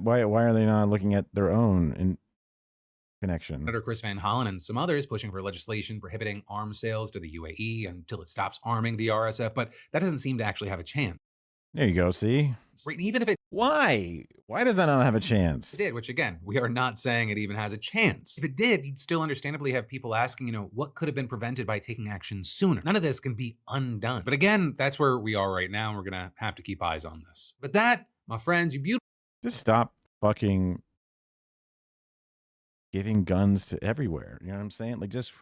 why are they not looking at their own connection? Senator Chris Van Hollen and some others pushing for legislation prohibiting arms sales to the UAE until it stops arming the RSF, but that doesn't seem to actually have a chance. There you go. See? Right, even if it Why does that not have a chance? did, which again, we are not saying it even has a chance. If it did, you'd still understandably have people asking, what could have been prevented by taking action sooner? None of this can be undone. But again, that's where we are right now, and we're gonna have to keep eyes on this. But that, my friends, you beautiful. Just stop fucking giving guns to everywhere. You know what I'm saying? Like, just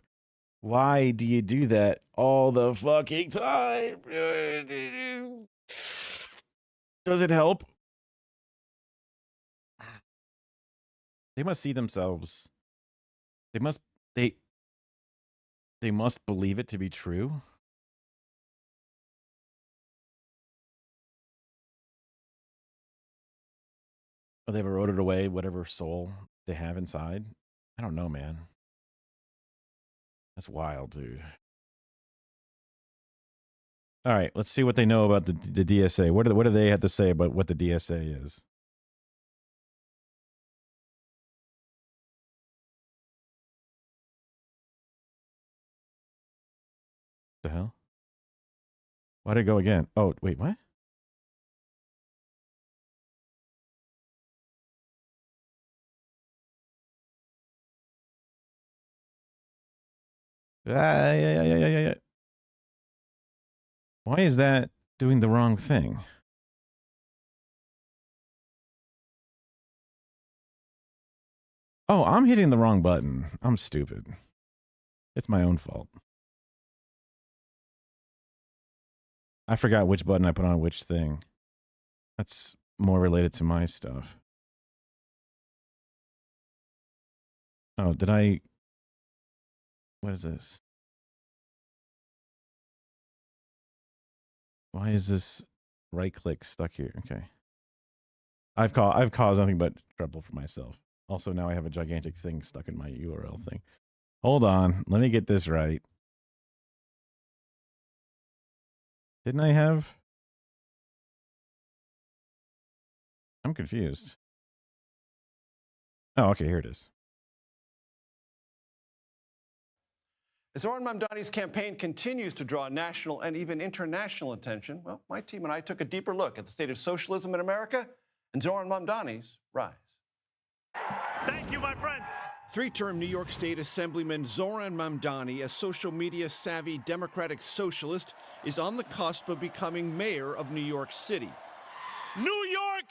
why do you do that all the fucking time? Does it help? They must see themselves. They must believe it to be true. Or they've eroded away whatever soul they have inside. I don't know, man. That's wild, dude. All right, let's see what they know about the DSA. What do they have to say about what the DSA is? The hell? Why'd it go again? Oh, wait, what? Yeah. Why is that doing the wrong thing? Oh, I'm hitting the wrong button. I'm stupid. It's my own fault. I forgot which button I put on which thing. That's more related to my stuff. Oh, did I... What is this? Why is this right click stuck here? Okay. I've caused nothing but trouble for myself. Also, now I have a gigantic thing stuck in my URL thing. Hold on. Let me get this right. Didn't I have... I'm confused. Oh, okay, here it is. As Zohran Mamdani's campaign continues to draw national and even international attention, well, my team and I took a deeper look at the state of socialism in America and Zohran Mamdani's rise. Thank you, my friends. Three-term New York State Assemblyman Zohran Mamdani, a social media savvy democratic socialist, is on the cusp of becoming mayor of New York City. New York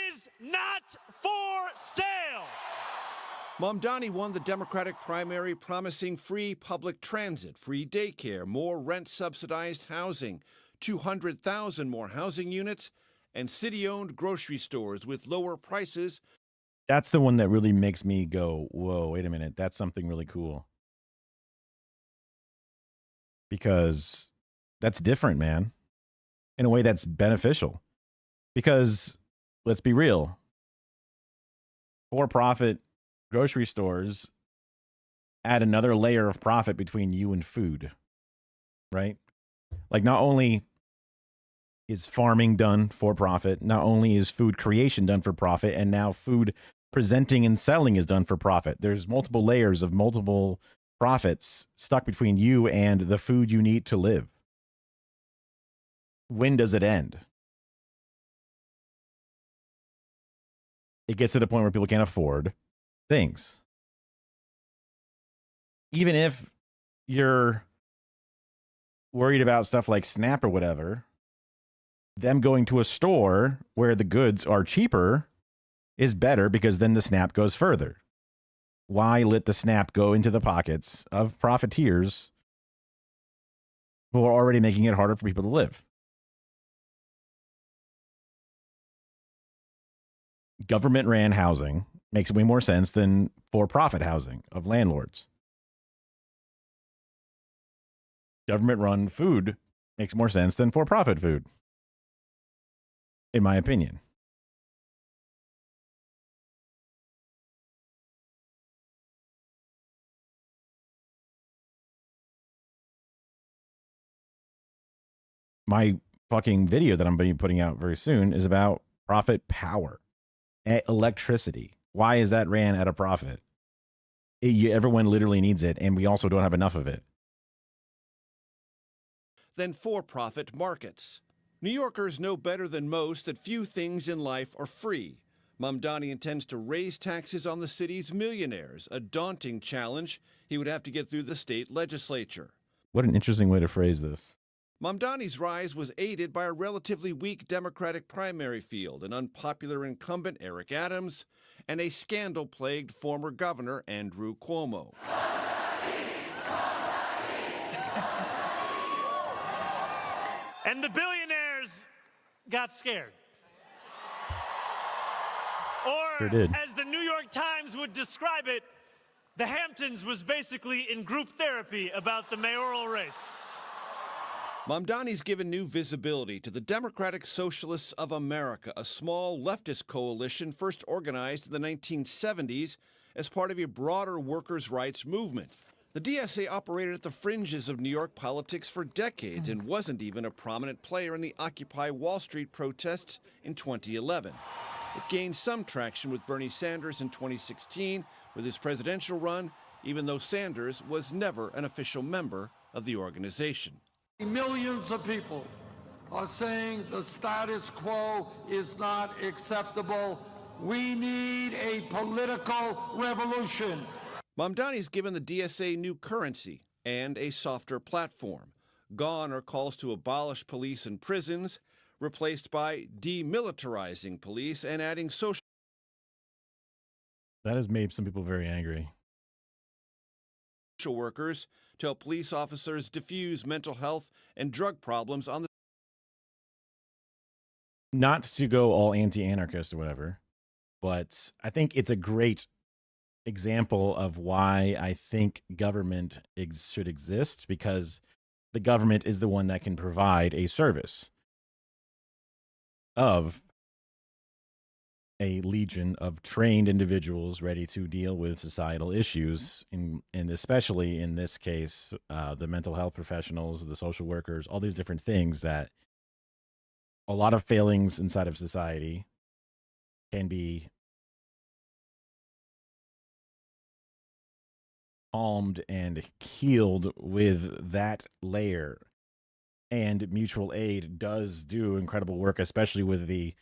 is not for sale. Mamdani won the Democratic primary promising free public transit, free daycare, more rent-subsidized housing, 200,000 more housing units, and city-owned grocery stores with lower prices. That's the one that really makes me go, whoa, wait a minute. That's something really cool. Because that's different, man. In a way that's beneficial. Because, let's be real, for-profit grocery stores add another layer of profit between you and food, right? Like, not only is farming done for profit, not only is food creation done for profit, and now food presenting and selling is done for profit. There's multiple layers of multiple profits stuck between you and the food you need to live. When does it end? It gets to the point where people can't afford things. Even if you're worried about stuff like SNAP or whatever, them going to a store where the goods are cheaper is better, because then the SNAP goes further. Why let the SNAP go into the pockets of profiteers who are already making it harder for people to live? Government ran housing makes way more sense than for-profit housing of landlords. Government run food makes more sense than for-profit food, in my opinion. My fucking video that I'm going to be putting out very soon is about profit power. Electricity. Why is that ran at a profit? Everyone literally needs it, and we also don't have enough of it. Than for-profit markets. New Yorkers know better than most that few things in life are free. Mamdani intends to raise taxes on the city's millionaires, a daunting challenge he would have to get through the state legislature. What an interesting way to phrase this. Mamdani's rise was aided by a relatively weak Democratic primary field, an unpopular incumbent, Eric Adams, and a scandal-plagued former governor, Andrew Cuomo. And the billionaires got scared. Or, Sure did. as the New York Times would describe it, the Hamptons was basically in group therapy about the mayoral race. Mamdani's given new visibility to the Democratic Socialists of America, a small leftist coalition first organized in the 1970s as part of a broader workers' rights movement. The DSA operated at the fringes of New York politics for decades and wasn't even a prominent player in the Occupy Wall Street protests in 2011. It gained some traction with Bernie Sanders in 2016 with his presidential run, even though Sanders was never an official member of the organization. Millions of people are saying the status quo is not acceptable. We need a political revolution. Mamdani's given the DSA new currency and a softer platform. Gone are calls to abolish police and prisons, replaced by demilitarizing police and adding social. That has made some people very angry. Workers to help police officers diffuse mental health and drug problems on the. Not to go all anti-anarchist or whatever, but I think it's a great example of why I think government should exist, because the government is the one that can provide a service of a legion of trained individuals ready to deal with societal issues, and especially in this case, the mental health professionals, the social workers, all these different things that a lot of failings inside of society can be calmed and healed with that layer. And mutual aid does do incredible work, especially with the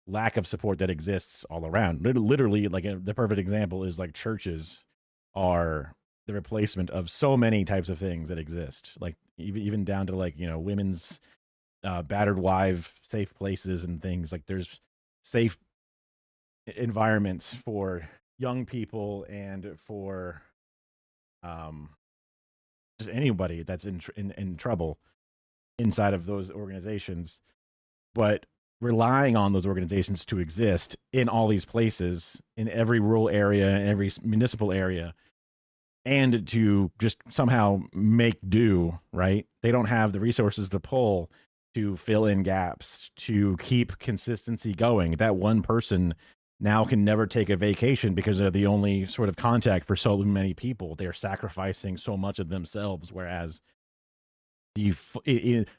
lack of support that exists all around. Literally, like the perfect example is like churches are the replacement of so many types of things that exist, like even down to like, you know, women's battered wife safe places and things. Like there's safe environments for young people and for just anybody that's in trouble inside of those organizations. But relying on those organizations to exist in all these places, in every rural area, in every municipal area, and to just somehow make do, right? They don't have the resources to pull to fill in gaps, to keep consistency going. That one person now can never take a vacation because they're the only sort of contact for so many people. They're sacrificing so much of themselves, whereas the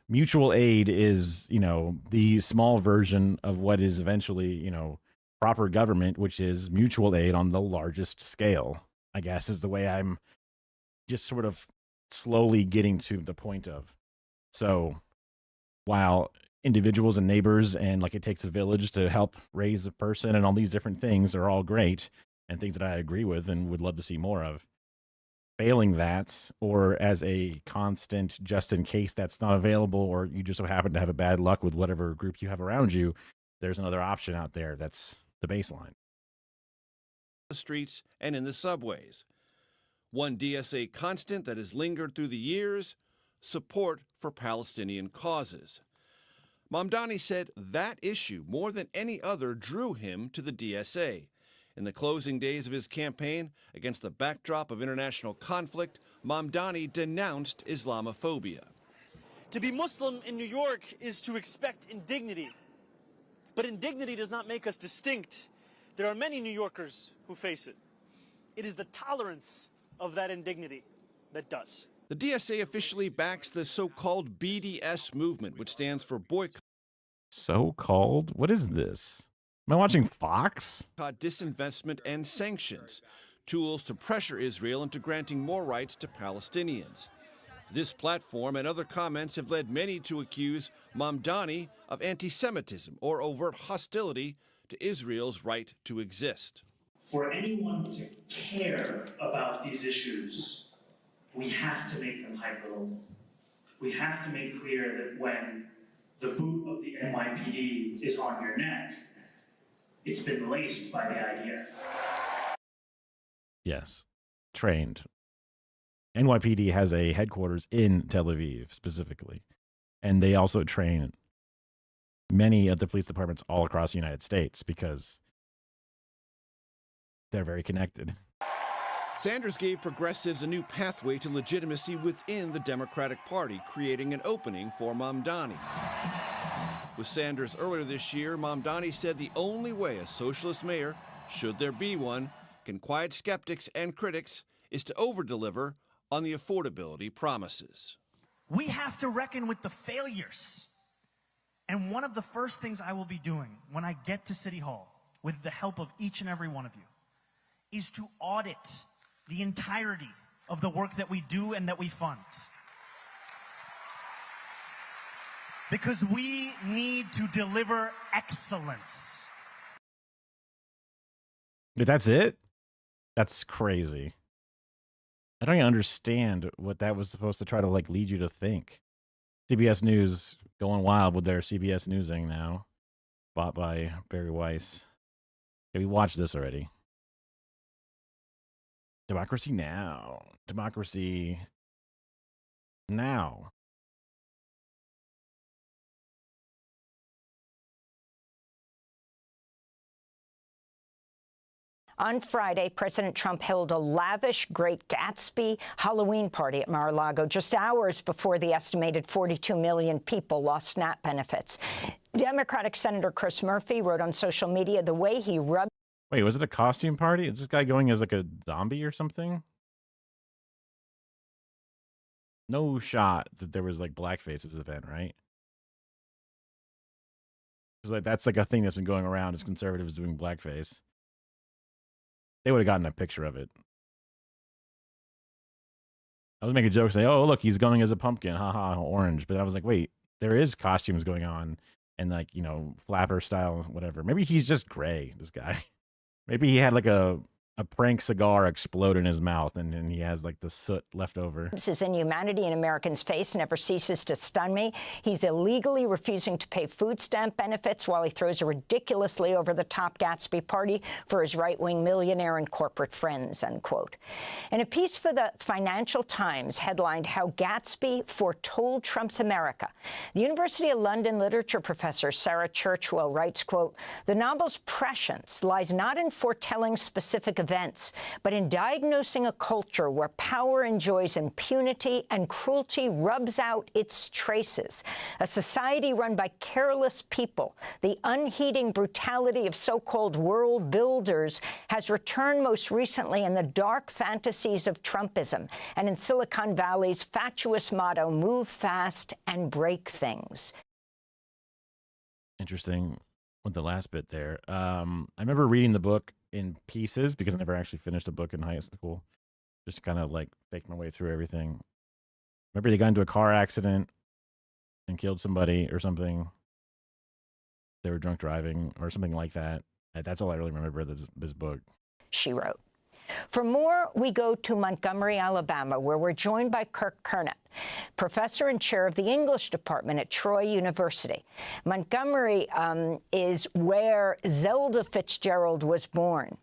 mutual aid is, you know, the small version of what is eventually, you know, proper government, which is mutual aid on the largest scale, I guess, is the way I'm just sort of slowly getting to the point of. So while individuals and neighbors and like it takes a village to help raise a person and all these different things are all great and things that I agree with and would love to see more of, failing that, or as a constant just in case that's not available, or you just so happen to have a bad luck with whatever group you have around you, there's another option out there. That's the baseline. The streets and in the subways. One DSA constant that has lingered through the years: support for Palestinian causes. Mamdani said that issue, more than any other, drew him to the DSA. In the closing days of his campaign, against the backdrop of international conflict, Mamdani denounced Islamophobia. To be Muslim in New York is to expect indignity. But indignity does not make us distinct. There are many New Yorkers who face it. It is the tolerance of that indignity that does. The DSA officially backs the so-called BDS movement, which stands for boycott. So-called? What is this? Am I watching Fox? Disinvestment and sanctions, tools to pressure Israel into granting more rights to Palestinians. This platform and other comments have led many to accuse Mamdani of anti-Semitism or overt hostility to Israel's right to exist. For anyone to care about these issues, we have to make them hyperlocal. We have to make clear that when the boot of the NYPD is on your neck, it's been laced by the IDF. Yes. Trained. NYPD has a headquarters in Tel Aviv specifically. And they also train many of the police departments all across the United States because they're very connected. Sanders gave progressives a new pathway to legitimacy within the Democratic Party, creating an opening for Mamdani. With Sanders earlier this year, Mamdani said the only way a socialist mayor, should there be one, can quiet skeptics and critics is to over-deliver on the affordability promises. We have to reckon with the failures. And one of the first things I will be doing when I get to City Hall, with the help of each and every one of you, is to audit the entirety of the work that we do and that we fund. Because we need to deliver excellence. That's it? That's crazy. I don't even understand what that was supposed to try to like lead you to think. CBS News going wild with their CBS Newsing now, bought by Barry Weiss. Okay, we watched this already. Democracy Now. Democracy Now. On Friday, President Trump held a lavish Great Gatsby Halloween party at Mar-a-Lago just hours before the estimated 42 million people lost SNAP benefits. Democratic Senator Chris Murphy wrote on social media the way he rubbed... Wait, was it a costume party? Is this guy going as like a zombie or something? No shot that there was like blackface at this event, right? Because like that's like a thing that's been going around as conservatives doing blackface. They would have gotten a picture of it. I was making jokes, say, "Oh, look, he's going as a pumpkin, haha, orange." But I was like, "Wait, there is costumes going on, and like flapper style, whatever. Maybe he's just gray. This guy. Maybe he had like a prank cigar explode in his mouth, and he has like the soot left over." His inhumanity in Americans' face never ceases to stun me. He's illegally refusing to pay food stamp benefits while he throws a ridiculously over-the-top Gatsby party for his right-wing millionaire and corporate friends, unquote. In a piece for the Financial Times headlined "How Gatsby Foretold Trump's America," the University of London literature professor Sarah Churchwell writes, quote, "The novel's prescience lies not in foretelling specific events, but in diagnosing a culture where power enjoys impunity and cruelty rubs out its traces. A society run by careless people, the unheeding brutality of so-called world builders has returned most recently in the dark fantasies of Trumpism and in Silicon Valley's fatuous motto, move fast and break things." Interesting with the last bit there. I remember reading the book in pieces because I never actually finished a book in high school. Just kind of like faked my way through everything. Remember they got into a car accident and killed somebody or something. They were drunk driving or something like that. That's all I really remember of this book. She wrote. For more, we go to Montgomery, Alabama, where we're joined by Kirk Kernutt, professor and chair of the English department at Troy University. Montgomery is where Zelda Fitzgerald was born.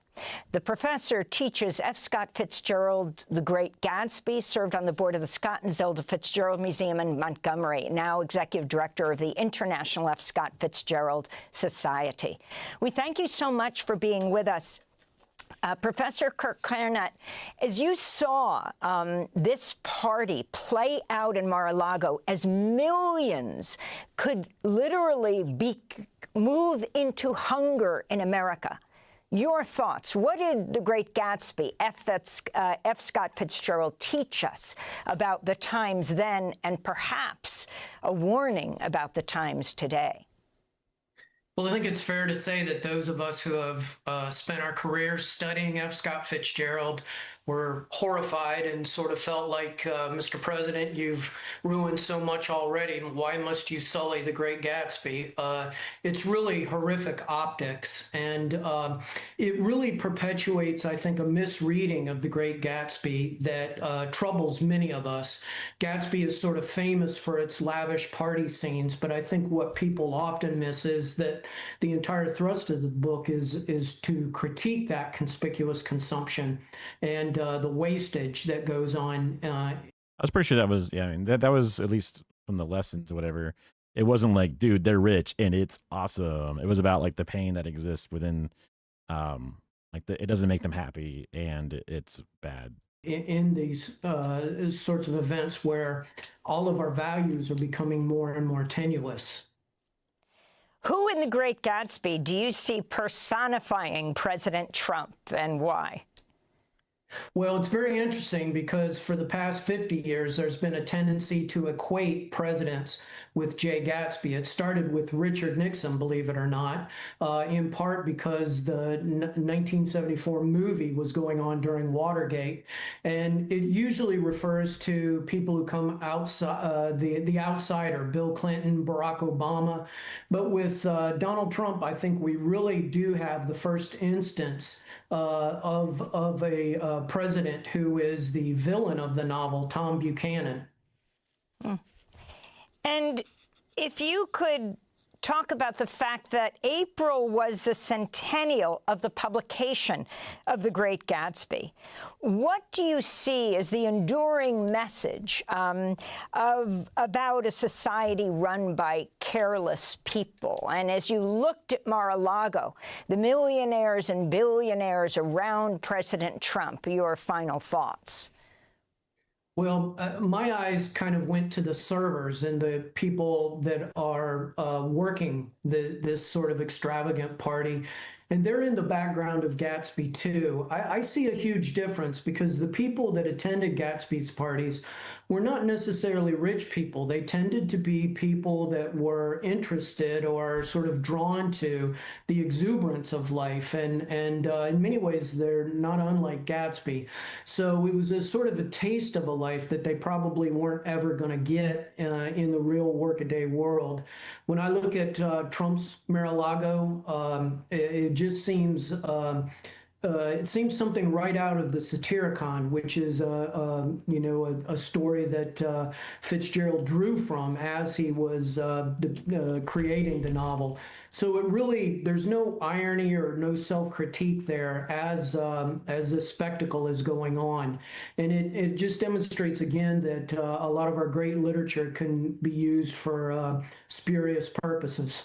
The professor teaches F. Scott Fitzgerald, The Great Gatsby, served on the board of the Scott and Zelda Fitzgerald Museum in Montgomery, now executive director of the International F. Scott Fitzgerald Society. We thank you so much for being with us. Professor Kirk Kernutt, as you saw this party play out in Mar-a-Lago, as millions could literally move into hunger in America, your thoughts? What did The Great Gatsby, F. Scott Fitzgerald, teach us about the times then and perhaps a warning about the times today? Well, I think it's fair to say that those of us who have spent our careers studying F. Scott Fitzgerald were horrified and sort of felt like, Mr. President, you've ruined so much already. Why must you sully the Great Gatsby? It's really horrific optics, and it really perpetuates, I think, a misreading of the Great Gatsby that troubles many of us. Gatsby is sort of famous for its lavish party scenes, but I think what people often miss is that the entire thrust of the book is to critique that conspicuous consumption and the wastage that goes on. I was pretty sure that was, yeah, I mean, that was at least from the lessons or whatever. It wasn't like, dude, they're rich and it's awesome. It was about like the pain that exists within, it doesn't make them happy and it's bad. In these sorts of events where all of our values are becoming more and more tenuous. Who in The Great Gatsby do you see personifying President Trump, and why? Well, it's very interesting because for the past 50 years, there's been a tendency to equate presidents with Jay Gatsby. It started with Richard Nixon, believe it or not, in part because the 1974 movie was going on during Watergate. And it usually refers to people who come outside, the outsider, Bill Clinton, Barack Obama. But with Donald Trump, I think we really do have the first instance of a president who is the villain of the novel, Tom Buchanan. And if you could talk about the fact that April was the centennial of the publication of The Great Gatsby, what do you see as the enduring message about a society run by careless people? And as you looked at Mar-a-Lago, the millionaires and billionaires around President Trump, your final thoughts? Well, my eyes kind of went to the servers and the people that are working this sort of extravagant party. And they're in the background of Gatsby, too. I see a huge difference because the people that attended Gatsby's parties were not necessarily rich people. They tended to be people that were interested or sort of drawn to the exuberance of life. And in many ways, they're not unlike Gatsby. So it was a sort of a taste of a life that they probably weren't ever going to get in the real workaday world. When I look at Trump's Mar-a-Lago, it just seems it seems something right out of the Satyricon, which is a story that Fitzgerald drew from as he was creating the novel. So it really, there's no irony or no self-critique there as this spectacle is going on. And it just demonstrates again that a lot of our great literature can be used for spurious purposes.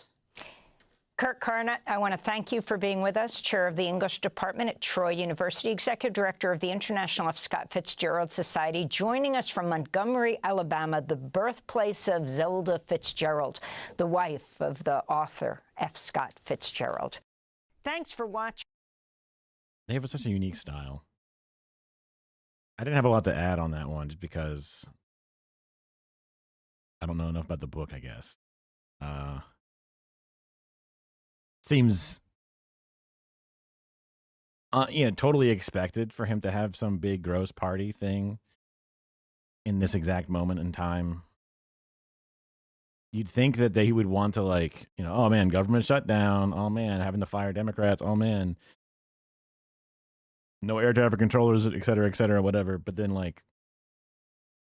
Kirk Carnett, I want to thank you for being with us, chair of the English Department at Troy University, executive director of the International F. Scott Fitzgerald Society, joining us from Montgomery, Alabama, the birthplace of Zelda Fitzgerald, the wife of the author F. Scott Fitzgerald. Thanks for watching. They have such a unique style. I didn't have a lot to add on that one just because I don't know enough about the book, I guess. Seems totally expected for him to have some big gross party thing in this exact moment in time. You'd think that he would want to, like, oh man, government shutdown, oh man, having to fire Democrats, oh man, no air traffic controllers, et cetera, whatever. But then, like,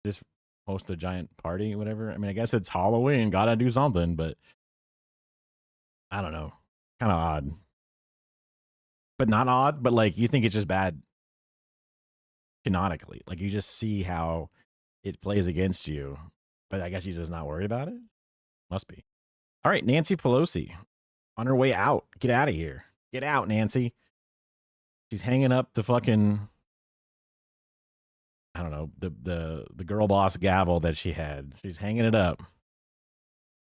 just host a giant party, whatever. I mean, I guess it's Halloween, gotta do something, but I don't know. Kind of odd. But not odd, but like you think it's just bad canonically. Like you just see how it plays against you. But I guess he's just not worried about it. Must be. All right, Nancy Pelosi on her way out. Get out of here. Get out, Nancy. She's hanging up the fucking, I don't know, the girl boss gavel that she had. She's hanging it up.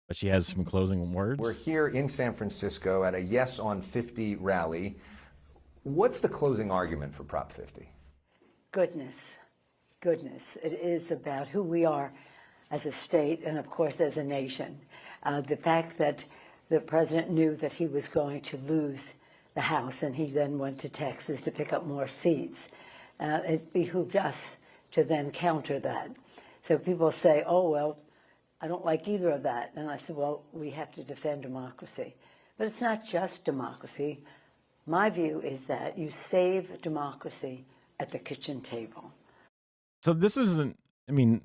But she has some closing words. We're here in San Francisco at a Yes on 50 rally. What's the closing argument for Prop 50? Goodness. Goodness. It is about who we are as a state and, of course, as a nation. The fact that The president knew that he was going to lose the House, and he then went to Texas to pick up more seats. It behooved us to then counter that. So people say, oh, well, I don't like either of that. And I said, well, we have to defend democracy. But it's not just democracy. My view is that you save democracy at the kitchen table. So this isn't, I mean,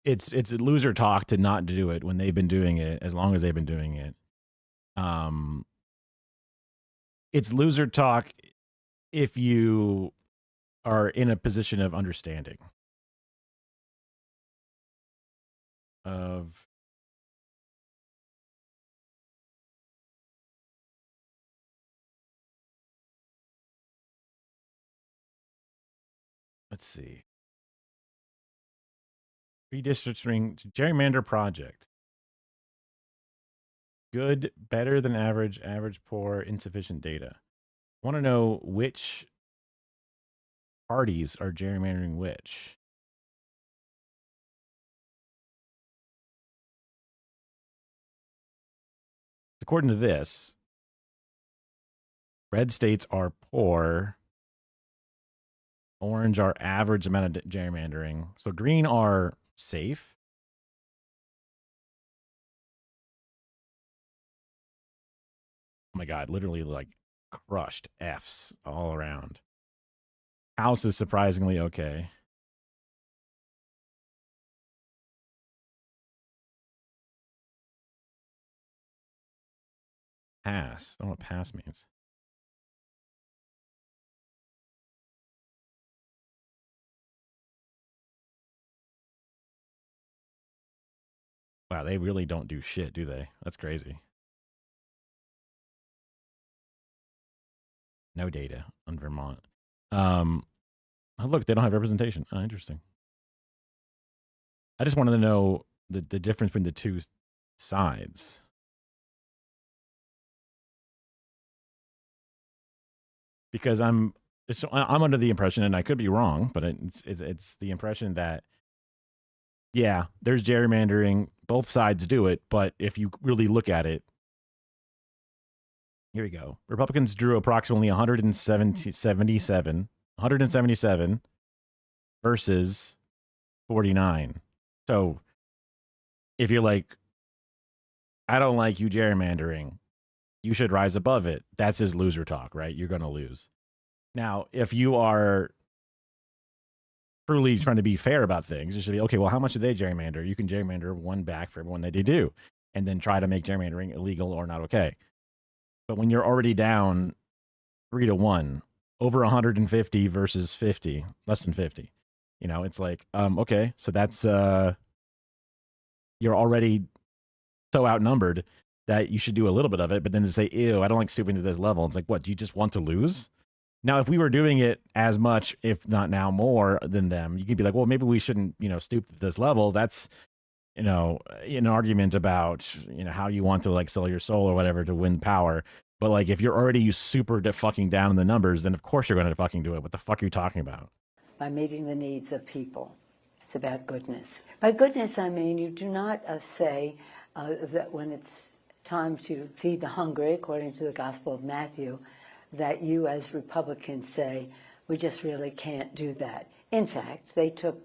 it's loser talk to not do it when they've been doing it as long as they've been doing it. It's loser talk if you are in a position of understanding of let's see. Redistricting gerrymander project. Good, better than average, average, poor, insufficient data. Want to know which parties are gerrymandering which. According to this, red states are poor. Orange are average amount of gerrymandering. So green are safe. Oh my God, literally like crushed Fs all around. House is surprisingly okay. Pass. I don't know what pass means. Wow, they really don't do shit, do they? That's crazy. No data on Vermont. Oh, look, they don't have representation. Oh, interesting. I just wanted to know the difference between the two sides. Because I'm under the impression, and I could be wrong, but it's the impression that, yeah, there's gerrymandering. Both sides do it, but if you really look at it, here we go. Republicans drew approximately 177 versus 49. So if you're like, I don't like you gerrymandering, you should rise above it. That's his loser talk, right? You're going to lose. Now, if you are truly trying to be fair about things, you should be, okay, well, how much do they gerrymander? You can gerrymander one back for everyone that they do, and then try to make gerrymandering illegal or not okay. But when you're already down 3-1, over 150 versus 50, less than 50, you know, it's like, okay, so that's, you're already so outnumbered that you should do a little bit of it, but then to say, ew, I don't like stooping to this level. It's like, what, do you just want to lose? Now, if we were doing it as much, if not now more than them, you could be like, well, maybe we shouldn't, you know, stoop to this level. That's, you know, an argument about, you know, how you want to like sell your soul or whatever to win power. But like, if you're already super fucking down in the numbers, then of course you're going to fucking do it. What the fuck are you talking about? By meeting the needs of people. It's about goodness. By goodness, I mean you do not say that when it's time to feed the hungry, according to the Gospel of Matthew, that you as Republicans say, we just really can't do that. In fact, they took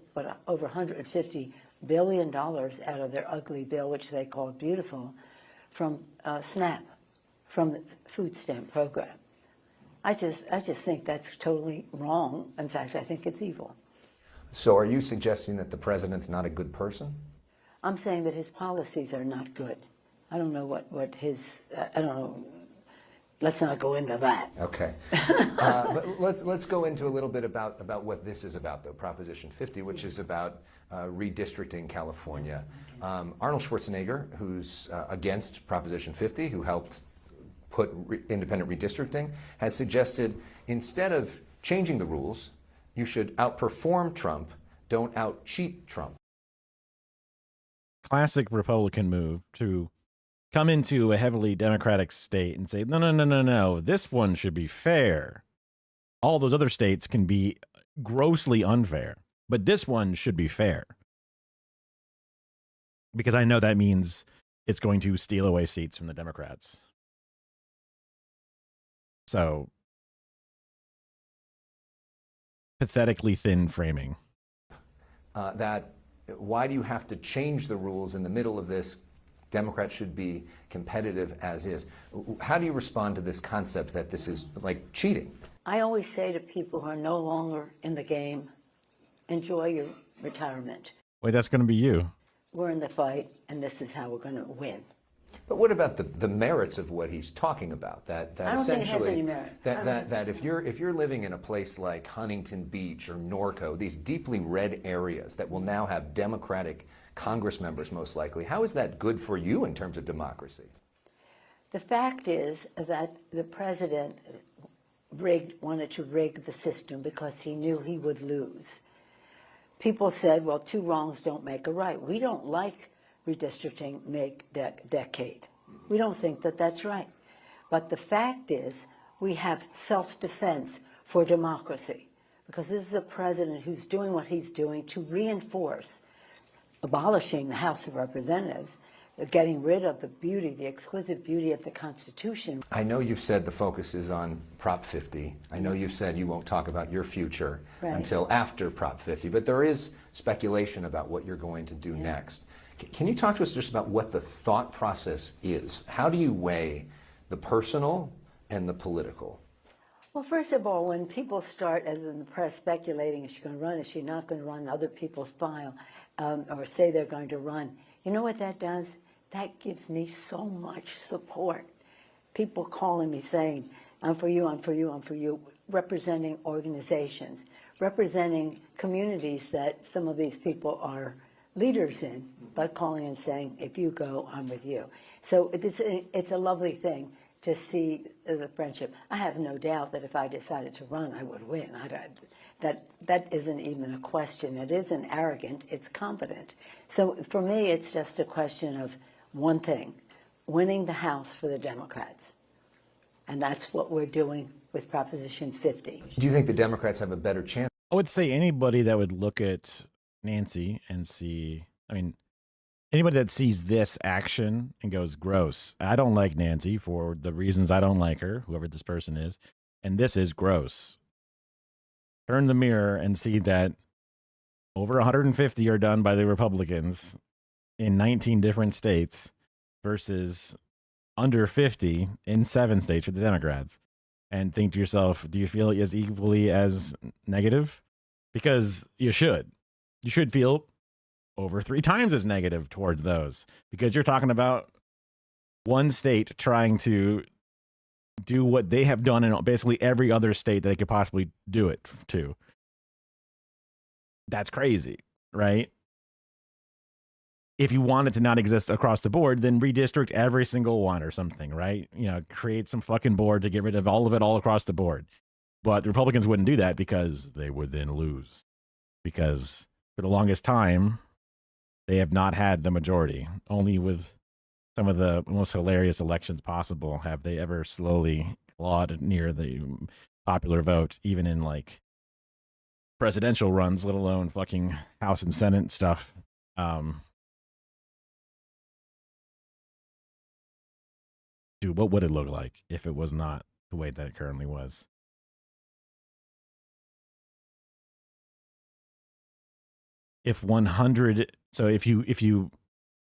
over $150 billion out of their ugly bill, which they called beautiful, from SNAP, from the food stamp program. I just think that's totally wrong. In fact, I think it's evil. So are you suggesting that the president's not a good person? I'm saying that his policies are not good. I don't know what his, I don't know. Let's not go into that. Okay. But let's go into a little bit about what this is about, though, Proposition 50, which is about redistricting California. Arnold Schwarzenegger, who's against Proposition 50, who helped put independent redistricting, has suggested instead of changing the rules, you should outperform Trump, don't out-cheat Trump. Classic Republican move to come into a heavily Democratic state and say, no, this one should be fair. All those other states can be grossly unfair, but this one should be fair. Because I know that means it's going to steal away seats from the Democrats. So, pathetically thin framing. Why do you have to change the rules in the middle of this? Democrats should be competitive as is. How do you respond to this concept that this is like cheating? I always say to people who are no longer in the game, enjoy your retirement. Wait, that's going to be you. We're in the fight, and this is how we're going to win. But what about the merits of what he's talking about? That I don't think it has any merit. That if you're living in a place like Huntington Beach or Norco, these deeply red areas that will now have Democratic Congress members most likely, how is that good for you in terms of democracy? The fact is that the president wanted to rig the system because he knew he would lose. People said, well, two wrongs don't make a right. We don't like redistricting decade. We don't think that that's right. But the fact is we have self-defense for democracy because this is a president who's doing what he's doing to reinforce abolishing the House of Representatives, getting rid of the beauty, the exquisite beauty of the Constitution. I know you've said the focus is on Prop 50. I know you've said you won't talk about your future until after Prop 50, but there is speculation about what you're going to do next. Can you talk to us just about what the thought process is? How do you weigh the personal and the political? Well, first of all, when people start, as in the press, speculating, is she going to run, is she not going to run, other people file or say they're going to run, you know what that does? That gives me so much support. People calling me saying, I'm for you, I'm for you, I'm for you, representing organizations, representing communities that some of these people are leaders in, but calling and saying, if you go, I'm with you. So it's a lovely thing to see the friendship. I have no doubt that if I decided to run, I would win. That isn't even a question. It isn't arrogant, it's competent. So for me, it's just a question of one thing, winning the House for the Democrats. And that's what we're doing with Proposition 50. Do you think the Democrats have a better chance? I would say anybody that would look at Nancy and see, I mean, anybody that sees this action and goes, gross, I don't like Nancy for the reasons I don't like her, whoever this person is, and this is gross. Turn the mirror and see that over 150 are done by the Republicans in 19 different states versus under 50 in 7 states for the Democrats. And think to yourself, do you feel as equally as negative? Because you should. You should feel over 3 times as negative towards those, because you're talking about one state trying to do what they have done in basically every other state that they could possibly do it to. That's crazy, right? If you want it to not exist across the board, then redistrict every single one or something, right? You know, create some fucking board to get rid of all of it all across the board. But the Republicans wouldn't do that because they would then lose. Because for the longest time, they have not had the majority. Only with some of the most hilarious elections possible have they ever slowly clawed near the popular vote, even in like presidential runs, let alone fucking House and Senate stuff. Dude, what would it look like if it was not the way that it currently was? If 100, so if you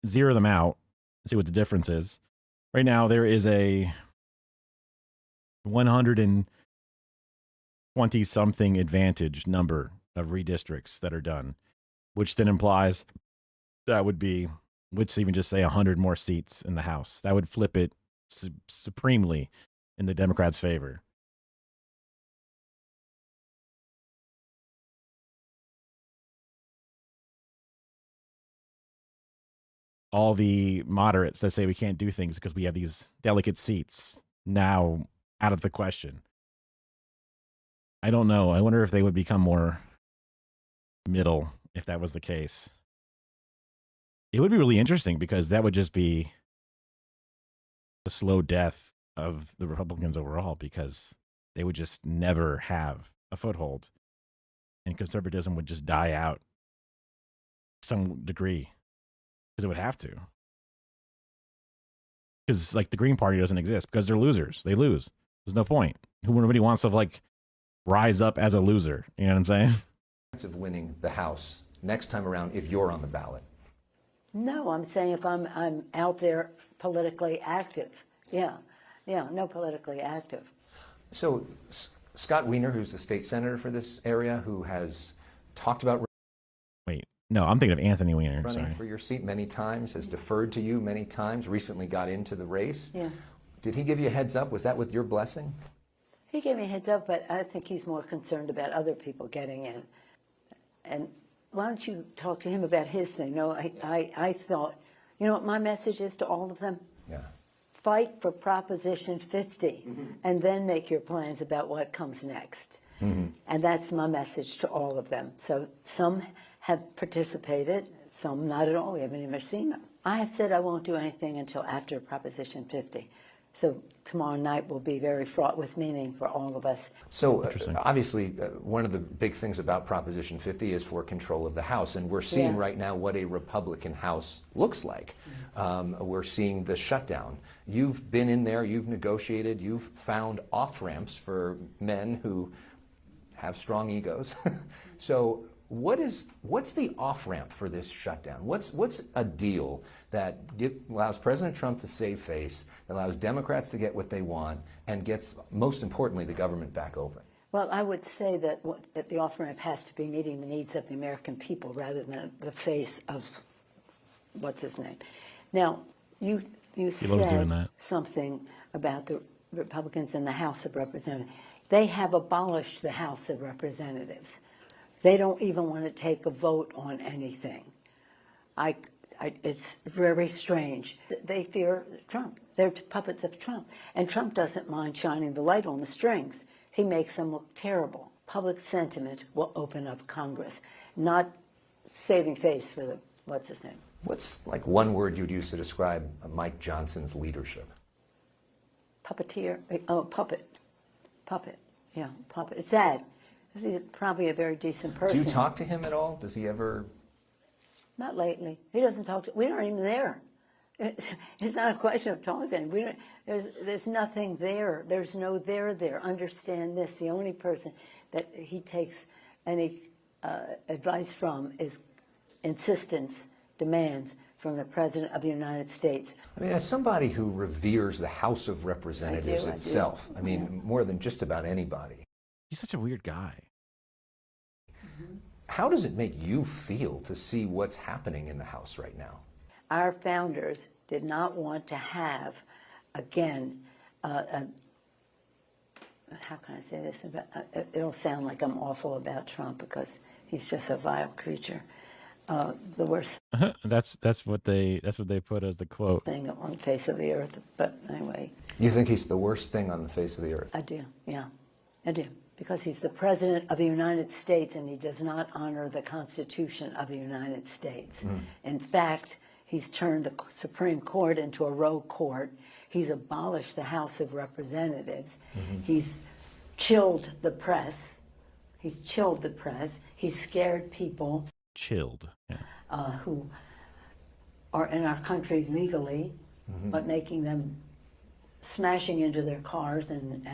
zero them out, see what the difference is. Right now, there is a 120-something advantage number of redistricts that are done, which then implies that would be, let's even just say 100 more seats in the House. That would flip it supremely in the Democrats' favor. All the moderates that say we can't do things because we have these delicate seats now out of the question. I don't know. I wonder if they would become more middle if that was the case. It would be really interesting because that would just be the slow death of the Republicans overall, because they would just never have a foothold and conservatism would just die out to some degree. Because it would have to. because like the Green Party doesn't exist because they're losers. They lose. There's no point. Nobody wants to like rise up as a loser. You know what I'm saying? Of winning the House next time around if you're on the ballot. No, I'm saying if I'm out there politically active. Yeah, no, politically active. So Scott Wiener, who's the state senator for this area, who has talked about Wait, no, I'm thinking of Anthony Weiner. running Sorry. for your seat many times, has deferred to you many times, recently got into the race. Yeah. Did he give you a heads up? Was that with your blessing? He gave me a heads up, but I think he's more concerned about other people getting in. And why don't you talk to him about his thing? No, I thought, you know what my message is to all of them? Yeah. Fight for Proposition 50, and then make your plans about what comes next. And that's my message to all of them. So some have participated, some not at all. We haven't even seen them. I have said I won't do anything until after Proposition 50. So tomorrow night will be very fraught with meaning for all of us. So obviously, one of the big things about Proposition 50 is for control of the House, and we're seeing right now what a Republican House looks like. We're seeing the shutdown. You've been in there, you've negotiated, you've found off-ramps for men who have strong egos. So what's the off-ramp for this shutdown? What's a deal that allows President Trump to save face, that allows Democrats to get what they want, and gets, most importantly, the government back open? Well, I would say that the off-ramp has to be meeting the needs of the American people rather than the face of what's his name. Now, you said something about the Republicans in the House of Representatives. They have abolished the House of Representatives. They don't even want to take a vote on anything. It's very strange. They fear Trump. They're puppets of Trump. And Trump doesn't mind shining the light on the strings. He makes them look terrible. Public sentiment will open up Congress, not saving face for the, what's his name? What's like one word you'd use to describe Mike Johnson's leadership? Puppeteer. Oh, puppet. Puppet. Yeah, puppet. It's sad. He's probably a very decent person. Do you talk to him at all? Does he ever? Not lately. He doesn't talk to. We aren't even there. It's not a question of talking to him. There's nothing there. There's no there. Understand this. The only person that he takes any advice from is insistence, demands from the President of the United States. I mean, as somebody who reveres the House of Representatives itself, I mean, more than just about anybody. He's such a weird guy. How does it make you feel to see what's happening in the House right now? Our founders did not want to have, again, how can I say this? It'll sound like I'm awful about Trump because he's just a vile creature. The worst. That's what they put as the quote. Thing on the face of the earth. But anyway. You think he's the worst thing on the face of the earth? I do. Yeah, I do. Because he's the President of the United States and he does not honor the Constitution of the United States. In fact, he's turned the Supreme Court into a rogue court. He's abolished the House of Representatives. He's chilled the press. He's scared people. Chilled. Yeah. Who are in our country legally, but making them smashing into their cars and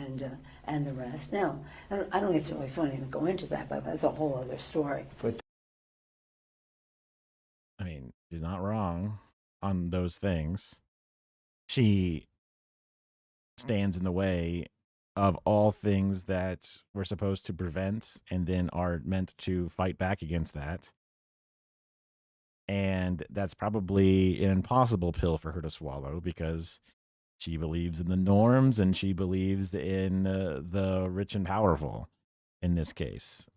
the rest. Now, I don't even know if I want to even go into that, but that's a whole other story. But I mean, she's not wrong on those things. She stands in the way of all things that we're supposed to prevent and then are meant to fight back against that. And that's probably an impossible pill for her to swallow because she believes in the norms and she believes in the rich and powerful in this case.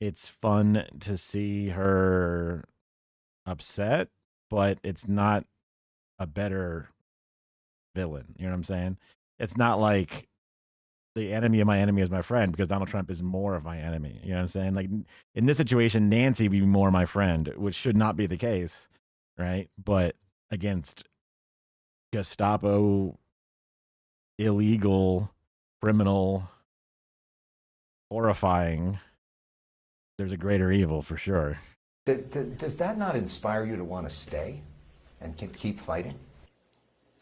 It's fun to see her upset, but it's not a better villain. You know what I'm saying? It's not like the enemy of my enemy is my friend because Donald Trump is more of my enemy. You know what I'm saying? Like in this situation, Nancy would be more my friend, which should not be the case, right? But against Gestapo, illegal, criminal, horrifying, there's a greater evil for sure. Does that not inspire you to want to stay and keep fighting?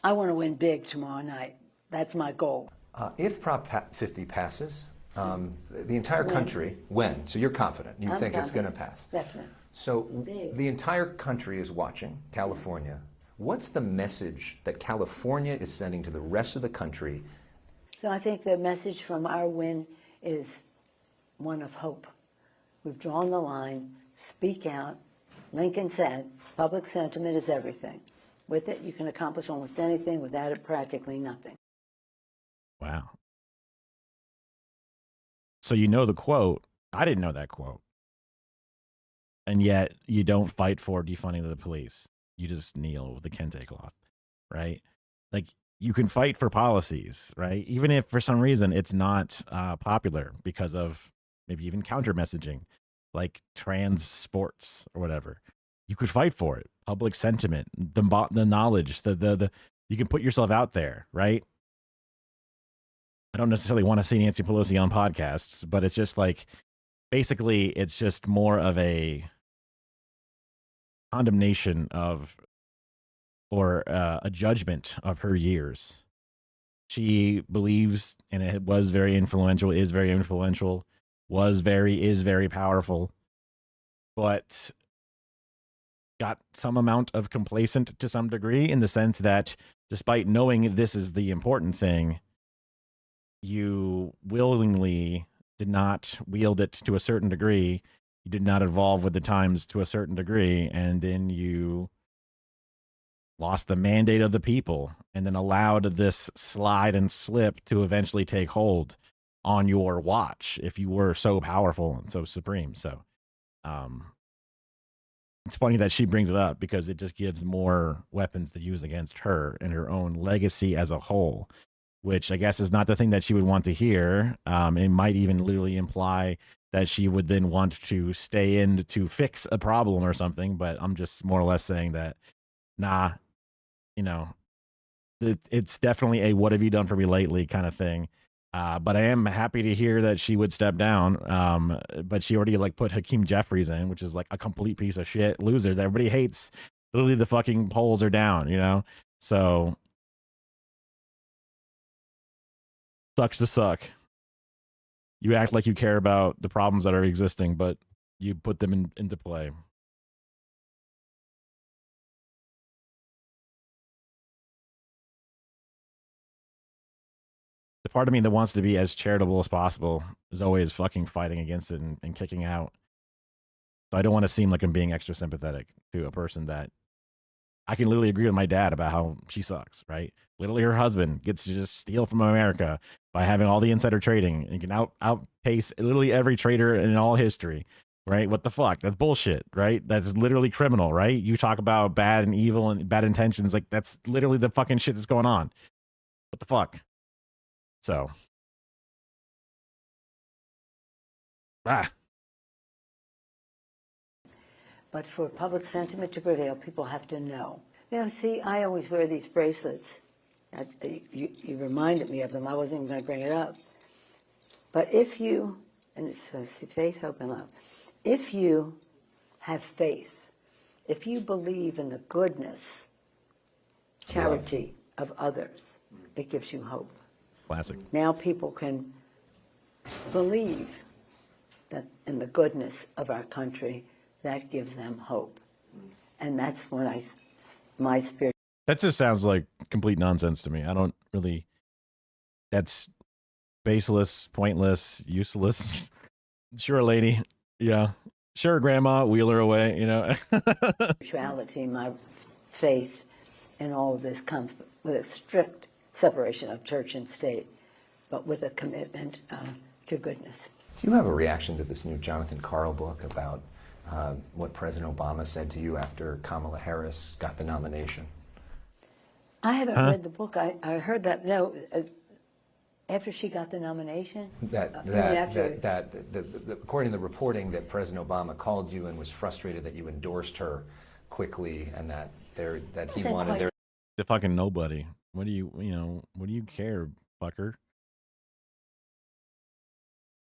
I want to win big tomorrow night. That's my goal. If Prop 50 passes, the entire country, when? So you're confident? You think it's going to pass? Definitely. So the entire country is watching, California. What's the message that California is sending to the rest of the country? So I think the message from our win is one of hope. We've drawn the line. Speak out. Lincoln said, public sentiment is everything. With it, you can accomplish almost anything. Without it, practically nothing. Wow. So you know the quote. I didn't know that quote. And yet you don't fight for defunding the police. You just kneel with the kente cloth, right? Like, you can fight for policies, right? Even if for some reason it's not popular because of maybe even counter messaging, like trans sports or whatever. You could fight for it. Public sentiment, the knowledge, the you can put yourself out there, right? I don't necessarily want to see Nancy Pelosi on podcasts, but it's just like, basically, it's just more of a condemnation of, or a judgment of her years. She believes, and it was very influential, is very influential, is very powerful, but got some amount of complacent to some degree, in the sense that despite knowing this is the important thing, you willingly did not wield it to a certain degree. You did not evolve with the times to a certain degree, and then you lost the mandate of the people, and then allowed this slide and slip to eventually take hold on your watch, if you were so powerful and so supreme. So it's funny that she brings it up, because it just gives more weapons to use against her and her own legacy as a whole, which I guess is not the thing that she would want to hear. It might even literally imply that she would then want to stay in to fix a problem or something. But I'm just more or less saying that, nah, you know, it's definitely a "what have you done for me lately" kind of thing. But I am happy to hear that she would step down. But she already like put Hakeem Jeffries in, which is like a complete piece of shit loser that everybody hates. Literally, the fucking polls are down, you know? So sucks to suck. You act like you care about the problems that are existing, but you put them into play. The part of me that wants to be as charitable as possible is always fucking fighting against it and kicking out. So I don't want to seem like I'm being extra sympathetic to a person that I can literally agree with my dad about how she sucks, right? Literally, her husband gets to just steal from America by having all the insider trading, and can outpace literally every trader in all history, right? What the fuck? That's bullshit, right? That's literally criminal, right? You talk about bad and evil and bad intentions, like that's literally the fucking shit that's going on. What the fuck? So, But for public sentiment to prevail, people have to know. You know, see, I always wear these bracelets. You reminded me of them. I wasn't even going to bring it up. But if you, and it's faith, hope, and love. If you have faith, if you believe in the goodness, charity of others, it gives you hope. Classic. Now people can believe that in the goodness of our country. That gives them hope. And that's when my spirit. That just sounds like complete nonsense to me. I don't really, that's baseless, pointless, useless. Sure, lady. Yeah. Sure, grandma, wheel her away, you know. Spirituality, my faith in all of this comes with a strict separation of church and state, but with a commitment to goodness. Do you have a reaction to this new Jonathan Karl book about what President Obama said to you after Kamala Harris got the nomination? I haven't read the book. I heard that after she got the nomination. According to the reporting, that President Obama called you and was frustrated that you endorsed her quickly, and that he wanted their. The fucking nobody. What do you care, fucker?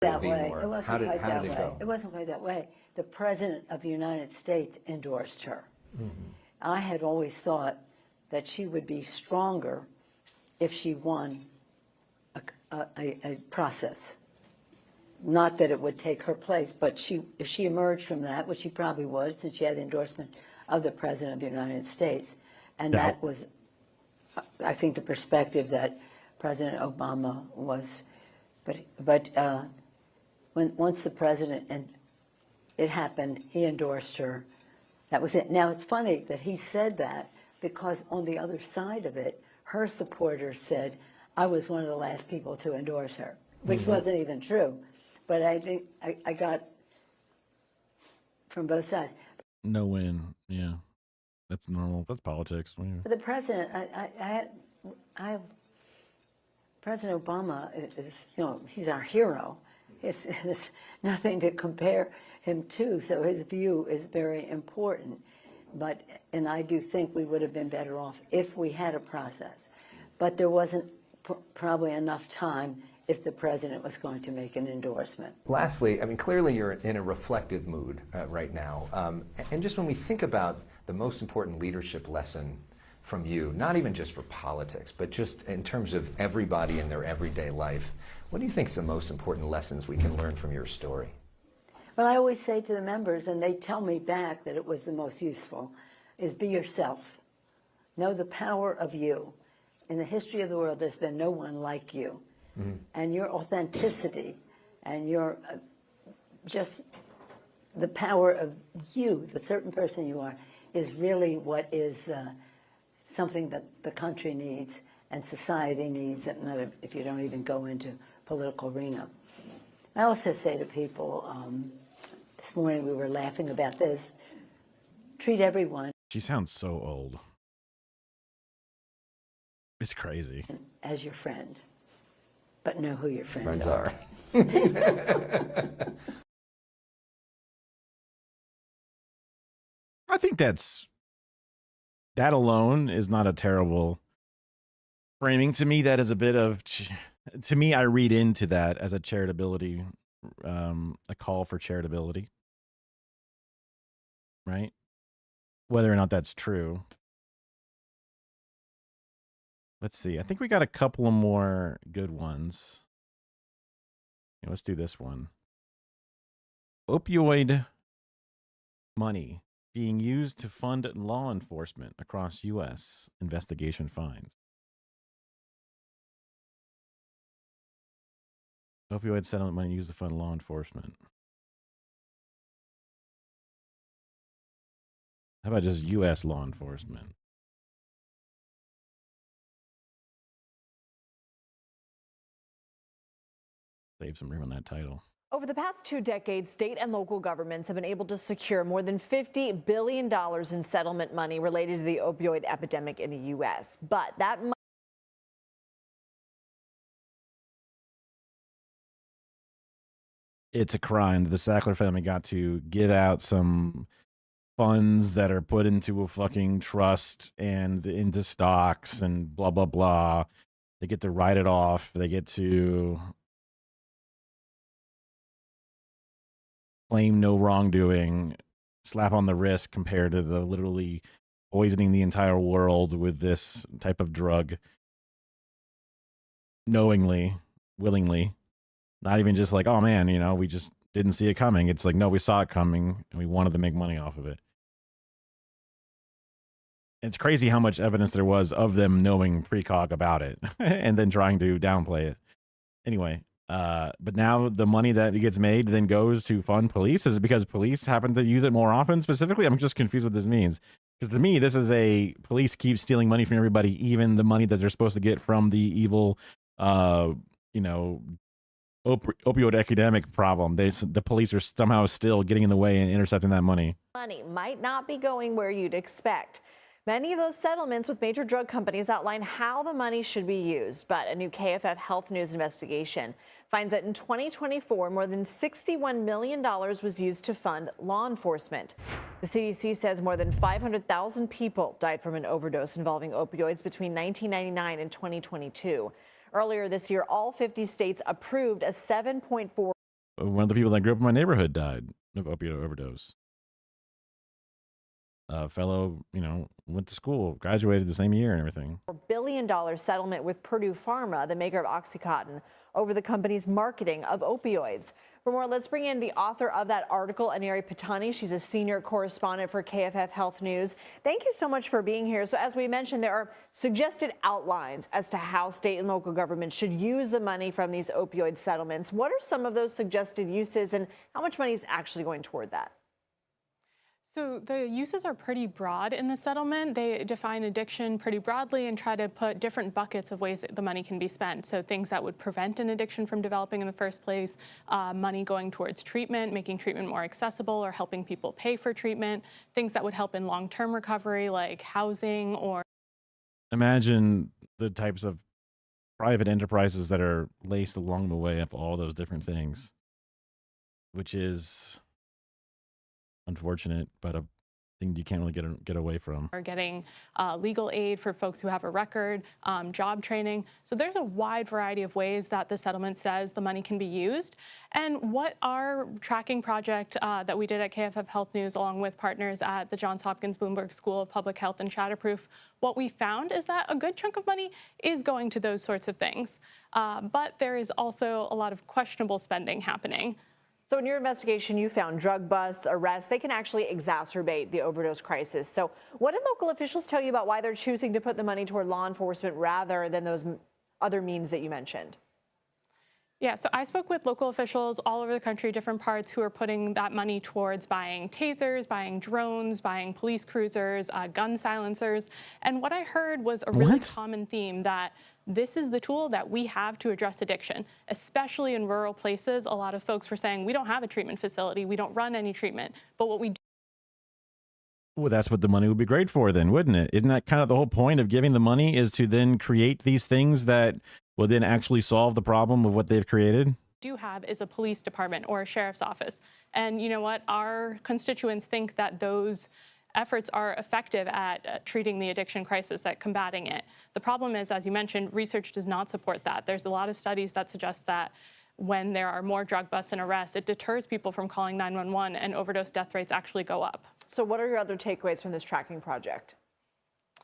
That way. It wasn't quite that way. It wasn't quite that way. The President of the United States endorsed her. Mm-hmm. I had always thought that she would be stronger if she won a process. Not that it would take her place, but if she emerged from that, which she probably would, since she had the endorsement of the President of the United States, and that was, I think, the perspective that President Obama was. But once the president, and it happened, he endorsed her. That was it. Now, it's funny that he said that because on the other side of it, her supporters said, I was one of the last people to endorse her, which wasn't even true. But I think I got from both sides. No win. Yeah. That's normal. That's politics. But the president, President Obama is, he's our hero. There's nothing to compare him to, so his view is very important. And I do think we would have been better off if we had a process. But there wasn't probably enough time if the president was going to make an endorsement. Lastly, I mean, clearly you're in a reflective mood right now. And just when we think about the most important leadership lesson from you, not even just for politics, but just in terms of everybody in their everyday life, what do you think is the most important lessons we can learn from your story? Well, I always say to the members, and they tell me back that it was the most useful, is be yourself. Know the power of you. In the history of the world, there's been no one like you. And your authenticity and your just the power of you, the certain person you are, is really what is something that the country needs and society needs, and if you don't even go into political arena. I also say to people, this morning we were laughing about this, treat everyone. She sounds so old. It's crazy. As your friend. But know who your friends are. I think that alone is not a terrible framing. To me, that is a bit of, to me, I read into that as a charitability, a call for charitability, right? Whether or not that's true. Let's see. I think we got a couple of more good ones. Yeah, let's do this one. Opioid money being used to fund law enforcement across U.S. investigation finds. Opioid settlement money used to fund law enforcement. How about just U.S. law enforcement? Save some room on that title. Over the past 2 decades, state and local governments have been able to secure more than $50 billion in settlement money related to the opioid epidemic in the U.S. But that money it's a crime that the Sackler family got to give out some funds that are put into a fucking trust and into stocks and blah, blah, blah. They get to write it off. They get to claim no wrongdoing, slap on the wrist compared to the literally poisoning the entire world with this type of drug knowingly, willingly. Not even just like, oh man, we just didn't see it coming. It's like, no, we saw it coming and we wanted to make money off of it. It's crazy how much evidence there was of them knowing precog about it and then trying to downplay it. Anyway, but now the money that gets made then goes to fund police. Is it because police happen to use it more often specifically? I'm just confused what this means. Because to me, this is a police keep stealing money from everybody, even the money that they're supposed to get from the evil, opioid epidemic problem. The police are somehow still getting in the way and intercepting that money. money might not be going where you'd expect. Many of those settlements with major drug companies outline how the money should be used, but a new KFF Health News investigation finds that in 2024, more than $61 million was used to fund law enforcement. The CDC says more than 500,000 people died from an overdose involving opioids between 1999 and 2022. Earlier this year, all 50 states approved a 7.4. One of the people that grew up in my neighborhood died of opioid overdose. fellow, went to school, graduated the same year and everything. $4 billion settlement with Purdue Pharma, the maker of OxyContin, over the company's marketing of opioids. For more, let's bring in the author of that article, Aneri Patani. She's a senior correspondent for KFF Health News. Thank you so much for being here. So as we mentioned, there are suggested outlines as to how state and local governments should use the money from these opioid settlements. What are some of those suggested uses, and how much money is actually going toward that? So the uses are pretty broad in the settlement. They define addiction pretty broadly and try to put different buckets of ways that the money can be spent. So things that would prevent an addiction from developing in the first place, money going towards treatment, making treatment more accessible or helping people pay for treatment, things that would help in long-term recovery like housing or... Imagine the types of private enterprises that are laced along the way of all those different things, which is unfortunate, but a thing you can't really get away from. Or getting legal aid for folks who have a record, job training. So there's a wide variety of ways that the settlement says the money can be used. And what our tracking project that we did at KFF Health News, along with partners at the Johns Hopkins Bloomberg School of Public Health and Shatterproof, what we found is that a good chunk of money is going to those sorts of things. But there is also a lot of questionable spending happening. So in your investigation, you found drug busts, arrests, they can actually exacerbate the overdose crisis. So what did local officials tell you about why they're choosing to put the money toward law enforcement rather than those other means that you mentioned? Yeah, so I spoke with local officials all over the country, different parts, who are putting that money towards buying tasers, buying drones, buying police cruisers, gun silencers. And what I heard was a really common theme that this is the tool that we have to address addiction, especially in rural places. A lot of folks were saying, we don't have a treatment facility, we don't run any treatment, but what we do. Well, that's what the money would be great for then, wouldn't it? Isn't that kind of the whole point of giving the money, is to then create these things that will then actually solve the problem of what they've created? Do have is a police department or a sheriff's office. And you know what? Our constituents think that those efforts are effective at treating the addiction crisis, at combating it. The problem is, as you mentioned, research does not support that. There's a lot of studies that suggest that when there are more drug busts and arrests, it deters people from calling 911, and overdose death rates actually go up. So what are your other takeaways from this tracking project?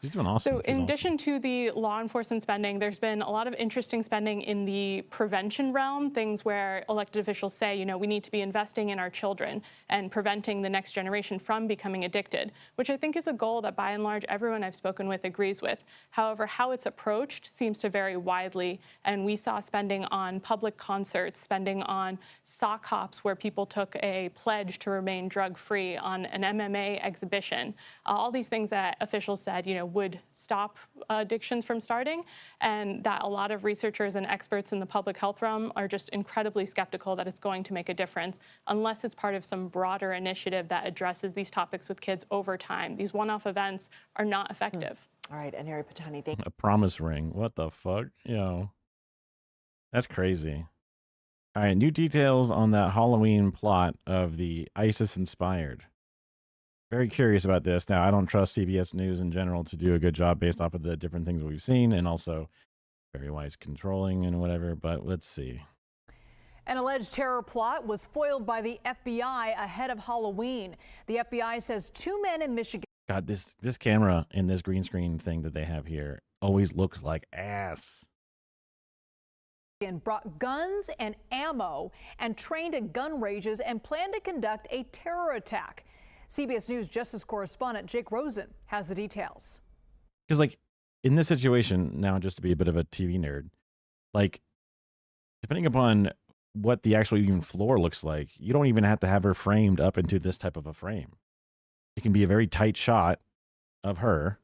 She's doing awesome. So in addition to the law enforcement spending, there's been a lot of interesting spending in the prevention realm, things where elected officials say, we need to be investing in our children and preventing the next generation from becoming addicted, which I think is a goal that by and large everyone I've spoken with agrees with. However, how it's approached seems to vary widely. And we saw spending on public concerts, spending on sock hops where people took a pledge to remain drug-free, on an MMA exhibition, all these things that officials said, would stop addictions from starting, and that a lot of researchers and experts in the public health realm are just incredibly skeptical that it's going to make a difference unless it's part of some broader initiative that addresses these topics with kids over time. These one-off events are not effective. All right, Aneri Patani, thank you. A promise ring. What the fuck? That's crazy. All right, new details on that Halloween plot of the ISIS-inspired. Very curious about this. Now, I don't trust CBS News in general to do a good job based off of the different things we've seen, and also very wise controlling and whatever, but let's see. An alleged terror plot was foiled by the FBI ahead of Halloween. The FBI says 2 men in Michigan. God, this camera and this green screen thing that they have here always looks like ass. Brought guns and ammo and trained at gun ranges and planned to conduct a terror attack. CBS News Justice correspondent Jake Rosen has the details. Because, in this situation, now just to be a bit of a TV nerd, depending upon what the actual even floor looks like, you don't even have to have her framed up into this type of a frame. It can be a very tight shot of her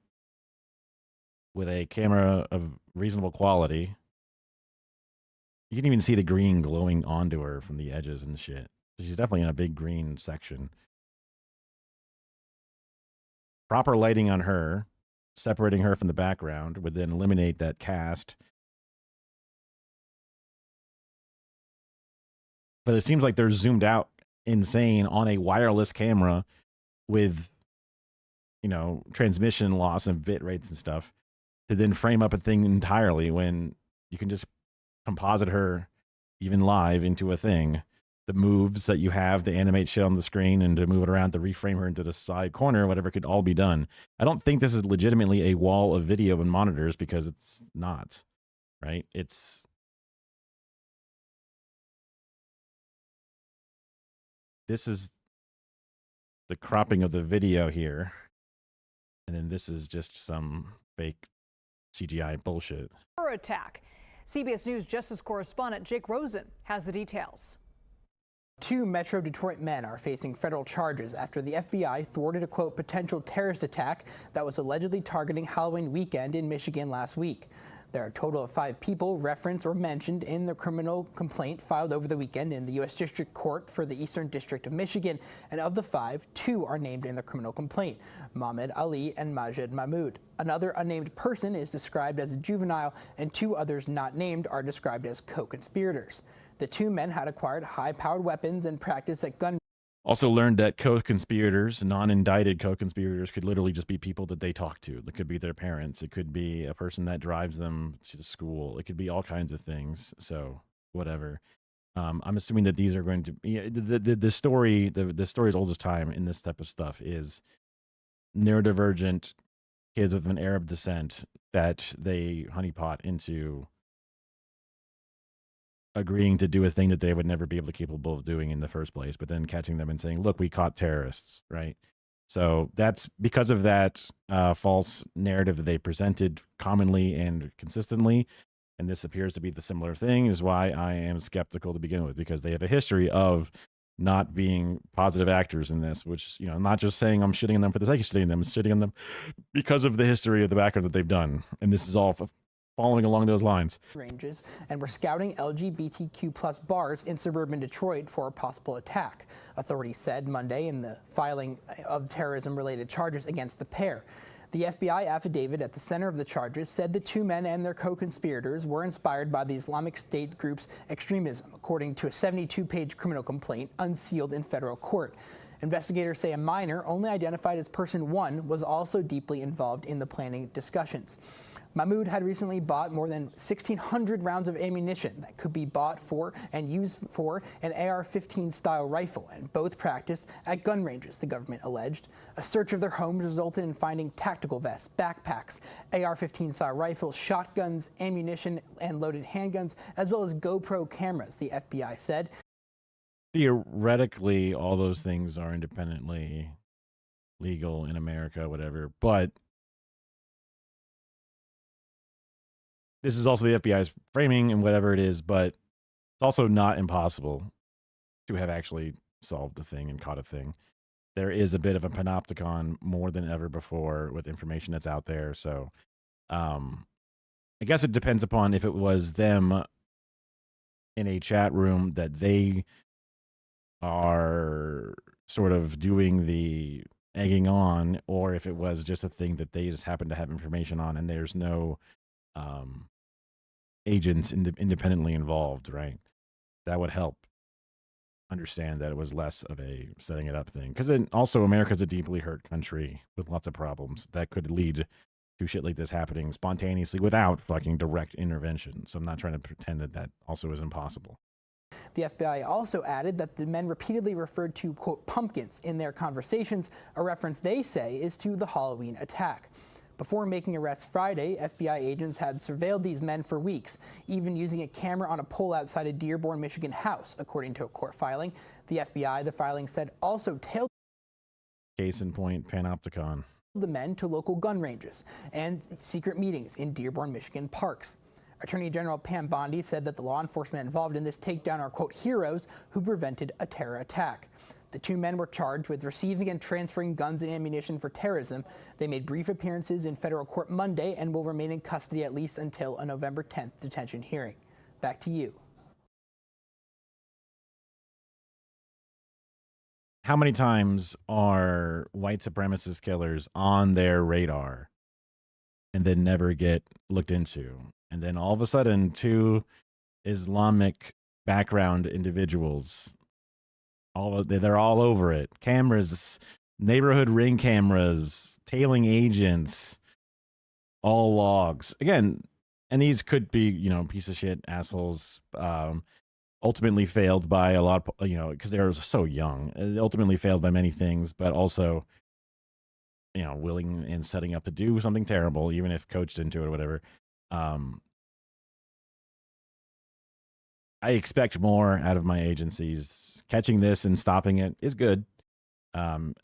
with a camera of reasonable quality. You can even see the green glowing onto her from the edges and shit. She's definitely in a big green section. Proper lighting on her, separating her from the background, would then eliminate that cast. But it seems like they're zoomed out insane on a wireless camera with, transmission loss and bit rates and stuff to then frame up a thing entirely when you can just composite her even live into a thing the moves that you have to animate shit on the screen and to move it around to reframe her into the side corner, whatever, could all be done. I don't think this is legitimately a wall of video and monitors, because it's not, right? This is the cropping of the video here. And then this is just some fake CGI bullshit. Attack. CBS News Justice correspondent Jake Rosen has the details. 2 Metro Detroit men are facing federal charges after the FBI thwarted a, quote, potential terrorist attack that was allegedly targeting Halloween weekend in Michigan last week. There are a total of 5 people referenced or mentioned in the criminal complaint filed over the weekend in the U.S. District Court for the Eastern District of Michigan, and of the 5, 2 are named in the criminal complaint, Mohammed Ali and Majid Mahmoud. Another unnamed person is described as a juvenile, and 2 others not named are described as co-conspirators. The 2 men had acquired high-powered weapons and practiced at gun. Also learned that co-conspirators, non-indicted co-conspirators, could literally just be people that they talk to. It could be their parents. It could be a person that drives them to school. It could be all kinds of things. So whatever. I'm assuming that these are going to be the story. The story as old as time in this type of stuff is neurodivergent kids of an Arab descent that they honeypot into agreeing to do a thing that they would never be able to capable of doing in the first place, but then catching them and saying, look, we caught terrorists, right? So that's because of that false narrative that they presented commonly and consistently. And this appears to be the similar thing, is why I am skeptical to begin with, because they have a history of not being positive actors in this, which, you know, I'm not just saying I'm shitting on them for the sake of shitting on them, it's shitting on them because of the history of the background that they've done. And this is all following along those lines. Ranges and were scouting LGBTQ plus bars in suburban Detroit for a possible attack, authorities said Monday in the filing of terrorism-related charges against the pair. The FBI affidavit at the center of the charges said the 2 men and their co-conspirators were inspired by the Islamic State group's extremism, according to a 72-page criminal complaint unsealed in federal court. Investigators say a minor, only identified as person 1, was also deeply involved in the planning discussions. Mahmoud had recently bought more than 1,600 rounds of ammunition that could be bought for and used for an AR-15 style rifle, and both practiced at gun ranges, the government alleged. A search of their homes resulted in finding tactical vests, backpacks, AR-15 style rifles, shotguns, ammunition, and loaded handguns, as well as GoPro cameras, the FBI said. Theoretically, all those things are independently legal in America, whatever, but this is also the FBI's framing and whatever it is, but it's also not impossible to have actually solved the thing and caught a thing. There is a bit of a panopticon more than ever before with information that's out there. So I guess it depends upon if it was them in a chat room that they are sort of doing the egging on, or if it was just a thing that they just happen to have information on and there's no agents independently involved, right? That would help understand that it was less of a setting it up thing. Because also America's a deeply hurt country with lots of problems that could lead to shit like this happening spontaneously without fucking direct intervention. So I'm not trying to pretend that that also is impossible. The FBI also added that the men repeatedly referred to, quote, pumpkins in their conversations, a reference they say is to the Halloween attack. Before making arrests Friday, FBI agents had surveilled these men for weeks, even using a camera on a pole outside a Dearborn, Michigan house, according to a court filing. The FBI, the filing said, also tailed Case in point, Panopticon. The men to local gun ranges and secret meetings in Dearborn, Michigan parks. Attorney General Pam Bondi said that the law enforcement involved in this takedown are, quote, heroes who prevented a terror attack. The 2 men were charged with receiving and transferring guns and ammunition for terrorism. They made brief appearances in federal court Monday and will remain in custody at least until a November 10th detention hearing. Back to you. How many times are white supremacist killers on their radar and then never get looked into? And then all of a sudden, 2 Islamic background individuals, they're all over it. Cameras, neighborhood ring cameras, tailing agents, all logs. Again, and these could be, you know, piece of shit assholes ultimately failed by a lot, because they were so young. It ultimately failed by many things, but also, willing and setting up to do something terrible, even if coached into it or whatever. I expect more out of my agencies. Catching this and stopping it is good. And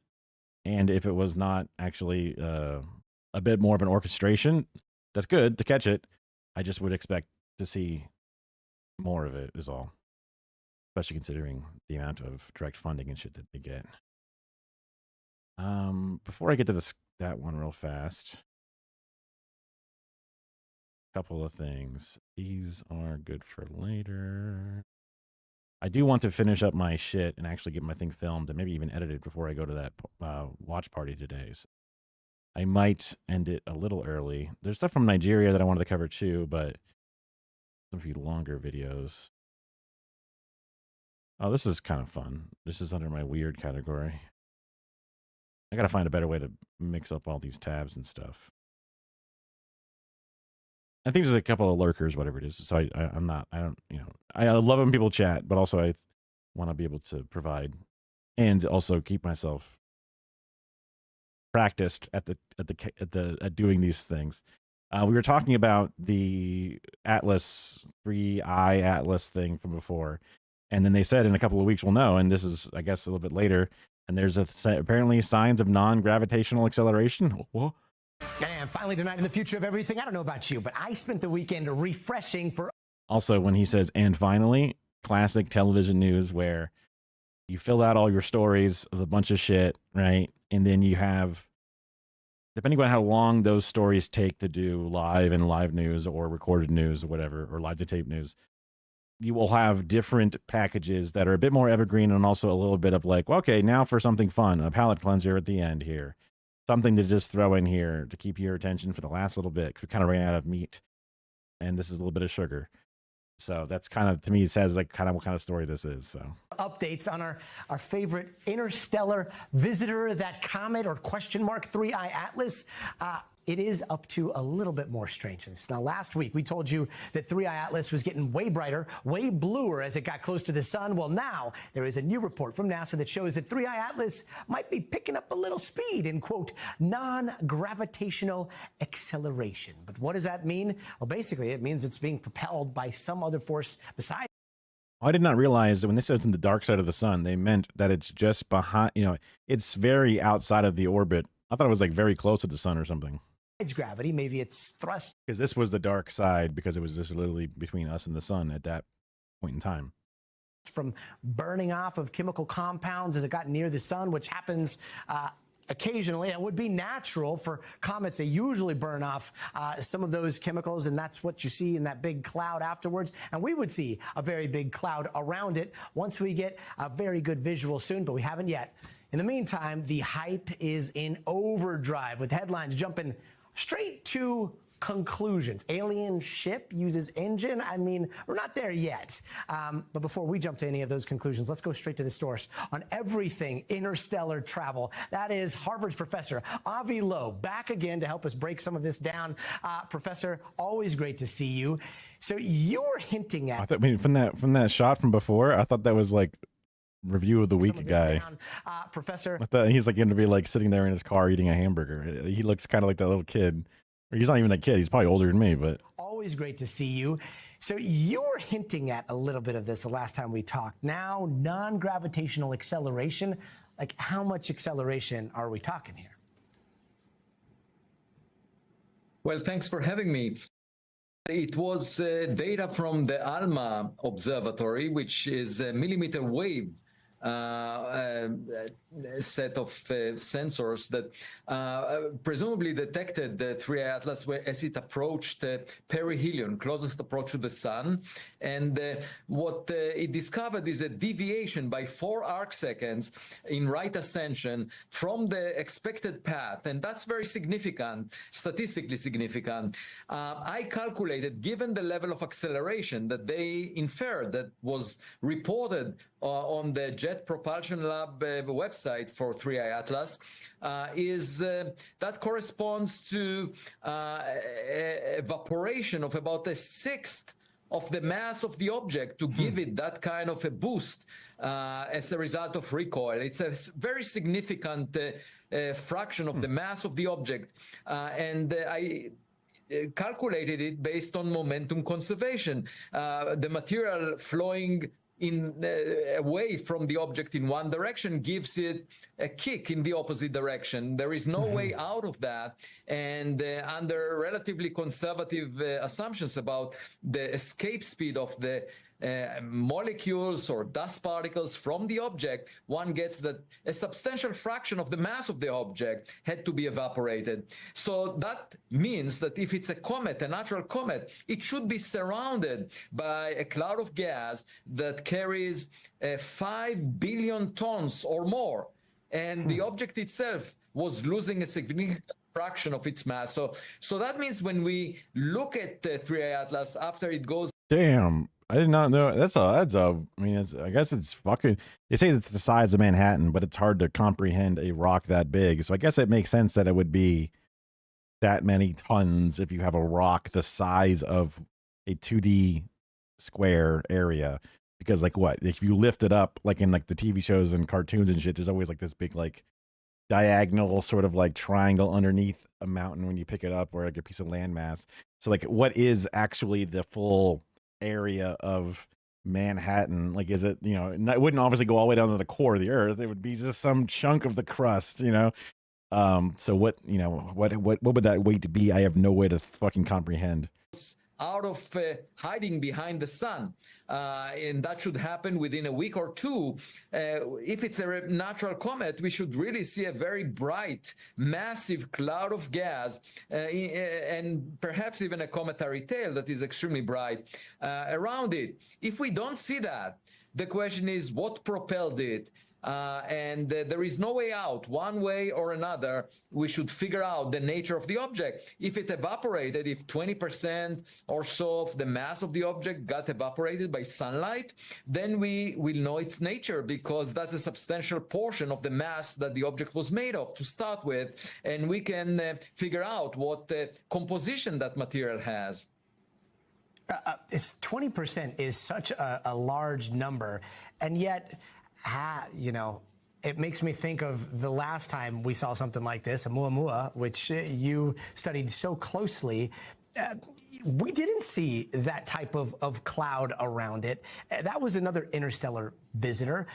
if it was not actually a bit more of an orchestration, that's good to catch it. I just would expect to see more of it is all. Especially considering the amount of direct funding and shit that they get. Before I get to that one real fast, couple of things. These are good for later. I do want to finish up my shit and actually get my thing filmed and maybe even edited before I go to that watch party today. So I might end it a little early. There's stuff from Nigeria that I wanted to cover too, but some few longer videos. Oh, this is kind of fun. This is under my weird category. I gotta find a better way to mix up all these tabs and stuff. I think there's a couple of lurkers, whatever it is. So I love when people chat, but also I want to be able to provide and also keep myself practiced at doing these things. We were talking about the Atlas 3i Atlas thing from before, and then they said in a couple of weeks we'll know, and this is I guess a little bit later. And there's apparently signs of non-gravitational acceleration. Whoa. And finally tonight in the future of everything, I don't know about you, but I spent the weekend refreshing for... Also, when he says, and finally, classic television news where you fill out all your stories of a bunch of shit, right? And then you have, depending on how long those stories take to do live and live news or recorded news or whatever, or live to tape news, you will have different packages that are a bit more evergreen and also a little bit of like, well, okay, now for something fun, a palate cleanser at the end here. Something to just throw in here to keep your attention for the last little bit because we kind of ran out of meat, and this is a little bit of sugar. So that's kind of, to me, it says like kind of what kind of story this is. So updates on our favorite interstellar visitor, that comet or question mark 3i Atlas. It is up to a little bit more strangeness. Now, last week, we told you that 3i Atlas was getting way brighter, way bluer as it got close to the sun. Well, now there is a new report from NASA that shows that 3i Atlas might be picking up a little speed in, quote, non-gravitational acceleration. But what does that mean? Well, basically, it means it's being propelled by some other force besides. I did not realize that when this says in the dark side of the sun, they meant that it's just behind, it's very outside of the orbit. I thought it was like very close to the sun or something. Gravity, maybe it's thrust. Because this was the dark side, because it was just literally between us and the sun at that point in time. From burning off of chemical compounds as it got near the sun, which happens occasionally. It would be natural for comets. They usually burn off some of those chemicals, and that's what you see in that big cloud afterwards. And we would see a very big cloud around it once we get a very good visual soon, but we haven't yet. In the meantime, the hype is in overdrive with headlines jumping straight to conclusions. Alien ship uses engine? I mean, we're not there yet. But before we jump to any of those conclusions, let's go straight to the source on everything interstellar travel. That is Harvard's Professor Avi Loeb, back again to help us break some of this down. Professor, always great to see you. So you were hinting at... from that shot from before, I thought that was like review of the week guy. Professor. I thought he's like going to be like sitting there in his car eating a hamburger. He looks kind of like that little kid. Or he's not even a kid. He's probably older than me, but. Always great to see you. So you were hinting at a little bit of this the last time we talked. Now, non-gravitational acceleration, like how much acceleration are we talking here? Well, thanks for having me. It was data from the ALMA observatory, which is a millimeter wave set of sensors that presumably detected the 3i Atlas as it approached perihelion, closest approach to the sun. And what it discovered is a deviation by 4 arc seconds in right ascension from the expected path. And that's very significant, statistically significant. I calculated, given the level of acceleration that they inferred that was reported on the Jet Propulsion Lab website for 3i Atlas, that corresponds to evaporation of about a sixth of the mass of the object to give it that kind of a boost as a result of recoil. It's a very significant fraction of the mass of the object. And I calculated it based on momentum conservation. The material flowing away from the object in one direction gives it a kick in the opposite direction. There is no way out of that. And under relatively conservative assumptions about the escape speed of the molecules or dust particles from the object, one gets that a substantial fraction of the mass of the object had to be evaporated. So that means that if it's a comet, a natural comet, it should be surrounded by a cloud of gas that carries 5 billion tons or more. And the object itself was losing a significant fraction of its mass. So that means when we look at the 3I Atlas after it goes... Damn. I did not know. I mean, I guess it's fucking, they say it's the size of Manhattan, but it's hard to comprehend a rock that big. So I guess it makes sense that it would be that many tons if you have a rock the size of a 2D square area. Because like what, if you lift it up, like in like the TV shows and cartoons and shit, there's always like this big, like diagonal sort of like triangle underneath a mountain when you pick it up, or like a piece of landmass. So like what is actually the full area of Manhattan? Like, is it, you know, it wouldn't obviously go all the way down to the core of the earth. It would be just some chunk of the crust, you know. So what, you know, what would that weight be? I have no way to fucking comprehend. Out of hiding behind the sun, and that should happen within a week or two. If it's a natural comet, we should really see a very bright, massive cloud of gas, and perhaps even a cometary tail that is extremely bright around it. If we don't see that, the question is what propelled it? And there is no way out. One way or another, we should figure out the nature of the object. If it evaporated, if 20% or so of the mass of the object got evaporated by sunlight, then we will know its nature, because that's a substantial portion of the mass that the object was made of to start with. And we can figure out what composition that material has. It's 20% is such a large number, and yet, you know, it makes me think of the last time we saw something like this, Oumuamua, which you studied so closely. We didn't see that type of cloud around it. That was another interstellar visitor.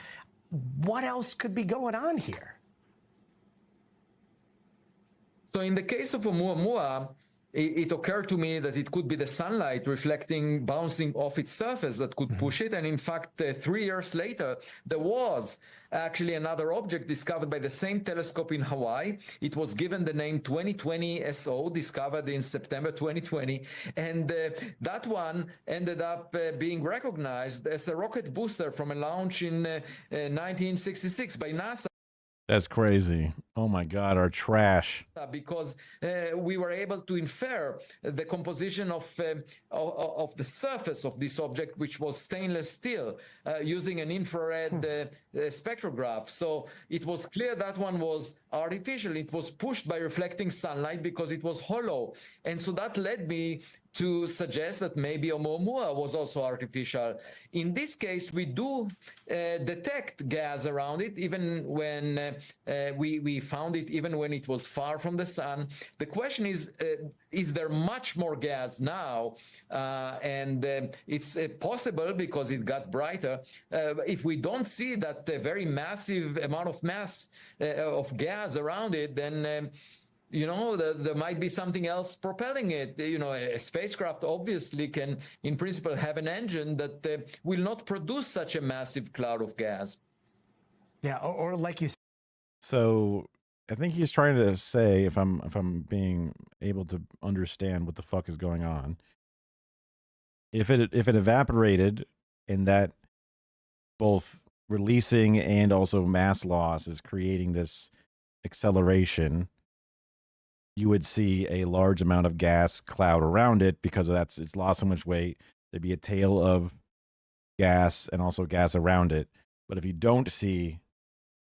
What else could be going on here? So in the case of Oumuamua, it occurred to me that it could be the sunlight reflecting, bouncing off its surface that could push it. And in fact, 3 years later, there was actually another object discovered by the same telescope in Hawaii. It was given the name 2020 SO, discovered in September 2020. And that one ended up being recognized as a rocket booster from a launch in 1966 by NASA. That's crazy. Oh my God, our trash. Because we were able to infer the composition of the surface of this object, which was stainless steel, using an infrared spectrograph. So it was clear that one was artificial. It was pushed by reflecting sunlight because it was hollow. And so that led me to suggest that maybe Oumuamua was also artificial. In this case, we do detect gas around it, even when we found it, even when it was far from the sun. The question is there much more gas now? And it's possible because it got brighter. If we don't see that very massive amount of mass of gas around it, then you know, there might be something else propelling it. You know, a spacecraft obviously can, in principle, have an engine that will not produce such a massive cloud of gas. Yeah, or like you said. So I think he's trying to say, if I'm being able to understand what the fuck is going on, if it evaporated, and that both releasing and also mass loss is creating this acceleration, you would see a large amount of gas cloud around it because it's lost so much weight. There'd be a tail of gas and also gas around it. But if you don't see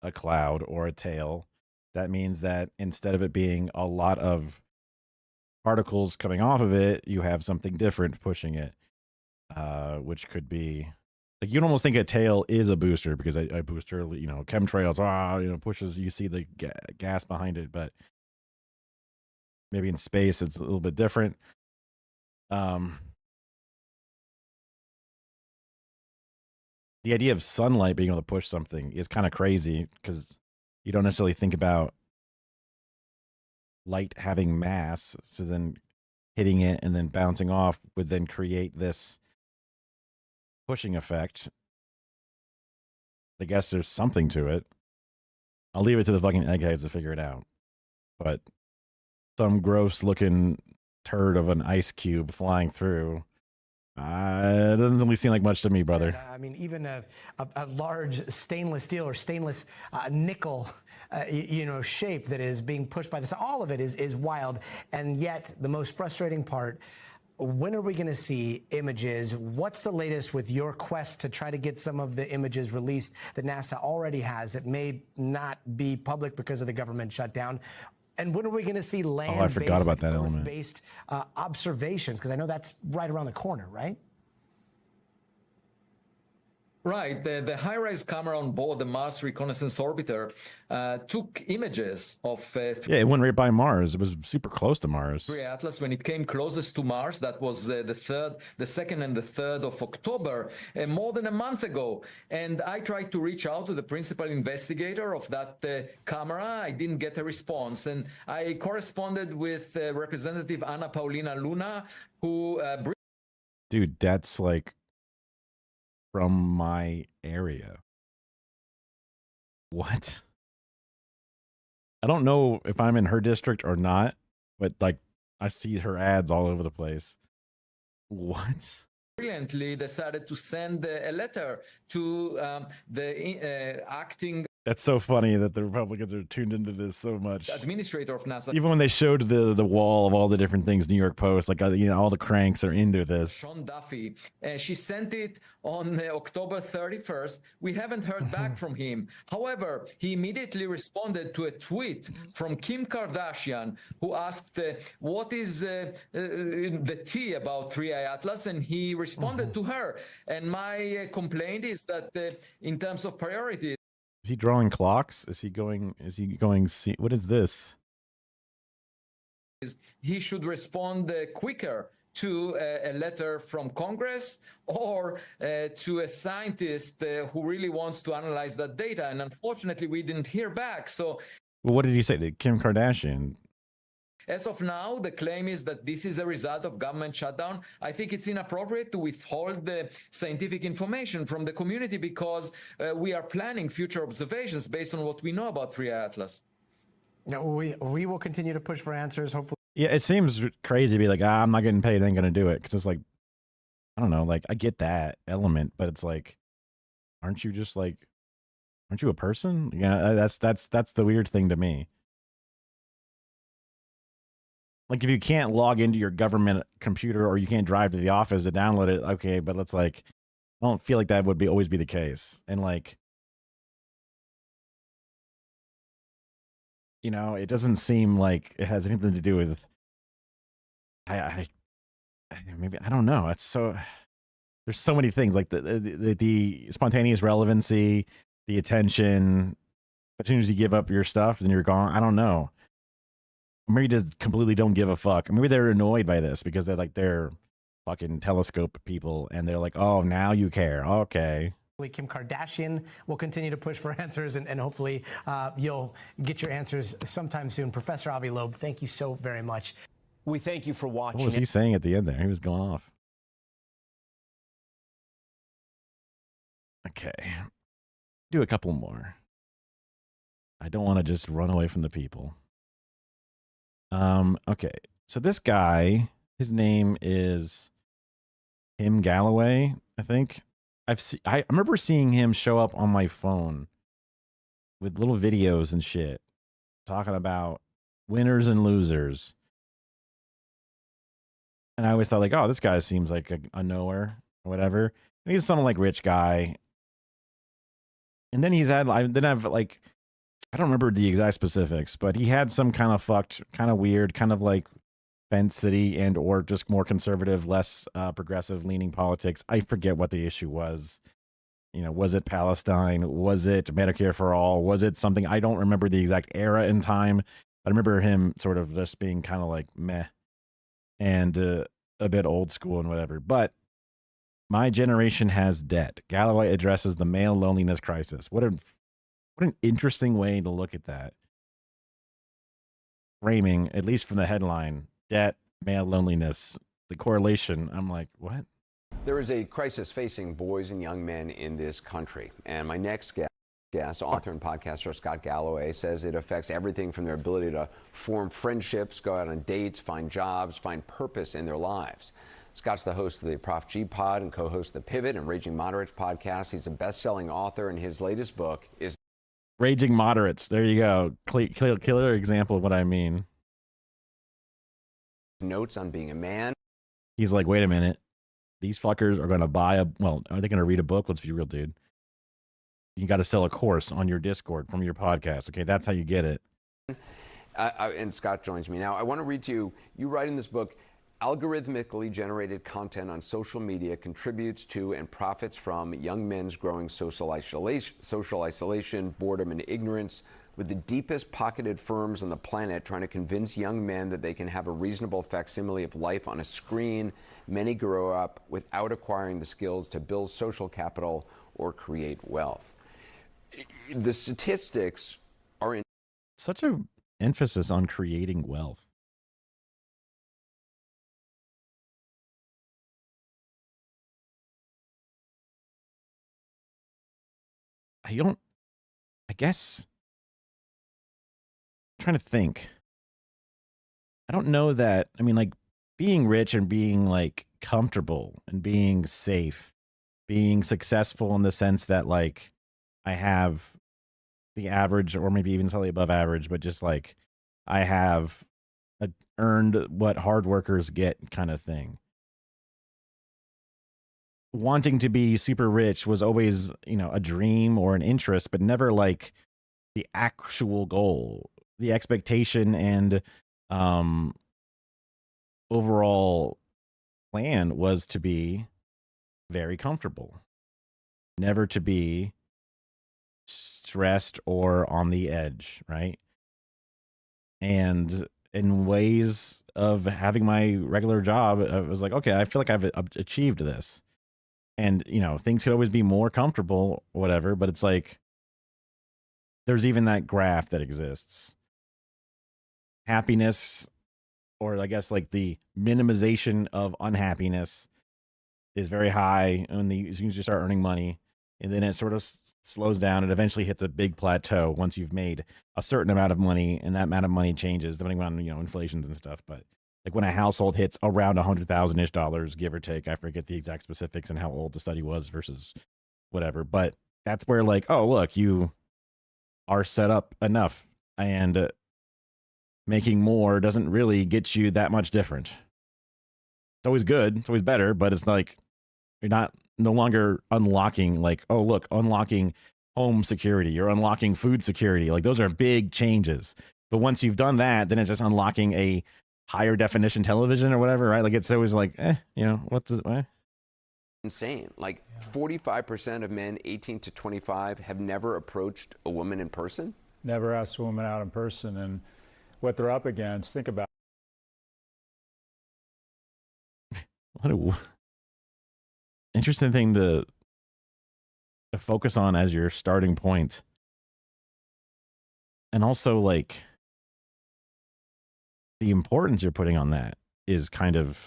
a cloud or a tail, that means that instead of it being a lot of particles coming off of it, you have something different pushing it. which could be like you'd almost think a tail is a booster because a booster, chemtrails, pushes. You see the gas behind it, but maybe in space it's a little bit different. The idea of sunlight being able to push something is kind of crazy because you don't necessarily think about light having mass. So then hitting it and then bouncing off would then create this pushing effect. I guess there's something to it. I'll leave it to the fucking eggheads to figure it out. But some gross looking turd of an ice cube flying through. It doesn't really seem like much to me, brother. I mean, even a large stainless steel or stainless nickel, shape that is being pushed by this. All of it is wild. And yet the most frustrating part, when are we going to see images? What's the latest with your quest to try to get some of the images released that NASA already has that may not be public because of the government shutdown? And when are we going to see land-based, I forgot about that element. Earth-based observations? Because I know that's right around the corner, right? Right. The high-rise camera on board the Mars Reconnaissance Orbiter took images of... yeah, it went right by Mars. It was super close to Mars. Atlas, when it came closest to Mars, that was the 2nd and the 3rd of October, more than a month ago. And I tried to reach out to the principal investigator of that camera. I didn't get a response. And I corresponded with Representative Anna Paulina Luna, who... Dude, that's like... from my area. What? I don't know if I'm in her district or not, but like I see her ads all over the place. What? Brilliantly decided to send a letter to the acting... That's so funny that the Republicans are tuned into this so much. Administrator of NASA. Even when they showed the wall of all the different things, New York Post, like all the cranks are into this. Sean Duffy. She sent it on October 31st. We haven't heard back from him. However, he immediately responded to a tweet from Kim Kardashian, who asked, what is the tea about 3i Atlas? And he responded to her. And my complaint is that in terms of priority, is he drawing clocks? Is he going, what is this? He should respond quicker to a letter from Congress or to a scientist who really wants to analyze that data. And unfortunately, we didn't hear back. So, well, what did he say to Kim Kardashian? As of now, the claim is that this is a result of government shutdown. I think it's inappropriate to withhold the scientific information from the community because we are planning future observations based on what we know about 3i Atlas. We will continue to push for answers, hopefully. Yeah, it seems crazy to be like, I'm not getting paid, I ain't gonna do it. Because it's like, I don't know, like I get that element, but it's like, aren't you a person? Yeah, that's the weird thing to me. Like if you can't log into your government computer or you can't drive to the office to download it, okay, but it's like, I don't feel like that would always be the case. And like, it doesn't seem like it has anything to do with, maybe, I don't know. It's so, there's so many things like the spontaneous relevancy, the attention, as soon as you give up your stuff, then you're gone. I don't know. Maybe just completely don't give a fuck. Maybe they're annoyed by this because they're fucking telescope people and they're like, oh, now you care. Okay. Kim Kardashian will continue to push for answers and hopefully you'll get your answers sometime soon. Professor Avi Loeb, thank you so very much. We thank you for watching. What was he saying at the end there? He was going off. Okay. Do a couple more. I don't want to just run away from the people. Okay, so this guy, his name is Tim Galloway, I think. I remember seeing him show up on my phone with little videos and shit talking about winners and losers. And I always thought like, oh, this guy seems like a knower or whatever. And he's some like rich guy. And then I don't remember the exact specifics, but he had some kind of fucked, kind of weird, kind of like fence city and or just more conservative, less progressive leaning politics. I forget what the issue was. Was it Palestine? Was it Medicare for all? Was it something? I don't remember the exact era in time. I remember him sort of just being kind of like meh and a bit old school and whatever. But my generation has debt. Galloway addresses the male loneliness crisis. What an interesting way to look at that. Framing, at least from the headline, debt, male loneliness, the correlation. I'm like, what? There is a crisis facing boys and young men in this country. And my next guest, author and podcaster Scott Galloway, says it affects everything from their ability to form friendships, go out on dates, find jobs, find purpose in their lives. Scott's the host of the Prof G Pod and co-host of the Pivot and Raging Moderates podcast. He's a best-selling author, and his latest book is Raging Moderates. There you go. Killer example of what I mean. Notes on Being a Man. He's like, wait a minute. These fuckers are going to are they going to read a book? Let's be real, dude. You got to sell a course on your Discord from your podcast. Okay, that's how you get it. And Scott joins me now. I want to read to you. You write in this book, algorithmically generated content on social media contributes to and profits from young men's growing social isolation, boredom, and ignorance, with the deepest pocketed firms on the planet trying to convince young men that they can have a reasonable facsimile of life on a screen. Many grow up without acquiring the skills to build social capital or create wealth. The statistics are in such an emphasis on creating wealth. I guess I'm trying to think. I don't know that. I mean, like, being rich and being like comfortable and being safe, being successful in the sense that like I have the average or maybe even slightly above average, but just like I have earned what hard workers get kind of thing. Wanting to be super rich was always, a dream or an interest, but never like the actual goal. The expectation and overall plan was to be very comfortable, never to be stressed or on the edge, right? And in ways of having my regular job, I was like, okay, I feel like I've achieved this. And, things could always be more comfortable, whatever, but it's like, there's even that graph that exists. Happiness, or I guess like the minimization of unhappiness, is very high as soon as you start earning money. And then it sort of slows down and eventually hits a big plateau once you've made a certain amount of money, and that amount of money changes depending on, inflations and stuff. But like when a household hits around $100,000-ish, give or take, I forget the exact specifics and how old the study was versus whatever. But that's where like, oh, look, you are set up enough, and making more doesn't really get you that much different. It's always good. It's always better, but it's like you're no longer unlocking like, oh, look, unlocking home security. You're unlocking food security. Like those are big changes. But once you've done that, then it's just unlocking a higher definition television or whatever, right? Like it's always like, what's this? insane. Like 45% of men 18 to 25 have never approached a woman in person. Never asked a woman out in person, and what they're up against. Think about what a interesting thing to focus on as your starting point. And also like the importance you're putting on that is kind of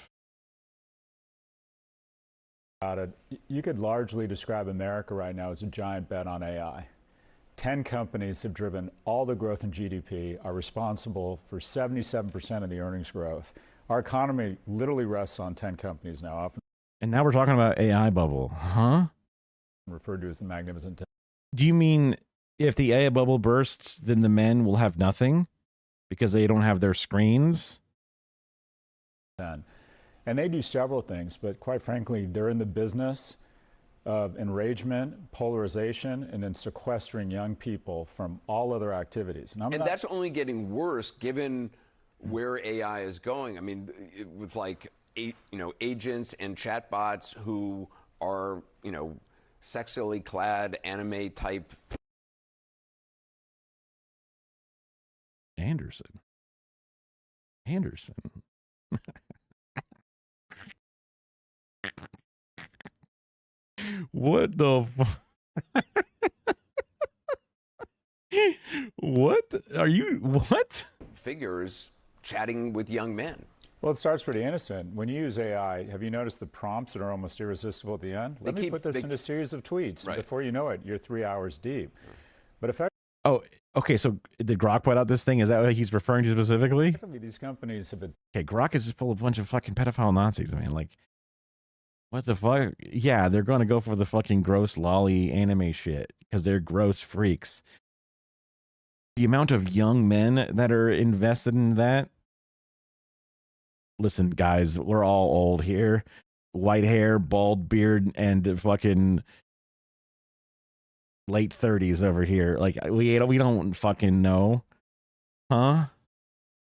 it. You could largely describe America right now as a giant bet on AI. 10 companies have driven all the growth in GDP, are responsible for 77% of the earnings growth. Our economy literally rests on 10 companies now, often. And now we're talking about AI bubble, huh? Referred to as the Magnificent 10. Do you mean if the AI bubble bursts, then the men will have nothing because they don't have their screens? And they do several things, but quite frankly, they're in the business of enragement, polarization, and then sequestering young people from all other activities. And that's only getting worse given where AI is going. I mean, with like agents and chatbots who are sexily clad anime type. Anderson. What the what are you? What? Figures chatting with young men. Well, it starts pretty innocent. When you use AI, have you noticed the prompts that are almost irresistible at the end? Let me put this in a series of tweets. Right. Before you know it, you're 3 hours deep. But if oh, okay. So did Grok put out this thing? Is that what he's referring to specifically? These companies have been. Okay, Grok is just full of a bunch of fucking pedophile Nazis. I mean, like, what the fuck? Yeah, they're going to go for the fucking gross lolly anime shit because they're gross freaks. The amount of young men that are invested in that. Listen, guys, we're all old here. White hair, bald beard, and fucking late 30s over here. Like, we don't fucking know. Huh?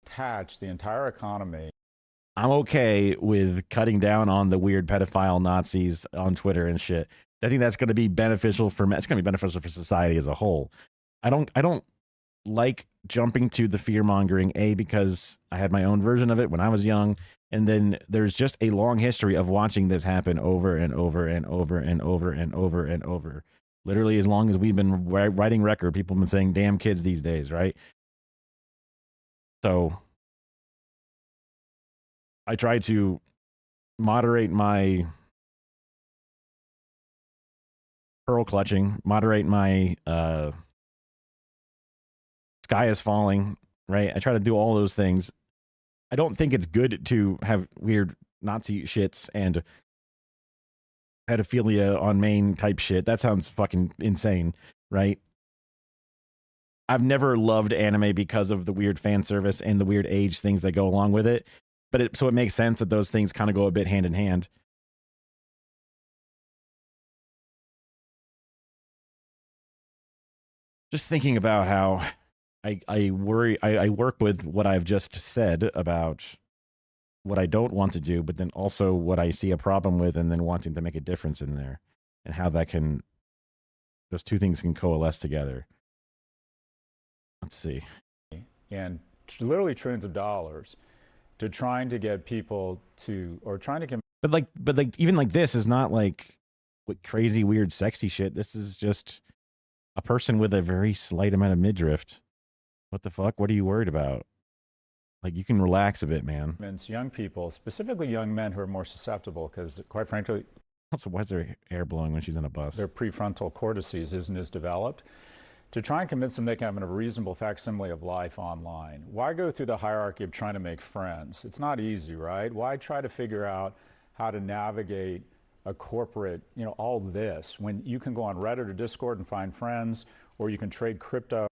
Attach the entire economy. I'm okay with cutting down on the weird pedophile Nazis on Twitter and shit. I think that's going to be beneficial it's going to be beneficial for society as a whole. I don't like jumping to the fear mongering, because I had my own version of it when I was young, and then there's just a long history of watching this happen over and over and over and over and over and over. Literally, as long as we've been writing record, people have been saying "damn kids" these days, right? So I try to moderate my pearl clutching, moderate my sky is falling, right? I try to do all those things. I don't think it's good to have weird Nazi shits and pedophilia on main type shit. That sounds fucking insane, right? I've never loved anime because of the weird fan service and the weird age things that go along with it. But so it makes sense that those things kind of go a bit hand in hand. Just thinking about how I worry, I work with what I've just said about what I don't want to do, but then also what I see a problem with, and then wanting to make a difference in there, and how those two things can coalesce together. Let's see. And literally trillions of dollars to trying to get people to, or trying to get. But like even like this is not like crazy, weird, sexy shit. This is just a person with a very slight amount of midriff. What the fuck? What are you worried about? Like, you can relax a bit, man. It's young people, specifically young men, who are more susceptible because, quite frankly, also, why is their hair blowing when she's in a bus? Their prefrontal cortices isn't as developed. To try and convince them they can have a reasonable facsimile of life online. Why go through the hierarchy of trying to make friends? It's not easy, right? Why try to figure out how to navigate a corporate, all this, when you can go on Reddit or Discord and find friends, or you can trade crypto.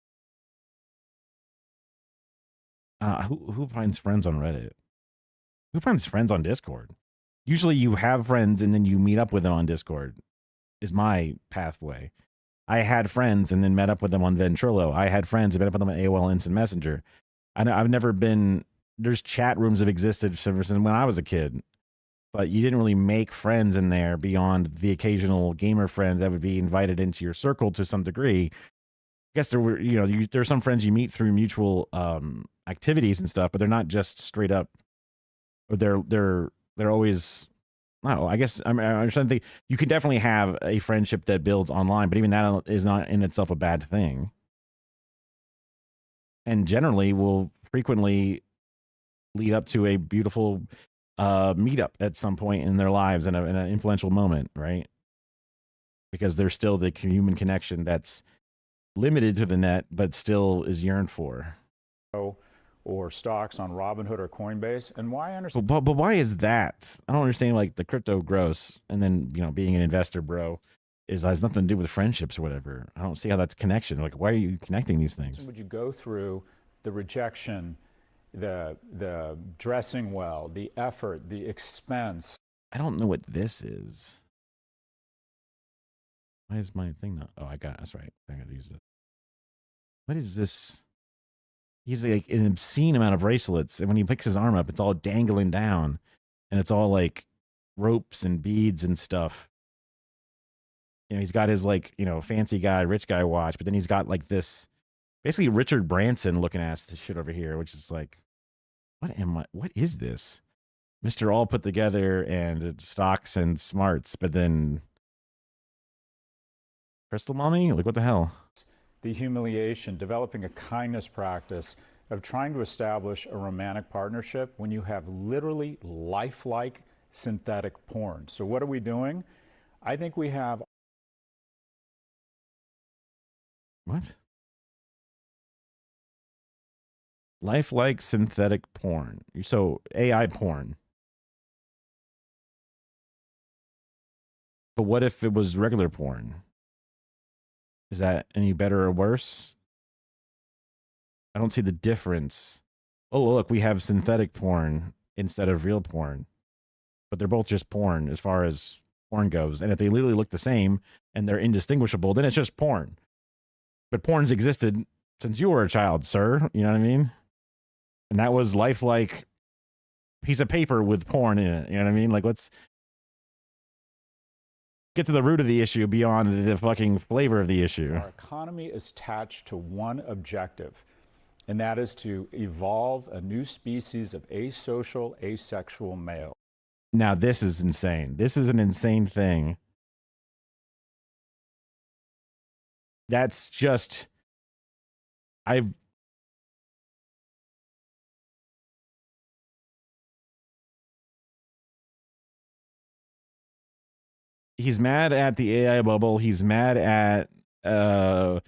Who finds friends on Reddit? Who finds friends on Discord? Usually you have friends and then you meet up with them on Discord, is my pathway. I had friends and then met up with them on Ventrilo. I had friends and met up with them on AOL Instant Messenger. I've never been, there's chat rooms have existed since when I was a kid, but you didn't really make friends in there beyond the occasional gamer friend that would be invited into your circle to some degree. I guess there were, there are some friends you meet through mutual activities and stuff, but they're not just straight up, or they're always, no, I guess I'm trying to think. You could definitely have a friendship that builds online, but even that is not in itself a bad thing. And generally will frequently lead up to a beautiful meetup at some point in their lives in an influential moment, right? Because there's still the human connection that's limited to the net, but still is yearned for. Or stocks on Robinhood or Coinbase. And why I understand. But why is that? I don't understand, like, the crypto gross, and then, being an investor, bro, has nothing to do with friendships or whatever. I don't see how that's connection. Like, why are you connecting these things? Would you go through the rejection, the dressing well, the effort, the expense? I don't know what this is. Why is my thing not? Oh, that's right. I gotta use it. What is this? He's like an obscene amount of bracelets, and when he picks his arm up, it's all dangling down, and it's all like ropes and beads and stuff. You know, he's got his like, you know, fancy guy, rich guy watch, but then he's got like this basically Richard Branson looking ass shit over here, which is like, what is this? Mr. All put together and stocks and smarts, but then Crystal Mommy? Like, what the hell? The humiliation, developing a kindness practice of trying to establish a romantic partnership when you have literally lifelike synthetic porn. So what are we doing? I think we have... What? Lifelike synthetic porn. So AI porn. But what if it was regular porn? Is that any better or worse? I don't see the difference. Oh, look, we have synthetic porn instead of real porn. But they're both just porn as far as porn goes. And if they literally look the same and they're indistinguishable, then it's just porn. But porn's existed since you were a child, sir. You know what I mean? And that was lifelike piece of paper with porn in it. You know what I mean? Like, let's get to the root of the issue beyond the fucking flavor of the issue. Our economy is attached to one objective, and that is to evolve a new species of asocial, asexual male. Now, this is insane. This is an insane thing. That's just... He's mad at the AI bubble. He's mad at the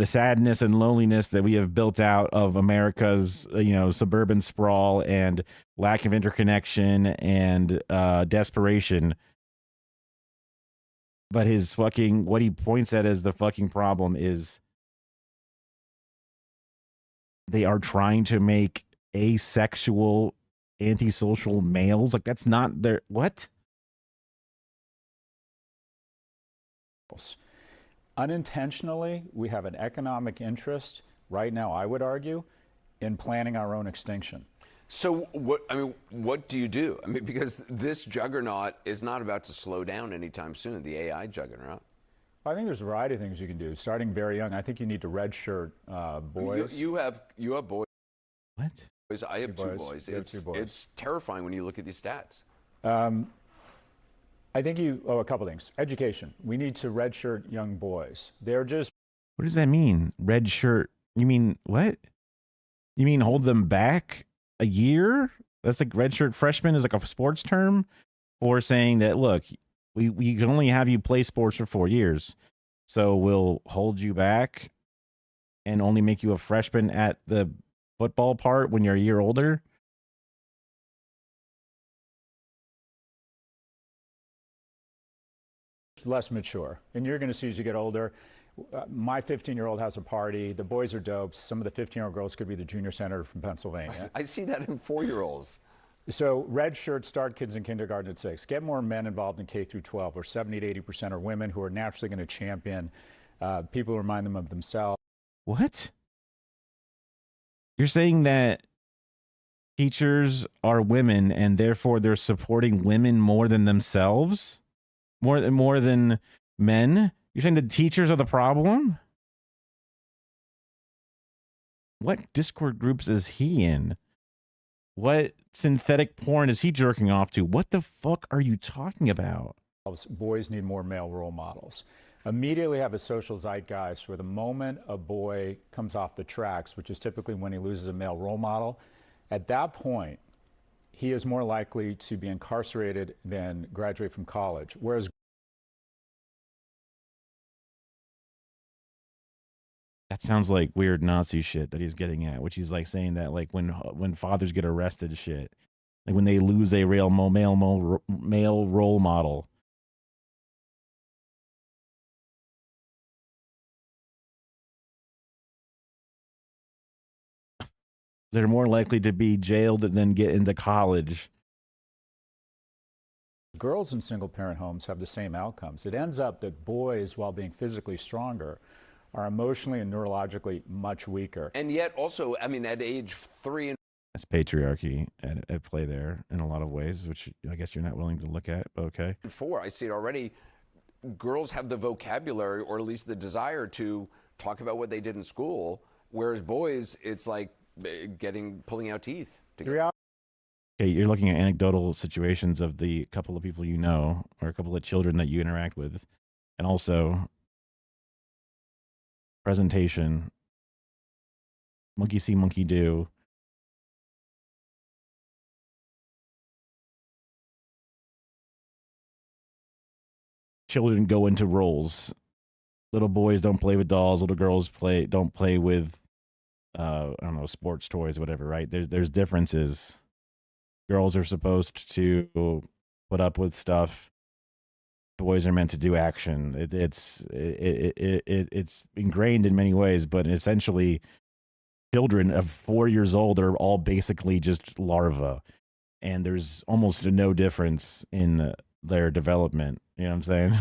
sadness and loneliness that we have built out of America's, suburban sprawl and lack of interconnection and desperation. But what he points at as the fucking problem is they are trying to make asexual, antisocial males. Like, that's not their... What? Unintentionally, we have an economic interest right now, I would argue, in planning our own extinction. So what do you do? I mean, because this juggernaut is not about to slow down anytime soon, the AI juggernaut. I think there's a variety of things you can do, starting very young. I think you need to redshirt boys. You have boys. What? I have two boys. It's terrifying when you look at these stats. I think a couple things. Education. We need to redshirt young boys. They're just... What does that mean? Red shirt. You mean what? You mean hold them back a year? That's like redshirt freshman is like a sports term for saying that, look, we can only have you play sports for 4 years. So we'll hold you back and only make you a freshman at the football part when you're a year older. Less mature. And you're going to see as you get older, my 15-year-old has a party. The boys are dopes. Some of the 15-year-old girls could be the junior senator from Pennsylvania. I see that in 4-year-olds. So red shirts start kids in kindergarten at 6. Get more men involved in K through 12, where 70 to 80% are women who are naturally going to champion people who remind them of themselves. What? You're saying that teachers are women and therefore they're supporting women more than themselves? More than men? You're saying the teachers are the problem? What Discord groups is he in? What synthetic porn is he jerking off to? What the fuck are you talking about? Boys need more male role models. Immediately have a social zeitgeist where the moment a boy comes off the tracks, which is typically when he loses a male role model, at that point, he is more likely to be incarcerated than graduate from college. Whereas that sounds like weird Nazi shit that he's getting at, which he's like saying that like when fathers get arrested shit, like when they lose a real male role model. They're more likely to be jailed than get into college. girls in single-parent homes have the same outcomes. It ends up that boys, while being physically stronger, are emotionally and neurologically much weaker. And yet also, I mean, at age 3 and That's patriarchy at play there in a lot of ways, which I guess you're not willing to look at, but okay. 4, I see it already, girls have the vocabulary or at least the desire to talk about what they did in school, whereas boys, it's like pulling out teeth. Okay, you're looking at anecdotal situations of the couple of people you know, or a couple of children that you interact with, and also presentation, monkey see, monkey do. Children go into roles. Little boys don't play with dolls. Little girls don't play with, I don't know, sports toys, whatever. Right? There's differences. Girls are supposed to put up with stuff. Boys are meant to do action. It's ingrained in many ways, but essentially, children of 4 years old are all basically just larvae, and there's almost no difference in their development. You know what I'm saying?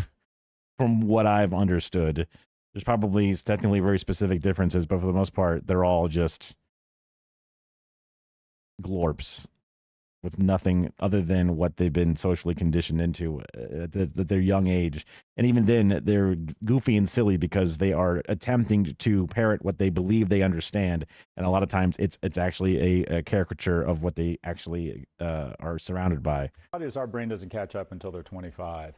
From what I've understood, there's probably technically very specific differences, but for the most part, they're all just glorps with nothing other than what they've been socially conditioned into at their young age. And even then, they're goofy and silly because they are attempting to parrot what they believe they understand. And a lot of times it's actually a caricature of what they actually are surrounded by. Our brain doesn't catch up until they're 25.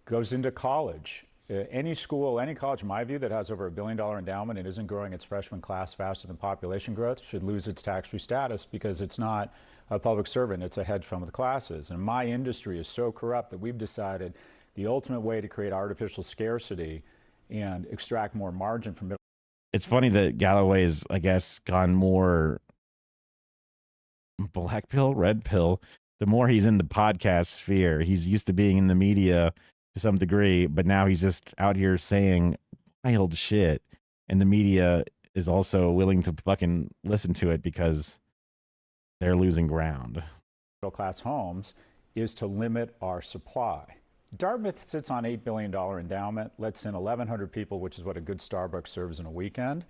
Goes into college. Any school, any college, in my view, that has over $1 billion endowment and isn't growing its freshman class faster than population growth should lose its tax-free status because it's not a public servant, it's a hedge fund with classes. And my industry is so corrupt that we've decided the ultimate way to create artificial scarcity and extract more margin from middle. It's funny that Galloway's, I guess, gone more black pill, red pill. The more he's in the podcast sphere, he's used to being in the media to some degree, but now he's just out here saying wild shit. And the media is also willing to fucking listen to it because they're losing ground. Middle class homes is to limit our supply. Dartmouth sits on $8 billion endowment, lets in 1,100 people, which is what a good Starbucks serves in a weekend.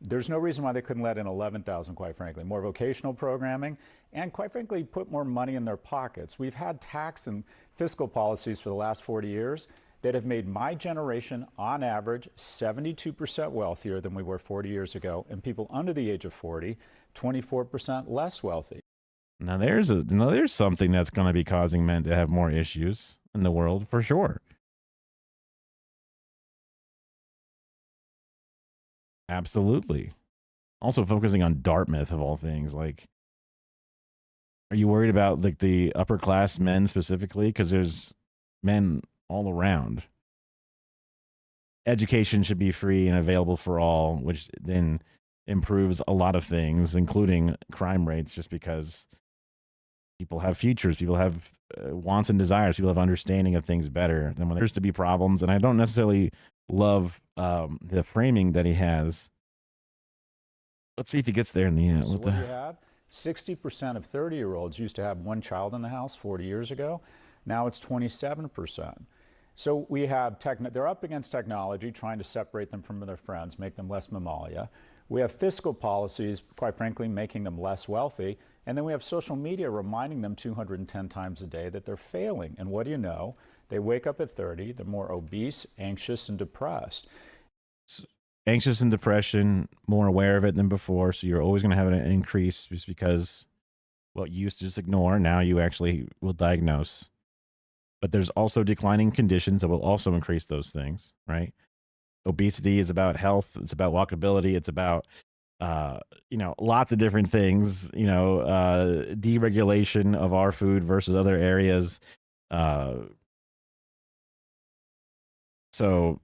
There's no reason why they couldn't let in 11,000, quite frankly. More vocational programming and, quite frankly, put more money in their pockets. We've had tax and fiscal policies for the last 40 years that have made my generation, on average, 72% wealthier than we were 40 years ago, and people under the age of 40, 24% less wealthy. Now there's something that's going to be causing men to have more issues in the world for sure. Absolutely. Also focusing on Dartmouth of all things, like, are you worried about like the upper class men specifically? Because there's men all around. Education should be free and available for all, which then improves a lot of things, including crime rates, just because people have futures, people have wants and desires, people have understanding of things better than when there's to be problems. And I don't necessarily love the framing that he has. Let's see if he gets there in the end. So what do you have? 60% of 30-year-olds used to have one child in the house 40 years ago. Now it's 27%. So we have they're up against technology, trying to separate them from their friends, make them less mammalia. We have fiscal policies, quite frankly, making them less wealthy. And then we have social media reminding them 210 times a day that they're failing. And what do you know? They wake up at 30, they're more obese, anxious, and depressed. Anxious and depression, more aware of it than before. So you're always going to have an increase just because what you used to just ignore, now you actually will diagnose. But there's also declining conditions that will also increase those things, right? Obesity is about health. It's about walkability. It's about, lots of different things, deregulation of our food versus other areas. So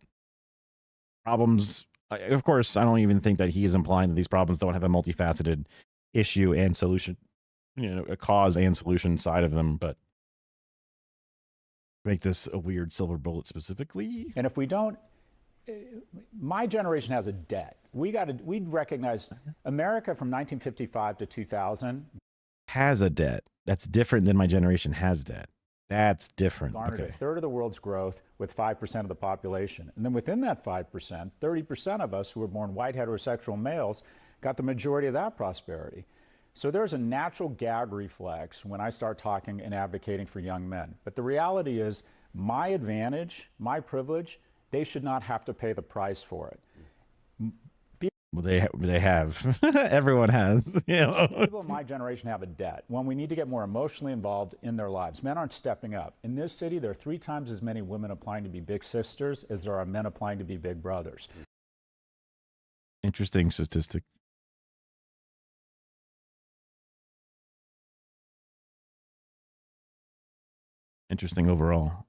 problems, of course, I don't even think that he is implying that these problems don't have a multifaceted issue and solution, a cause and solution side of them, but make this a weird silver bullet specifically. And if we don't, my generation has a debt. We recognize America from 1955 to 2000 has a debt. That's different than my generation has debt. That's different. Garnered Okay. a third of the world's growth with 5% of the population. And then within that 5%, 30% of us who were born white heterosexual males got the majority of that prosperity. So there's a natural gag reflex when I start talking and advocating for young men. But the reality is, my advantage, my privilege, they should not have to pay the price for it. Well, they have. Everyone has. You know? People in my generation have a debt. When we need to get more emotionally involved in their lives. Men aren't stepping up. In this city, there are 3 times as many women applying to be big sisters as there are men applying to be big brothers. Interesting statistic. Interesting overall.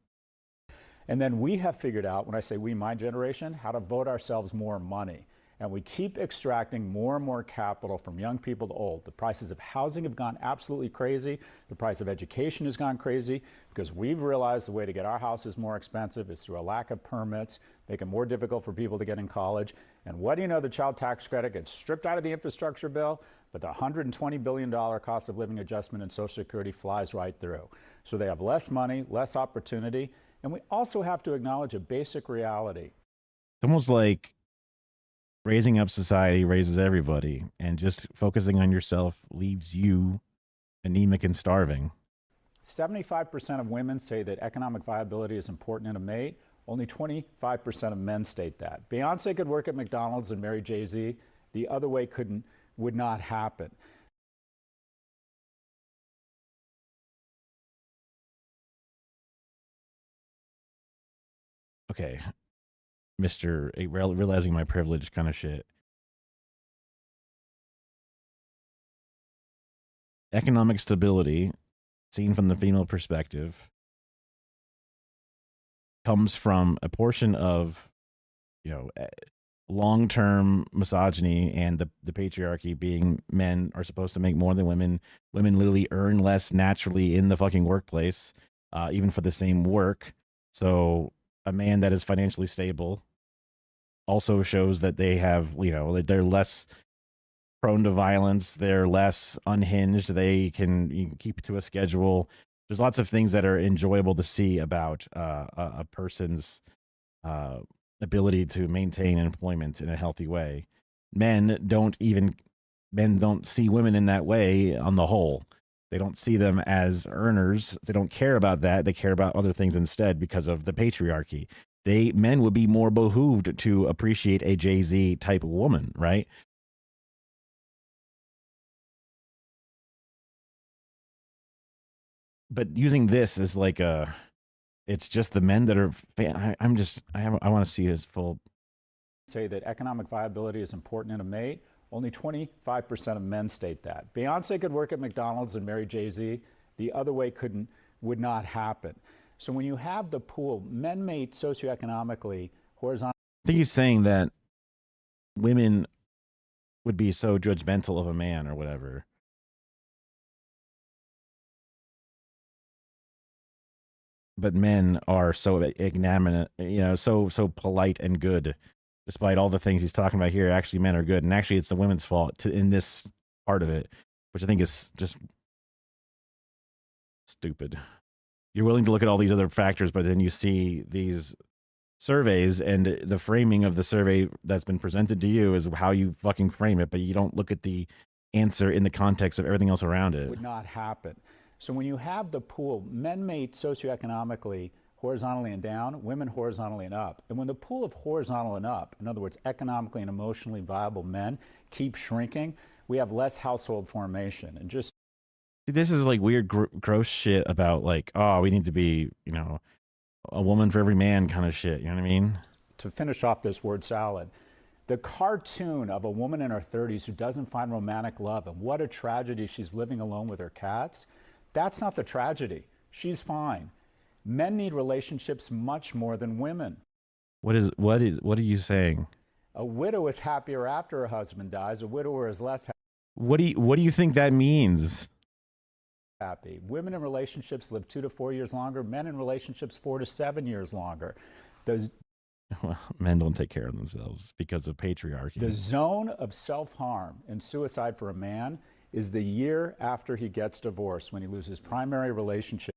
And then we have figured out, when I say we, my generation, how to vote ourselves more money. And we keep extracting more and more capital from young people to old. The prices of housing have gone absolutely crazy. The price of education has gone crazy because we've realized the way to get our houses more expensive is through a lack of permits, make it more difficult for people to get in college. And what do you know, the child tax credit gets stripped out of the infrastructure bill, but the $120 billion cost of living adjustment in Social Security flies right through. So they have less money, less opportunity. And we also have to acknowledge a basic reality. It's almost like raising up society raises everybody, and just focusing on yourself leaves you anemic and starving. 75% of women say that economic viability is important in a mate. Only 25% of men state that. Beyonce could work at McDonald's and marry Jay-Z. The other way would not happen. Okay, Mr. Realizing my privilege kind of shit. Economic stability, seen from the female perspective, comes from a portion of, long-term misogyny and the patriarchy, being men are supposed to make more than women. Women literally earn less naturally in the fucking workplace, even for the same work. So a man that is financially stable also shows that they have, they're less prone to violence. They're less unhinged. They can keep to a schedule. There's lots of things that are enjoyable to see about a person's ability to maintain employment in a healthy way. Men don't see women in that way on the whole. They don't see them as earners. They don't care about that. They care about other things instead because of the patriarchy. Men would be more behooved to appreciate a Jay-Z type of woman, right? But using this as like it's just the men that are. I want to see his full. Say that economic viability is important in a mate. Only 25% of men state that. Beyonce could work at McDonald's and marry Jay-Z. The other way would not happen. So when you have the pool, men mate socioeconomically horizontal. I think he's saying that women would be so judgmental of a man or whatever. But men are so ignominious, so polite and good. Despite all the things he's talking about here, actually men are good. And actually it's the women's fault in this part of it, which I think is just stupid. You're willing to look at all these other factors, but then you see these surveys, and the framing of the survey that's been presented to you is how you fucking frame it, but you don't look at the answer in the context of everything else around it. Would not happen. So when you have the pool, men mate socioeconomically horizontally and down, women horizontally and up. And when the pool of horizontal and up, in other words, economically and emotionally viable men, keep shrinking, we have less household formation. And just this is like weird, gross shit about like, oh, we need to be, a woman for every man kind of shit. You know what I mean? To finish off this word salad, the cartoon of a woman in her 30s who doesn't find romantic love, and what a tragedy, she's living alone with her cats. That's not the tragedy. She's fine. Men need relationships much more than women. What are you saying? A widow is happier after her husband dies. A widower is less happy. What do you think that means? Happy. Women in relationships live 2 to 4 years longer. Men in relationships 4 to 7 years longer. Well, men don't take care of themselves because of patriarchy. The zone of self-harm and suicide for a man is the year after he gets divorced, when he loses primary relationship.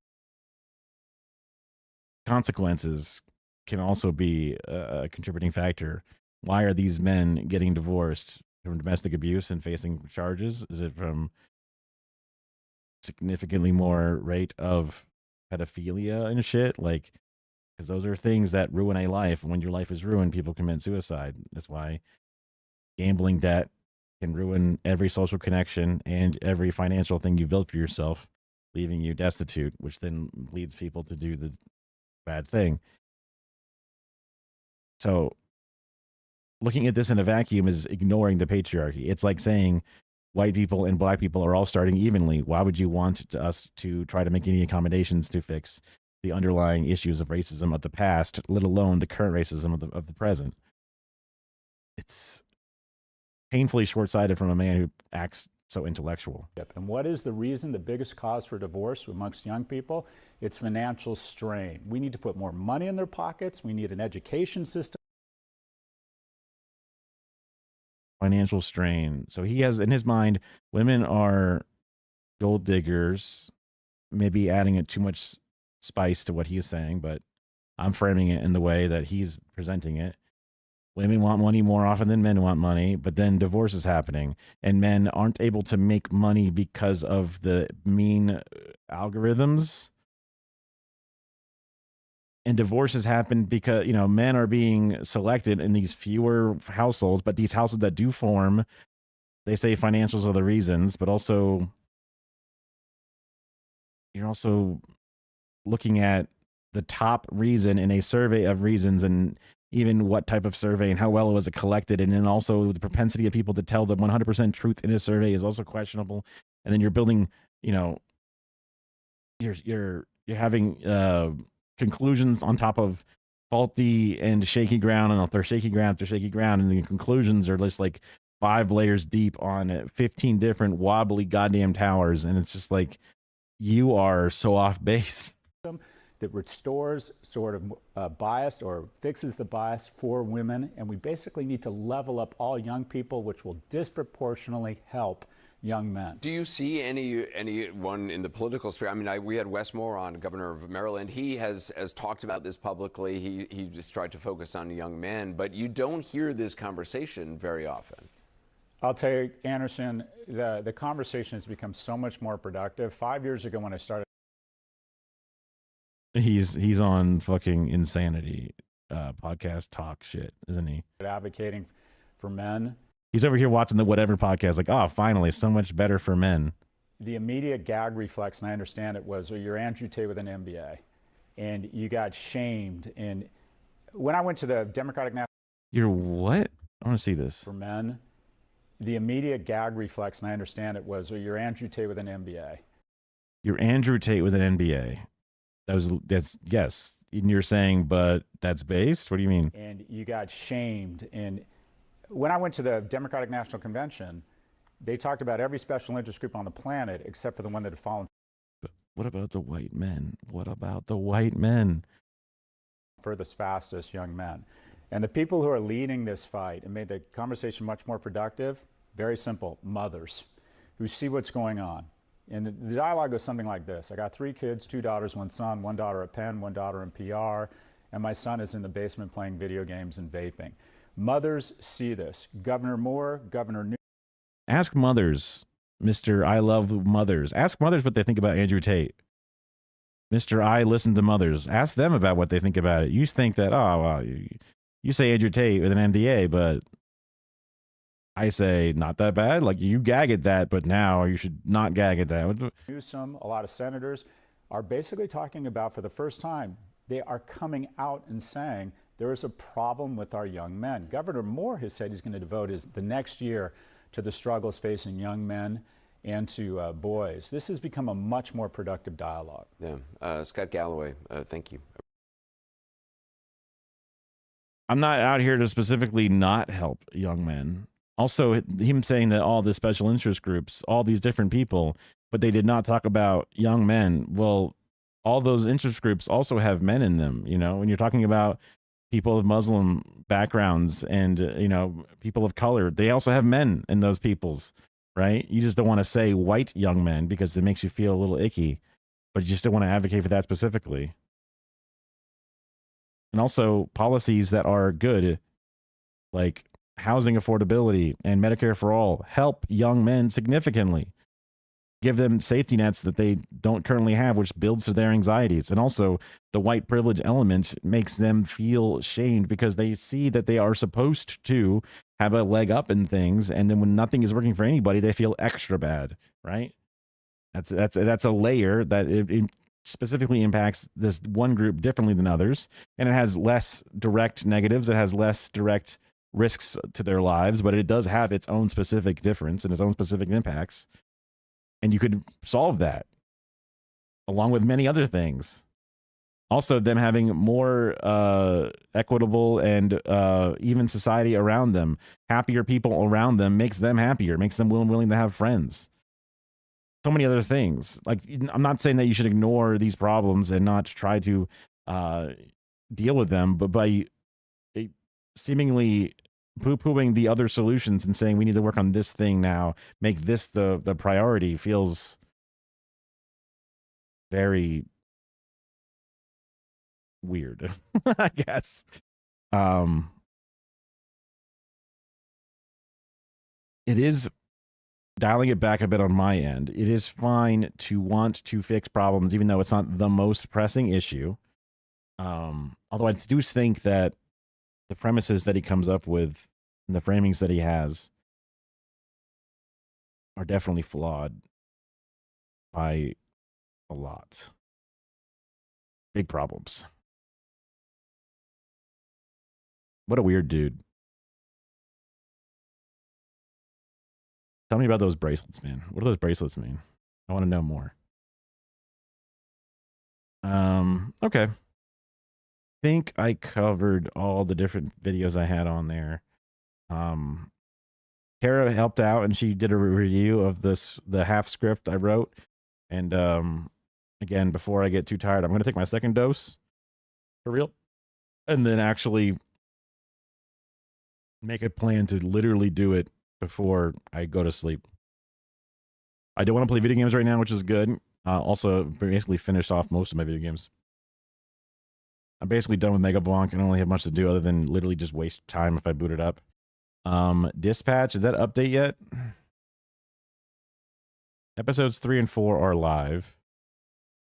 consequences can also be a contributing factor. Why are these men getting divorced? From domestic abuse and facing charges? Is it from significantly more rate of pedophilia and shit? Like, because those are things that ruin a life. When your life is ruined, people commit suicide. That's why gambling debt can ruin every social connection and every financial thing you've built for yourself, leaving you destitute, which then leads people to do the bad thing. So looking at this in a vacuum is ignoring the patriarchy. It's like saying white people and black people are all starting evenly. Why would you want us to try to make any accommodations to fix the underlying issues of racism of the past, let alone the current racism of the present? It's painfully short-sighted from a man who acts so intellectual. Yep. And what is the reason, the biggest cause for divorce amongst young people? It's financial strain. We need to put more money in their pockets. We need an education system. Financial strain. So he has in his mind, women are gold diggers, maybe adding it too much spice to what he is saying, but I'm framing it in the way that he's presenting it. Women want money more often than men want money, but then divorce is happening and men aren't able to make money because of the mean algorithms. And divorces happen because, you know, men are being selected in these fewer households, but these houses that do form, they say financials are the reasons, but also you're also looking at the top reason in a survey of reasons and even what type of survey and how well it was collected. And then also the propensity of people to tell the 100% truth in a survey is also questionable. And then you're building, you know, you're having conclusions on top of faulty and shaky ground, and if they're shaky ground after shaky ground, and the conclusions are just like 5 layers deep on 15 different wobbly goddamn towers, and it's just like you are so off base. That restores sort of bias or fixes the bias for women, and we basically need to level up all young people, which will disproportionately help young men. Do you see anyone in the political sphere? I mean, we had Wes Moore on, Governor of Maryland. He has talked about this publicly. He just tried to focus on young men, but you don't hear this conversation very often. I'll tell you, Anderson, the conversation has become so much more productive. 5 years ago when I started, He's on fucking insanity podcast talk shit, isn't he? Advocating for men. He's over here watching the whatever podcast like, oh, finally, so much better for men. The immediate gag reflex, and I understand it, was, well, you're Andrew Tate with an MBA, and you got shamed. And when I went to the Democratic National... You're what? I want to see this. For men, the immediate gag reflex, and I understand it, was, well, you're Andrew Tate with an MBA. You're Andrew Tate with an MBA. That's yes. And you're saying, but that's based? What do you mean? And you got shamed. And when I went to the Democratic National Convention, they talked about every special interest group on the planet except for the one that had fallen. But what about the white men? What about the white men? Furthest, fastest young men. And the people who are leading this fight and made the conversation much more productive, very simple, mothers who see what's going on. And the dialogue goes something like this. I got 3 kids, 2 daughters, 1 son, 1 daughter at Penn, 1 daughter in PR, and my son is in the basement playing video games and vaping. Mothers see this. Governor Moore, Governor New. Ask mothers, Mr. I love mothers. Ask mothers what they think about Andrew Tate. Mr. I listen to mothers. Ask them about what they think about it. You think that, oh, well, you say Andrew Tate with an MBA, but I say not that bad. Like, you gag at that, but now you should not gag at that. Newsom, a lot of senators are basically talking about, for the first time, they are coming out and saying there is a problem with our young men. Governor Moore has said he's going to devote the next year to the struggles facing young men and to boys. This has become a much more productive dialogue. Yeah. Scott Galloway, thank you. I'm not out here to specifically not help young men. Also, him saying that all the special interest groups, all these different people, but they did not talk about young men. Well, all those interest groups also have men in them. You know, when you're talking about people of Muslim backgrounds and, you know, people of color, they also have men in those peoples, right? You just don't want to say white young men because it makes you feel a little icky, but you just don't want to advocate for that specifically. and also policies that are good, like housing affordability and Medicare for all, help young men significantly. Give them safety nets that they don't currently have, which builds to their anxieties. And also, the white privilege element makes them feel shamed because they see that they are supposed to have a leg up in things, and then when nothing is working for anybody, they feel extra bad, right? That's a layer that it specifically impacts this one group differently than others, and it has less direct negatives. It has less direct risks to their lives, but it does have its own specific difference and its own specific impacts. And you could solve that along with many other things. Also, them having more equitable and even society around them, happier people around them, makes them happier, makes them willing to have friends. So many other things. Like, I'm not saying that you should ignore these problems and not try to deal with them, but by seemingly poo-pooing the other solutions and saying we need to work on this thing now, make this the priority, feels very weird, I guess. It is, dialing it back a bit on my end, it is fine to want to fix problems, even though it's not the most pressing issue. Although I do think that the premises that he comes up with and the framings that he has are definitely flawed by a lot. Big problems. What a weird dude. Tell me about those bracelets, man. What do those bracelets mean? I want to know more. Okay. I think I covered all the different videos I had on there. Tara helped out and she did a review of the half script I wrote. And again, before I get too tired, I'm going to take my second dose for real, and then actually make a plan to literally do it before I go to sleep. I don't want to play video games right now, which is good. Also, basically finished off most of my video games. I'm basically done with Mega Blanc. I don't really have much to do other than literally just waste time if I boot it up. Dispatch, did that update yet? Episodes 3 and 4 are live.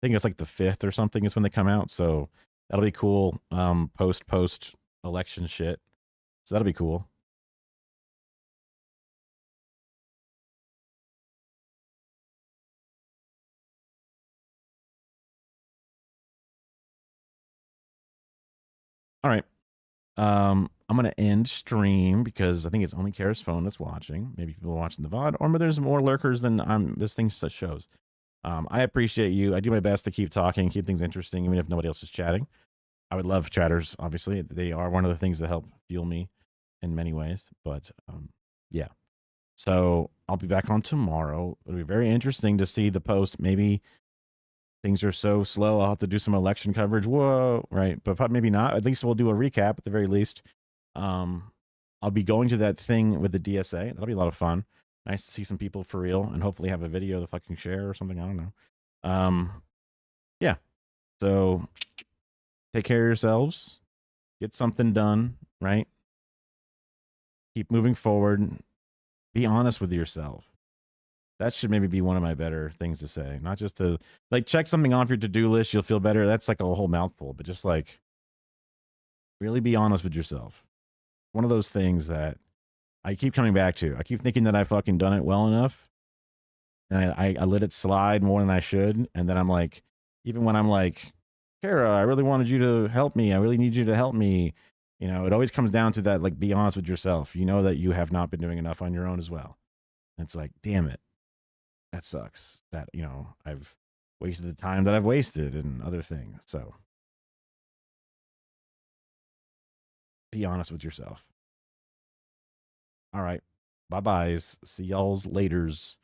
I think it's like the 5th or something is when they come out, so that'll be cool. Post election shit. So that'll be cool. All right. I'm gonna end stream because I think it's only Kara's phone that's watching. Maybe people are watching the VOD, or there's more lurkers than this thing shows. I appreciate you. I do my best to keep talking, keep things interesting, even if nobody else is chatting. I would love chatters, obviously. They are one of the things that help fuel me in many ways. But yeah. So I'll be back on tomorrow. It'll be very interesting to see the post. Maybe things are so slow, I'll have to do some election coverage. Whoa, right? But maybe not. At least we'll do a recap at the very least. I'll be going to that thing with the DSA. That'll be a lot of fun. Nice to see some people for real, and hopefully have a video to fucking share or something. I don't know. Yeah. So take care of yourselves. Get something done, right? Keep moving forward. Be honest with yourself. That should maybe be one of my better things to say. Not just to like check something off your to-do list, you'll feel better. That's like a whole mouthful, but just like really be honest with yourself. One of those things that I keep coming back to. I keep thinking that I've fucking done it well enough. And I let it slide more than I should. And then I'm like, even when I'm like, Kara, I really wanted you to help me. I really need you to help me. You know, it always comes down to that, like, be honest with yourself. You know that you have not been doing enough on your own as well. And it's like, damn it. That sucks. That, you know, I've wasted the time that I've wasted and other things. So be honest with yourself. All right. Bye-byes. See y'all's laters.